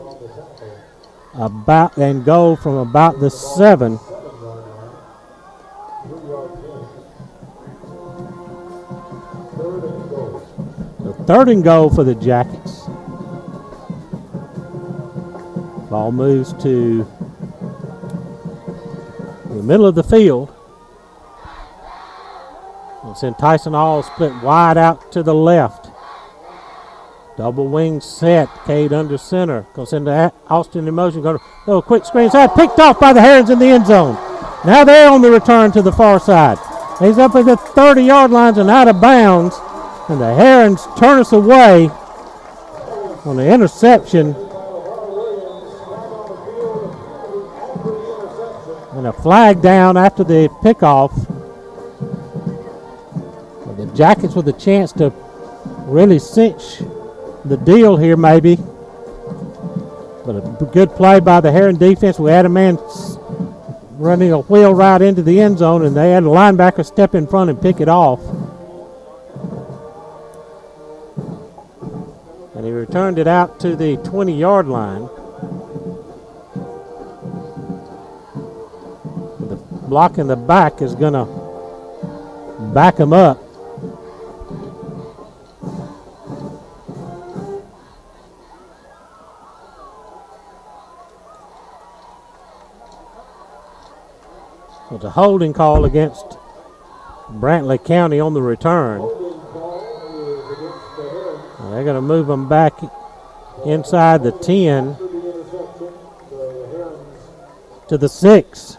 go from about the 7. So 3rd and goal for the Jackets. Ball moves to the middle of the field. It's in Tyson Hall, split wide out to the left. Double wing set. Cade under center. Goes into Austin in motion. Go a quick screen side. Picked off by the Herons in the end zone. Now they're on the return to the far side. He's up at the 30-yard lines and out of bounds. And the Herons turn us away on the interception. And a flag down after the pickoff. The Jackets with a chance to really cinch the deal here maybe. But a good play by the Heron defense. We had a man running a wheel right into the end zone, and they had a linebacker step in front and pick it off. And he returned it out to the 20-yard line. The block in the back is going to back him up. It's a holding call against Brantley County on the return. They're going to move them back inside the 10 to the 6.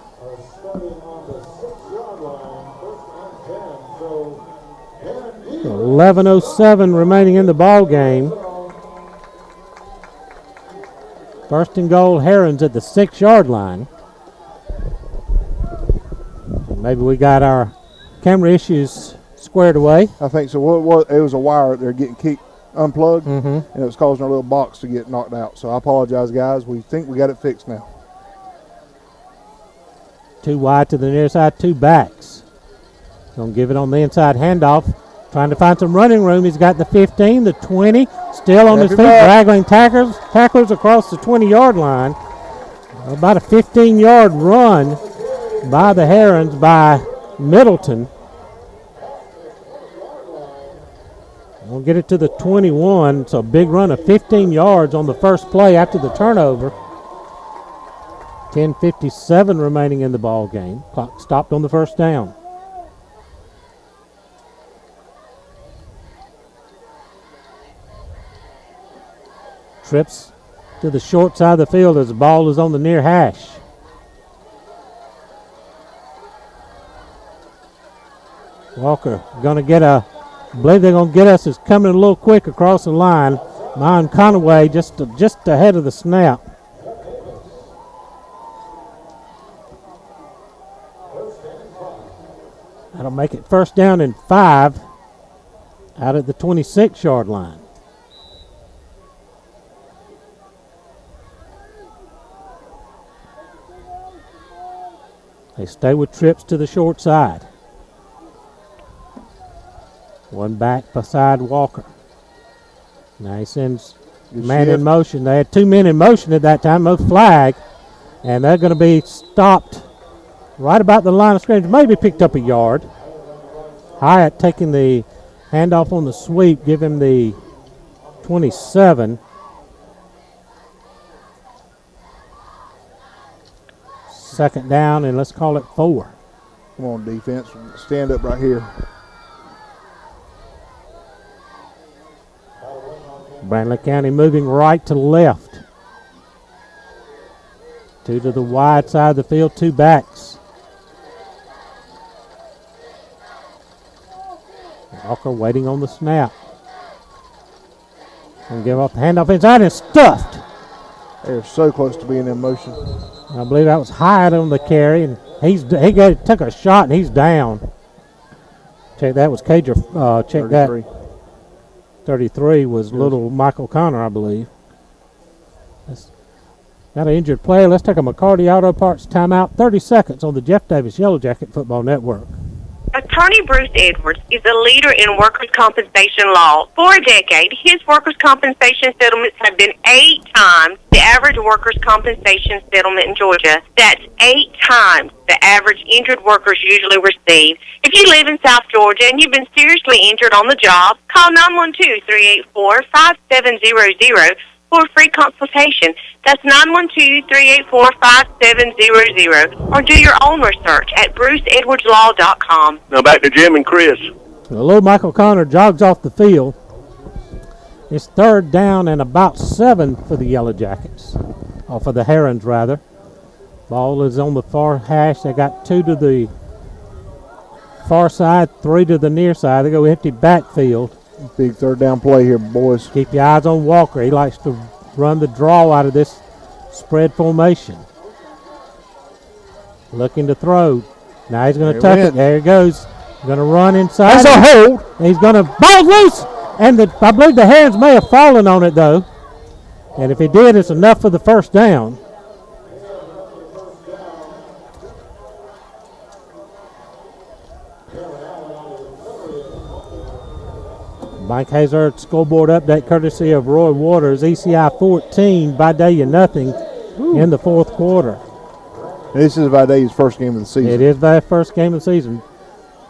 11:07 remaining in the ball game. First and goal, Herons at the 6-yard line. Maybe we got our camera issues squared away. I think so. It was a wire there getting unplugged, and it was causing our little box to get knocked out. So I apologize, guys. We think we got it fixed now. 2 wide to the near side, 2 backs. Gonna give it on the inside handoff. Trying to find some running room. He's got the 15, the 20, still on his feet, dragging tacklers across the 20-yard line. About a 15-yard run by the Herons by Middleton. We'll get it to the 21. It's a big run of 15 yards on the first play after the turnover. 10:57 remaining in the ball game. Clock stopped on the first down. Trips to the short side of the field as the ball is on the near hash. Walker going to get I believe they're going to get us. It's coming a little quick across the line. Mine Conaway just ahead of the snap. That'll make it first down and 5 out at the 26-yard line. They stay with trips to the short side. One back beside Walker. Now he sends man in motion. They had 2 men in motion at that time, no flag, and they're going to be stopped right about the line of scrimmage, maybe picked up a yard. Hyatt taking the handoff on the sweep, give him the 27. Second down, and let's call it 4. Come on, defense. Stand up right here. Brantley County moving right to left. 2 to the wide side of the field, 2 backs. Walker waiting on the snap. And give off the handoff inside and stuffed. They're so close to being in motion. I believe that was Hyatt on the carry, and took a shot and he's down. Check that was Cager. Check 33. That. 33 was little Michael Connor, I believe. Got an injured player. Let's take a McCarty Auto Parts timeout. 30 seconds on the Jeff Davis Yellow Jacket Football Network. Attorney Bruce Edwards is a leader in workers' compensation law. For a decade, his workers' compensation settlements have been 8 times the average workers' compensation settlement in Georgia. That's 8 times the average injured workers usually receive. If you live in South Georgia and you've been seriously injured on the job, call 912-384-5700 for a free consultation. That's 912-384-5700. Or do your own research at bruceedwardslaw.com. Now back to Jim and Chris. Little Michael Connor jogs off the field. It's 3rd down and about 7 for the Yellow Jackets. Or for the Herons, rather. Ball is on the far hash. They got 2 to the far side, 3 to the near side. They go empty backfield. Big 3rd down play here, boys. Keep your eyes on Walker. He likes to run the draw out of this spread formation. Looking to throw. Now he's going to tuck it. There he goes. Going to run inside. That's a hold. He's going to ball loose. And I believe the Herons may have fallen on it, though. And if he did, it's enough for the first down. Mike Hazard scoreboard update courtesy of Roy Waters. ECI 14, Vidalia nothing in the 4th quarter. This is Vidalia's first game of the season. It is their first game of the season.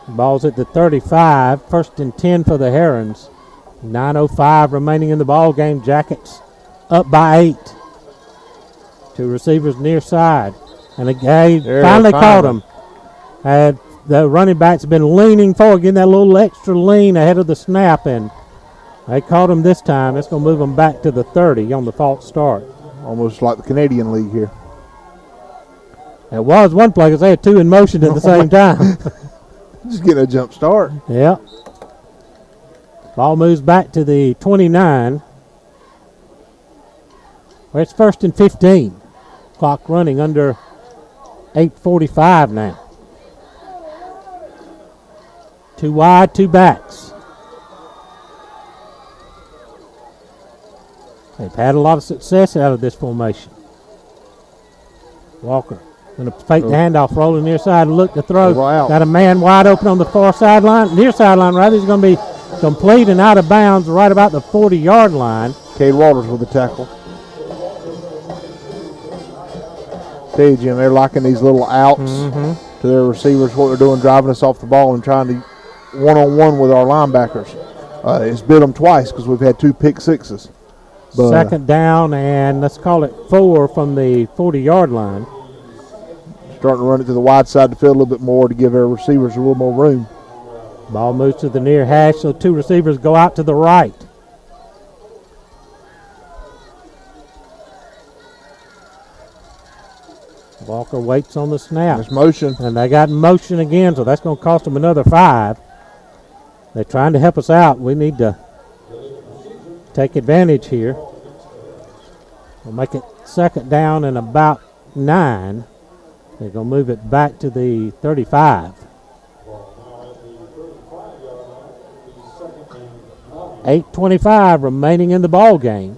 Ball's at the 35, 1st and 10 for the Herons. 9:05 remaining in the ball game. Jackets up by 8. 2 receivers near side. And they finally caught him. The running back's been leaning forward, getting that little extra lean ahead of the snap, and They caught him this time. It's going to move them back to the 30 on the false start. Almost like the Canadian League here. It was one play because they had two in motion at the same time. Just getting a jump start. Yeah. Ball moves back to the 29. Well, it's 1st and 15. Clock running under 8:45 now. 2 wide, 2 backs. They've had a lot of success out of this formation. Walker going to fake the handoff, rolling near side, look to throw. Got a man wide open on the far sideline, near sideline rather. He's going to be complete and out of bounds right about the 40-yard line. Cade Walters with the tackle. Tell you, Jim, they're liking these little outs to their receivers, what they're doing, driving us off the ball and trying to one-on-one with our linebackers. It's bit them twice because we've had 2 pick sixes. But, 2nd down, and let's call it 4 from the 40-yard line. Starting to run it to the wide side of the field a little bit more to give our receivers a little more room. Ball moves to the near hash, so 2 receivers go out to the right. Walker waits on the snap. There's motion. And they got motion again, so that's going to cost them another 5. They're trying to help us out. We need to take advantage here. We'll make it 2nd down and about 9. They're going to move it back to the 35. 8:25 remaining in the ball game.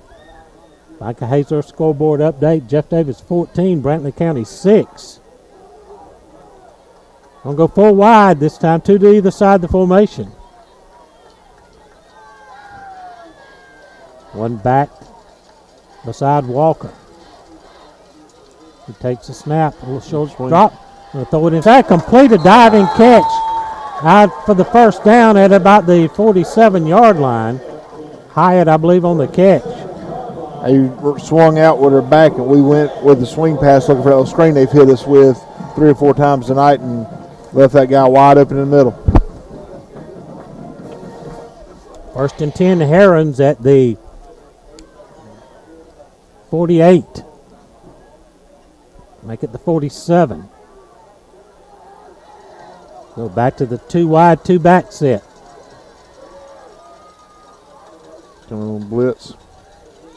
Micah Hazler scoreboard update. Jeff Davis 14, Brantley County 6. Gonna go 4 wide this time, 2 to either side of the formation. 1 back beside Walker. He takes a snap, a little short drop. Gonna throw it inside, complete a diving catch out for the 1st down at about the 47-yard line. Hyatt, I believe, on the catch. They swung out with her back, and we went with the swing pass looking for that screen they've hit us with 3 or 4 times tonight and left that guy wide open in the middle. 1st and 10, Herons at the 48. Make it the 47. Go back to the 2 wide, 2 back set. Coming on blitz.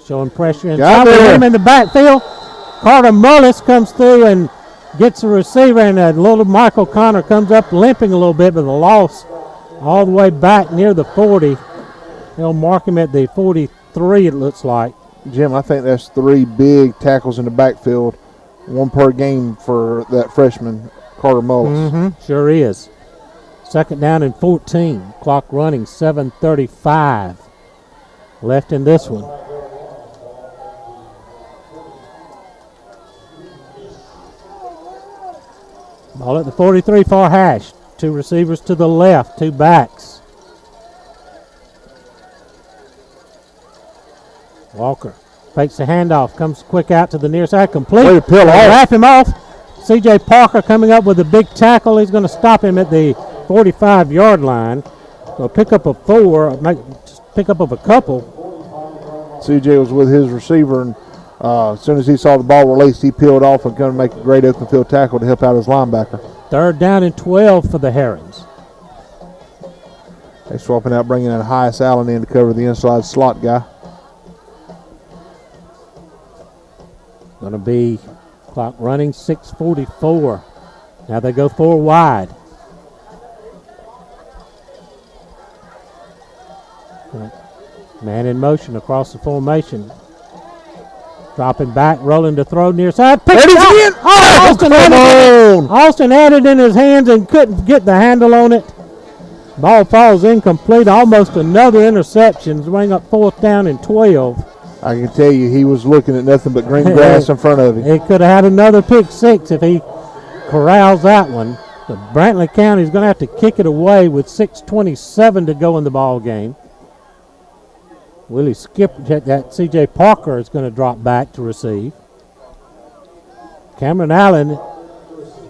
Showing pressure inside with him in the backfield. Carter Mullis comes through and gets the receiver, and little Michael Connor comes up limping a little bit, but the loss all the way back near the 40. They'll mark him at the 43, it looks like. Jim, I think that's 3 big tackles in the backfield, 1 per game for that freshman, Carter Mullis. Sure is. 2nd down and 14. Clock running, 7:35 left in this one. Ball at the 43, far hash. 2 receivers to the left, 2 backs. Walker fakes the handoff, comes quick out to the near side, complete. Way to peel off. Wrap him off. C.J. Parker coming up with a big tackle. He's going to stop him at the 45-yard line. So pick up a 4, pick up of a couple. C.J. was with his receiver, and as soon as he saw the ball released, he peeled off and going to make a great open field tackle to help out his linebacker. 3rd down and 12 for the Herons. They're swapping out, bringing in Hias Allen in to cover the inside slot guy. Going to be clock running, 6:44. Now they go 4 wide. Man in motion across the formation. Dropping back, rolling to throw near side. Picked it up. Oh, Austin had it in his hands and couldn't get the handle on it. Ball falls incomplete. Almost another interception. Bring up 4th down and 12. I can tell you he was looking at nothing but green grass in front of him. He could have had another pick 6 if he corrals that one. But Brantley County is going to have to kick it away with 6:27 to go in the ball game. Willie Skipper, that C.J. Parker is going to drop back to receive. Cameron Allen,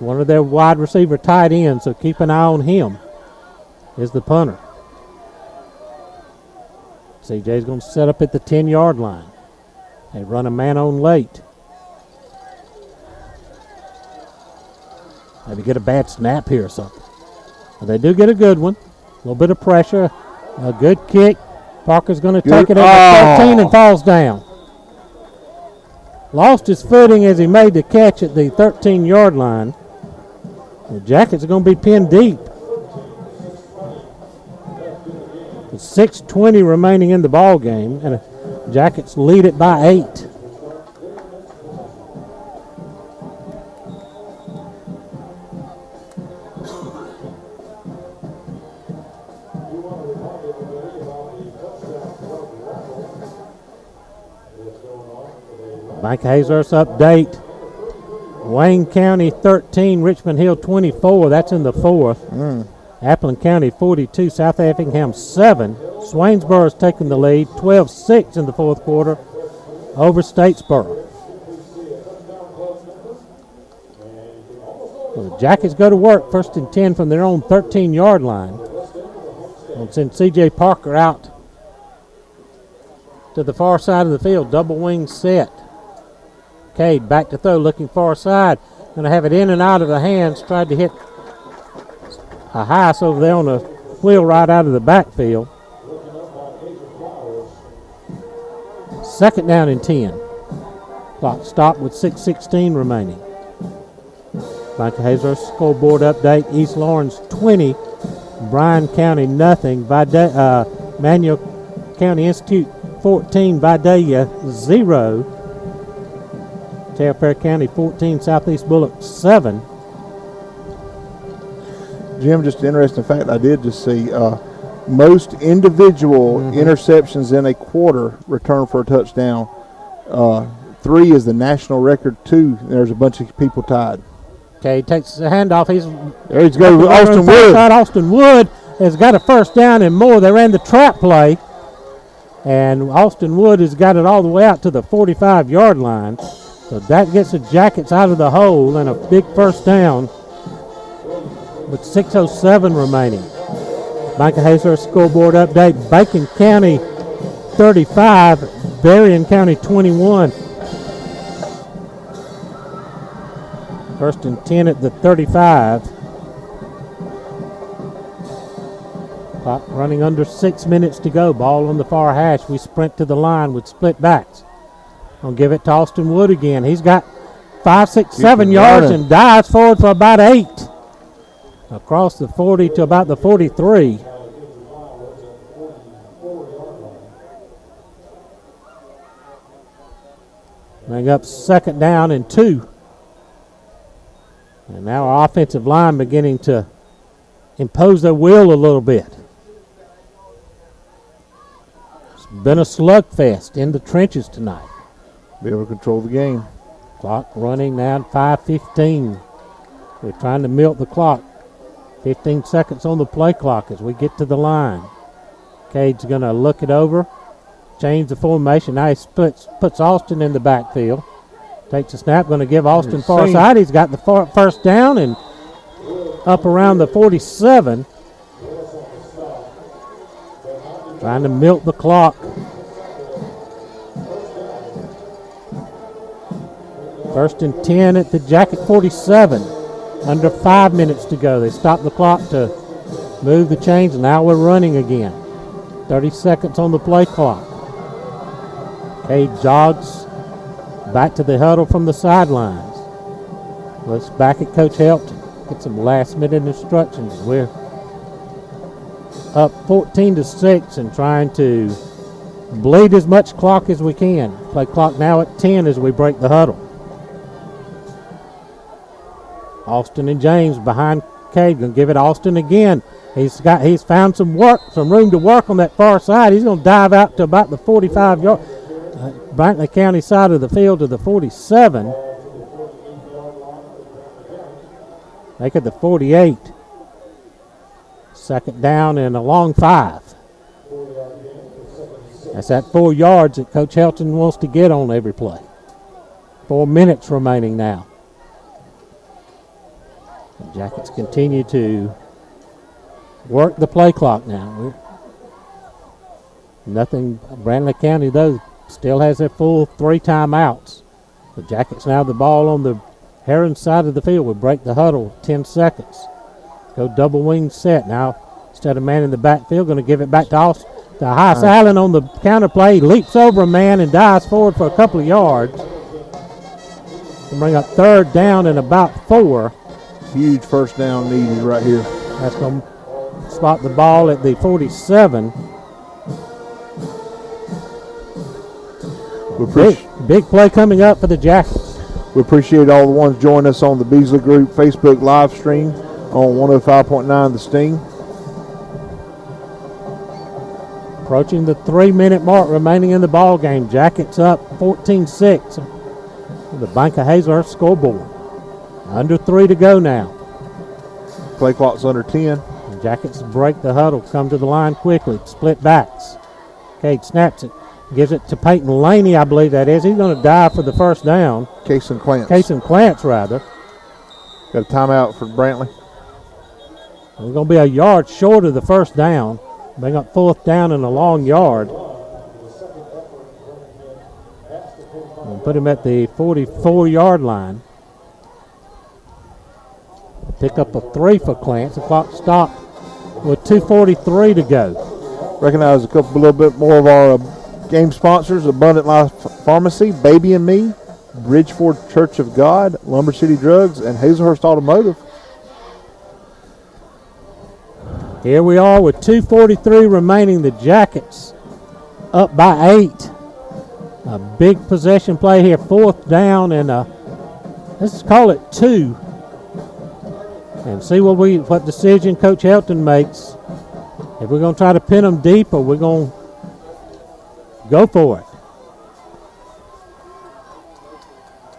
one of their wide receiver tight ends, so keep an eye on him, is the punter. CJ's going to set up at the 10-yard line. They run a man on late. Maybe get a bad snap here or something. But they do get a good one. A little bit of pressure. A good kick. Parker's going to take it at the 13 and falls down. Lost his footing as he made the catch at the 13-yard line. The Jackets are going to be pinned deep. With 6:20 remaining in the ball game, and the Jackets lead it by 8. Mike Hazer's update. Wayne County 13, Richmond Hill 24. That's in the fourth. Appleton County 42, South Effingham 7. Swainsboro's taking the lead, 12-6 in the fourth quarter over Statesboro. Well, the Jackets go to work, 1st and 10 from their own 13-yard line. We'll send C.J. Parker out to the far side of the field, double wing set. Cade back to throw, looking far side. Going to have it in and out of the hands. Tried to hit a Heiss over there on the wheel right out of the backfield. 2nd down and 10. Clock stopped with 6:16 remaining. Michael Hazler scoreboard update. East Lawrence 20, Bryan County nothing. Manual County Institute 14, Vidalia 0. Terriffair County 14, Southeast Bullock 7. Jim, just an interesting fact I did just see, most individual interceptions in a quarter return for a touchdown. 3 is the national record. 2, there's a bunch of people tied. Okay, he takes the handoff. There he's going with Austin Wood. Austin Wood has got a first down and more. They ran the trap play, and Austin Wood has got it all the way out to the 45-yard line. So that gets the Jackets out of the hole and a big first down with 6:07 remaining. Micah Hazler scoreboard update. Bacon County 35, Berrien County 21. 1st and 10 at the 35. Clock running under 6 minutes to go. Ball on the far hash. We sprint to the line with split backs. I'll give it to Austin Wood again. He's got 5, 6, 7 yards and dives forward for about 8. Across the 40 to about the 43. Bring up 2nd down and 2. And now our offensive line beginning to impose their will a little bit. It's been a slugfest in the trenches tonight. Be able to control the game. Clock running now, 5:15. We're trying to milk the clock. 15 seconds on the play clock as we get to the line. Cade's going to look it over, change the formation. Now he puts Austin in the backfield. Takes a snap, going to give Austin far side. He's got the first down and up around the 47. Trying to milk the clock. 1st and 10 at the Jacket 47. Under 5 minutes to go. They stopped the clock to move the chains, and now we're running again. 30 seconds on the play clock. Cade jogs back to the huddle from the sidelines. Looks back at Coach Helton. Get some last-minute instructions. We're up 14-6 and trying to bleed as much clock as we can. Play clock now at 10 as we break the huddle. Austin and James behind Cade. Gonna give it Austin again. He's found some room to work on that far side. He's gonna dive out to about the 45-yard Brantley County side of the field to the 47. Make it the 48. 2nd down and a long 5. That's that 4 yards that Coach Helton wants to get on every play. 4 minutes remaining now. The Jackets continue to work the play clock now. Nothing. Brantley County, though, still has their full 3 timeouts. The Jackets now have the ball on the Heron side of the field. We break the huddle, 10 seconds. Go double wing set. Now, instead of man in the backfield, going to give it back to Austin. To Heiss Allen on the counter play. Leaps over a man and dives forward for a couple of yards. And bring up 3rd down and about 4. Huge first down needed right here. That's going to spot the ball at the 47. Big play coming up for the Jackets. We appreciate all the ones joining us on the Beasley Group Facebook live stream on 105.9 The Sting. Approaching the 3-minute mark remaining in the ball game. Jackets up 14-6. The Bank of Hazelhurst scoreboard. Under 3 to go now. Play clock's under 10. The Jackets break the huddle, come to the line quickly, split backs. Cade snaps it, gives it to Peyton Laney, I believe that is. He's going to dive for the first down. Cason Clance, rather. Got a timeout for Brantley. We're going to be a yard short of the first down. Bring up 4th down and a long yard. We'll put him at the 44-yard line. Pick up a 3 for Clance. The clock stopped with 2:43 to go. Recognize a little bit more of our game sponsors: Abundant Life Pharmacy, Baby and Me, Bridgeford Church of God, Lumber City Drugs, and Hazelhurst Automotive. Here we are with 2:43 remaining. The Jackets up by 8. A big possession play here. 4th down and let's call it 2. And see what decision Coach Helton makes. If we're going to try to pin them deep or we're going to go for it.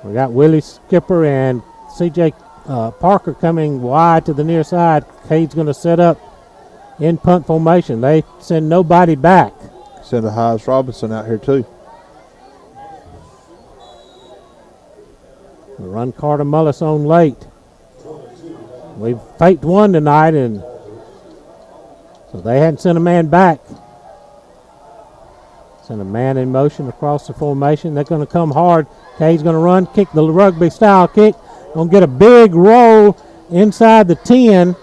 We got Willie Skipper and C.J. Parker coming wide to the near side. Cade's going to set up in punt formation. They send nobody back. Send a Hayes Robinson out here too. We run Carter Mullis on late. We've faked one tonight, and so they hadn't sent a man back. Send a man in motion across the formation. They're going to come hard. Cade's going to run, kick the rugby style kick. Going to get a big roll inside the 10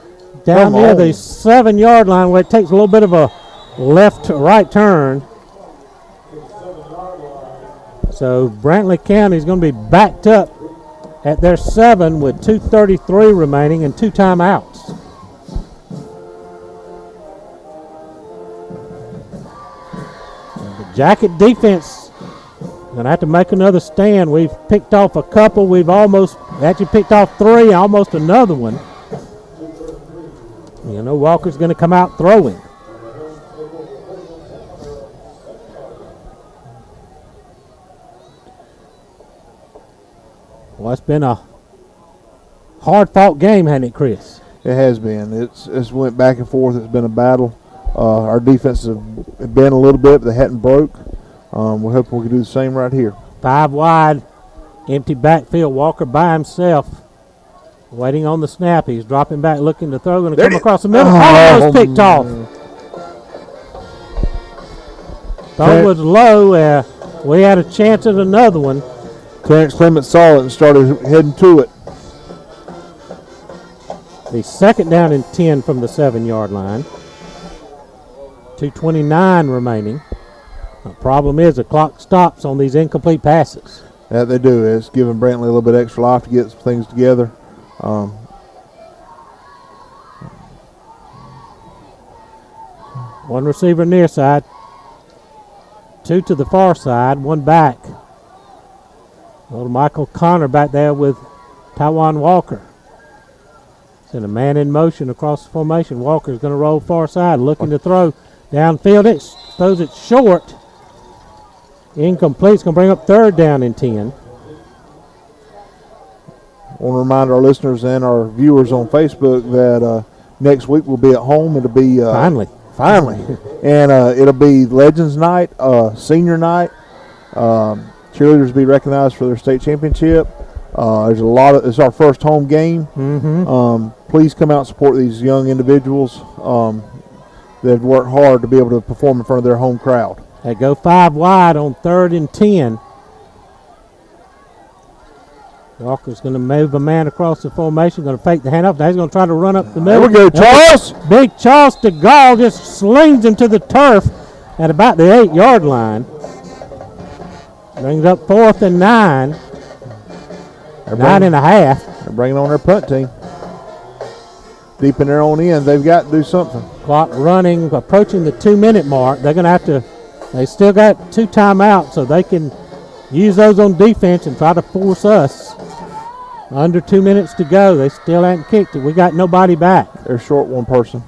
down near the 7-yard line where it takes a little bit of a left to right turn. So Brantley County is going to be backed up at their 7 with 2:33 remaining and 2 timeouts. The Jacket defense going to have to make another stand. We've picked off a couple. We've almost actually picked off 3, almost another one. You know, Walker's going to come out throwing. Well, it's been a hard-fought game, hasn't it, Chris? It has been. It's went back and forth. It's been a battle. Our defenses have been a little bit, but they hadn't broke. We're hoping we can do the same right here. 5 wide, empty backfield. Walker by himself, waiting on the snap. He's dropping back, looking to throw. Going to come across the middle. Almost picked off. Throw was low. We had a chance at another one. Terrence Clement saw it and started heading to it. The 2nd down and 10 from the 7-yard line. 2:29 remaining. The problem is the clock stops on these incomplete passes. Yeah, they do. It's giving Brantley a little bit extra life to get some things together. One receiver near side. 2 to the far side. 1 back. Little Michael Connor back there with Taiwan Walker. Send a man in motion across the formation. Walker's going to roll far side, looking to throw downfield. It throws it short. Incomplete. It's going to bring up 3rd down and 10. I want to remind our listeners and our viewers on Facebook that next week we'll be at home. It'll be finally, and it'll be Legends Night, Senior Night. Cheerleaders be recognized for their state championship. There's a lot of. It's our first home game. Mm-hmm. Please come out and support these young individuals. they've worked hard to be able to perform in front of their home crowd. They go 5 wide on 3rd and 10. Walker's going to move a man across the formation, going to fake the handoff. Now he's going to try to run up the middle. There we go, Charles. Big Charles DeGaulle just slings him to the turf at about the 8-yard line. Brings up 4th and 9. 9.5. They're bringing on their punt team. Deep in their own end, they've got to do something. Clock running, approaching the 2-minute mark. They're going to have to, they still got 2 timeouts, so they can use those on defense and try to force us. Under 2 minutes to go. They still haven't kicked it. We got nobody back. They're short one person.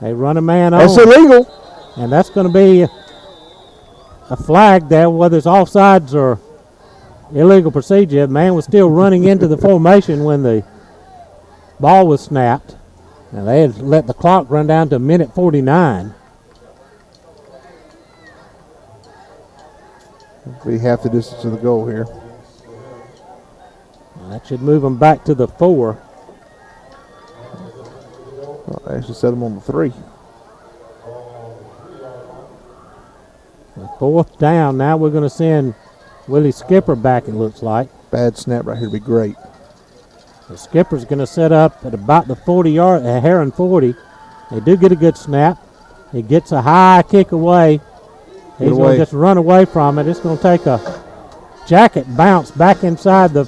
They run a man on. That's illegal. And that's going to be a flag there, whether it's offsides or illegal procedure. The man was still running into the formation when the ball was snapped. Now they had let the clock run down to 1:49. Be half the distance of the goal here. That should move them back to the 4. Well, they actually set them on the 3. The 4th down. Now we're going to send Willie Skipper back, it looks like. Bad snap right here to be great. The Skipper's going to set up at about the 40-yard, Heron 40. They do get a good snap. He gets a high kick away. He's going to just run away from it. It's going to take a jacket bounce back inside the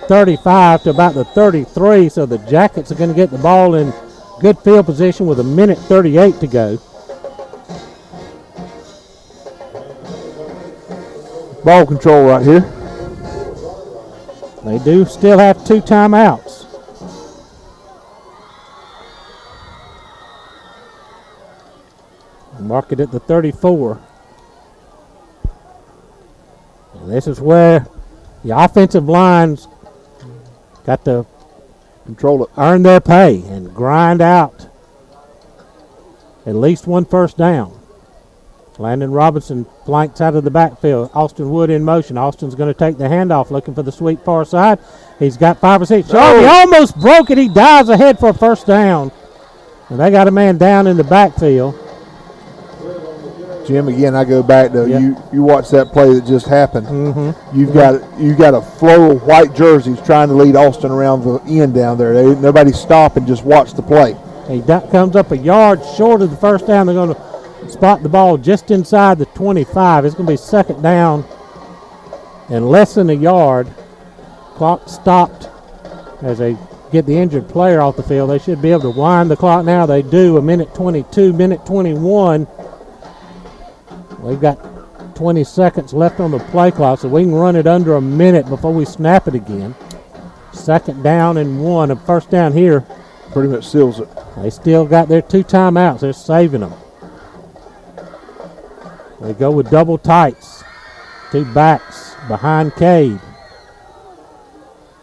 35 to about the 33, so the Jackets are going to get the ball in good field position with 1:38 to go. Ball control right here. They do still have 2 timeouts. Mark it at the 34. And this is where the offensive lines got to control it, earn their pay, and grind out at least 1 first down. Landon Robinson flanks out of the backfield. Austin Wood in motion. Austin's going to take the handoff, looking for the sweep far side. He's got 5 or 6. Oh, he almost broke it. He dives ahead for a first down. And they got a man down in the backfield. Jim, again, I go back to you watch that play that just happened. Mm-hmm. You've got a flow of white jerseys trying to lead Austin around the end down there. Nobody stop and just watch the play. He comes up a yard short of the first down. They're going to spot the ball just inside the 25. It's going to be 2nd down and less than a yard. Clock stopped as they get the injured player off the field. They should be able to wind the clock now. They do. 1:22, 1:21. We've got 20 seconds left on the play clock, so we can run it under a minute before we snap it again. 2nd down and 1. A first down here. Pretty much seals it. They still got their 2 timeouts. They're saving them. They go with double tights. 2 backs behind Cade.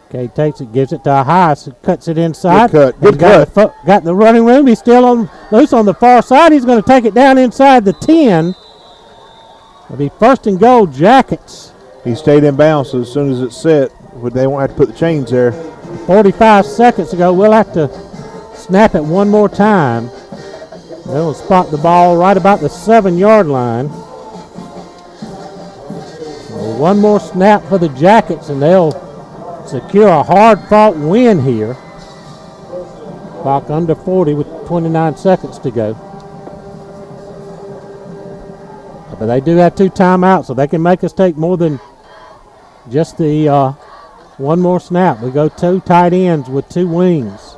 Cade takes it, gives it to a high, cuts it inside. Good cut. Got the running room. He's still loose on the far side. He's going to take it down inside the 10. It'll be 1st and goal, Jackets. He stayed in bounds, so as soon as it's set, they won't have to put the chains there. 45 seconds ago, we'll have to snap it one more time. They'll spot the ball right about the 7-yard line. One more snap for the Jackets, and they'll secure a hard-fought win here. Clock under 40 with 29 seconds to go. But they do have 2 timeouts, so they can make us take more than just the one more snap. We go 2 tight ends with 2 wings.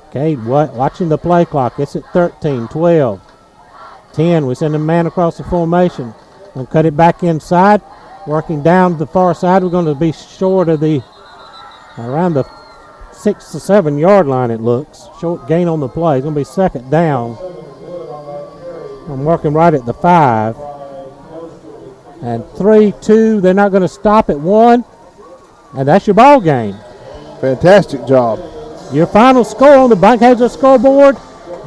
Okay, watching the play clock. It's at 13, 12, 10. We send a man across the formation. We'll cut it back inside. Working down to the far side. We're going to be short of around the 6 to 7 yard line, it looks. Short gain on the play. It's going to be 2nd down. I'm working right at the 5. And 3-2. They're not going to stop at 1. And that's your ball game. Fantastic job. Your final score on the Buckhazer scoreboard: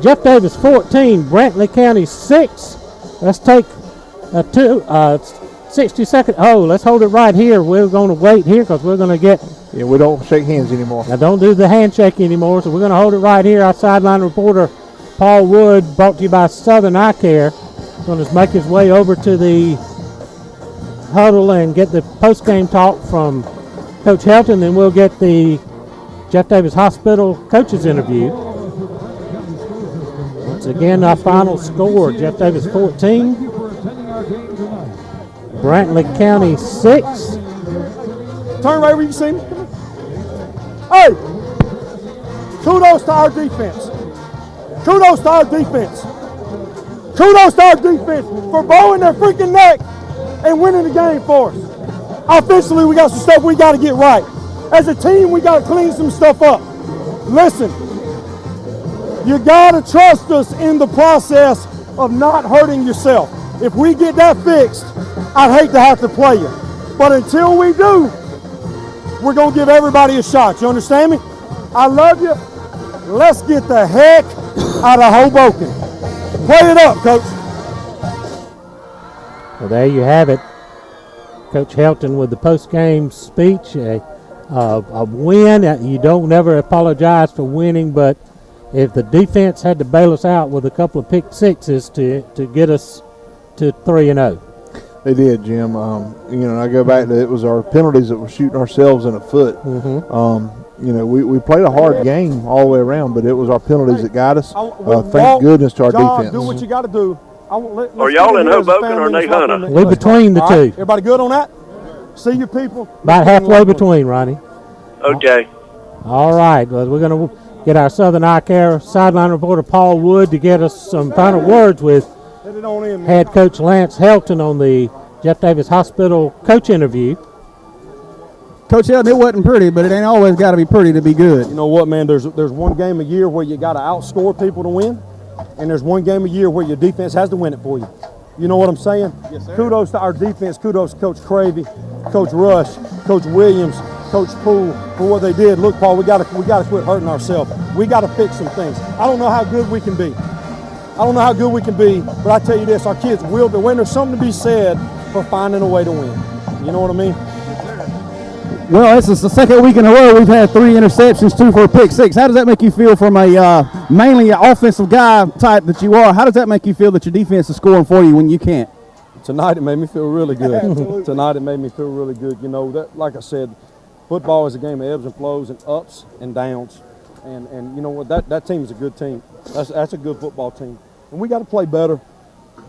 Jeff Davis 14, Brantley County 6. Let's take a 60-second. Oh, let's hold it right here. We're going to wait here because we're going to get. Yeah, we don't shake hands anymore. Now don't do the handshake anymore, so we're going to hold it right here. Our sideline reporter Paul Wood, brought to you by Southern Eye Care, going to make his way over to the huddle and get the post-game talk from Coach Helton. Then we'll get the Jeff Davis Hospital coaches interview. Once again, our final score, Jeff Davis 14, Brantley County 6. Turn right where you see me. Hey, kudos to our defense. Kudos to our defense. Kudos to our defense for bowing their freaking neck and winning the game for us. Offensively, we got some stuff we got to get right. As a team, we got to clean some stuff up. Listen, you got to trust us in the process of not hurting yourself. If we get that fixed, I'd hate to have to play you. But until we do, we're going to give everybody a shot. You understand me? I love you. Let's get the heck out of Hoboken. Play it up, Coach. Well, there you have it. Coach Helton with the post-game speech. A win. You don't never apologize for winning, but if the defense had to bail us out with a couple of pick sixes to get us to 3-0. They did, Jim. I go back to it was our penalties that were shooting ourselves in the foot. We played a hard game all the way around, but it was our penalties that got us. Thank goodness to our defense. Do what you got to do. Are y'all in Hoboken or Nahunta? We're between the two. Everybody good on that? See you people. About halfway between, Ronnie. Okay. All right. Well, we're going to get our Southern Eye Care sideline reporter Paul Wood to get us some final words with head coach Lance Helton on the Jeff Davis Hospital coach interview. Coach Helton, it wasn't pretty, but it ain't always got to be pretty to be good. You know what, man? There's one game a year where you got to outscore people to win, and there's one game a year where your defense has to win it for you. You know what I'm saying? Yes, sir. Kudos to our defense. Kudos to Coach Cravey, Coach Rush, Coach Williams, Coach Poole for what they did. Look, Paul, we got to quit hurting ourselves. We got to fix some things. I don't know how good we can be. But I tell you this, our kids will be. When there's something to be said for finding a way to win. You know what I mean? Well, this is the second week in a row we've had 3 interceptions, 2 for a pick six. How does that make you feel from a mainly offensive guy type that you are? How does that make you feel that your defense is scoring for you when you can't? Tonight it made me feel really good. Tonight it made me feel really good. You know, that, like I said, football is a game of ebbs and flows and ups and downs. And you know what, that team is a good team. That's a good football team. And we got to play better.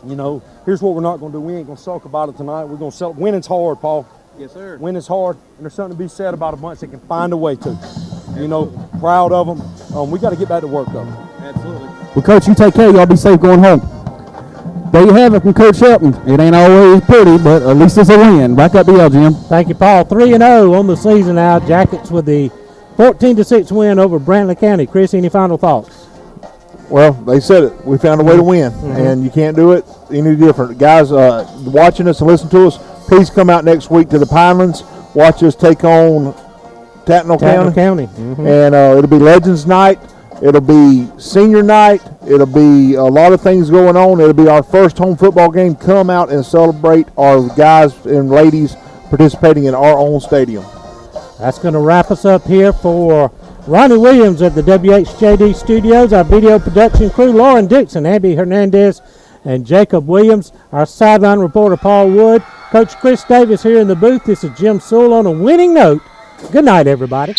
You know, here's what we're not going to do. We ain't going to sulk about it tonight. We're going to sell. Winning's hard, Paul. Yes, sir. Winning's hard, and there's something to be said about a bunch that can find a way to. You know, proud of them. We got to get back to work, though. Absolutely. Well, Coach, you take care. Y'all be safe going home. There you have it from Coach Helton. It ain't always pretty, but at least it's a win. Back up the L, Jim. Thank you, Paul. 3-0 on the season now. Jackets with the 14-6 win over Brantley County. Chris, any final thoughts? Well, they said it. We found a way to win, and you can't do it any different. Guys watching us and listening to us, please come out next week to the Pinelands. Watch us take on Tattnall County. And it'll be Legends Night. It'll be Senior Night. It'll be a lot of things going on. It'll be our first home football game. Come out and celebrate our guys and ladies participating in our own stadium. That's going to wrap us up here for Ronnie Williams at the WHJD Studios, our video production crew, Lauren Dixon, Abby Hernandez, and Jacob Williams, our sideline reporter, Paul Wood, Coach Chris Davis here in the booth. This is Jim Sewell on a winning note. Good night, everybody.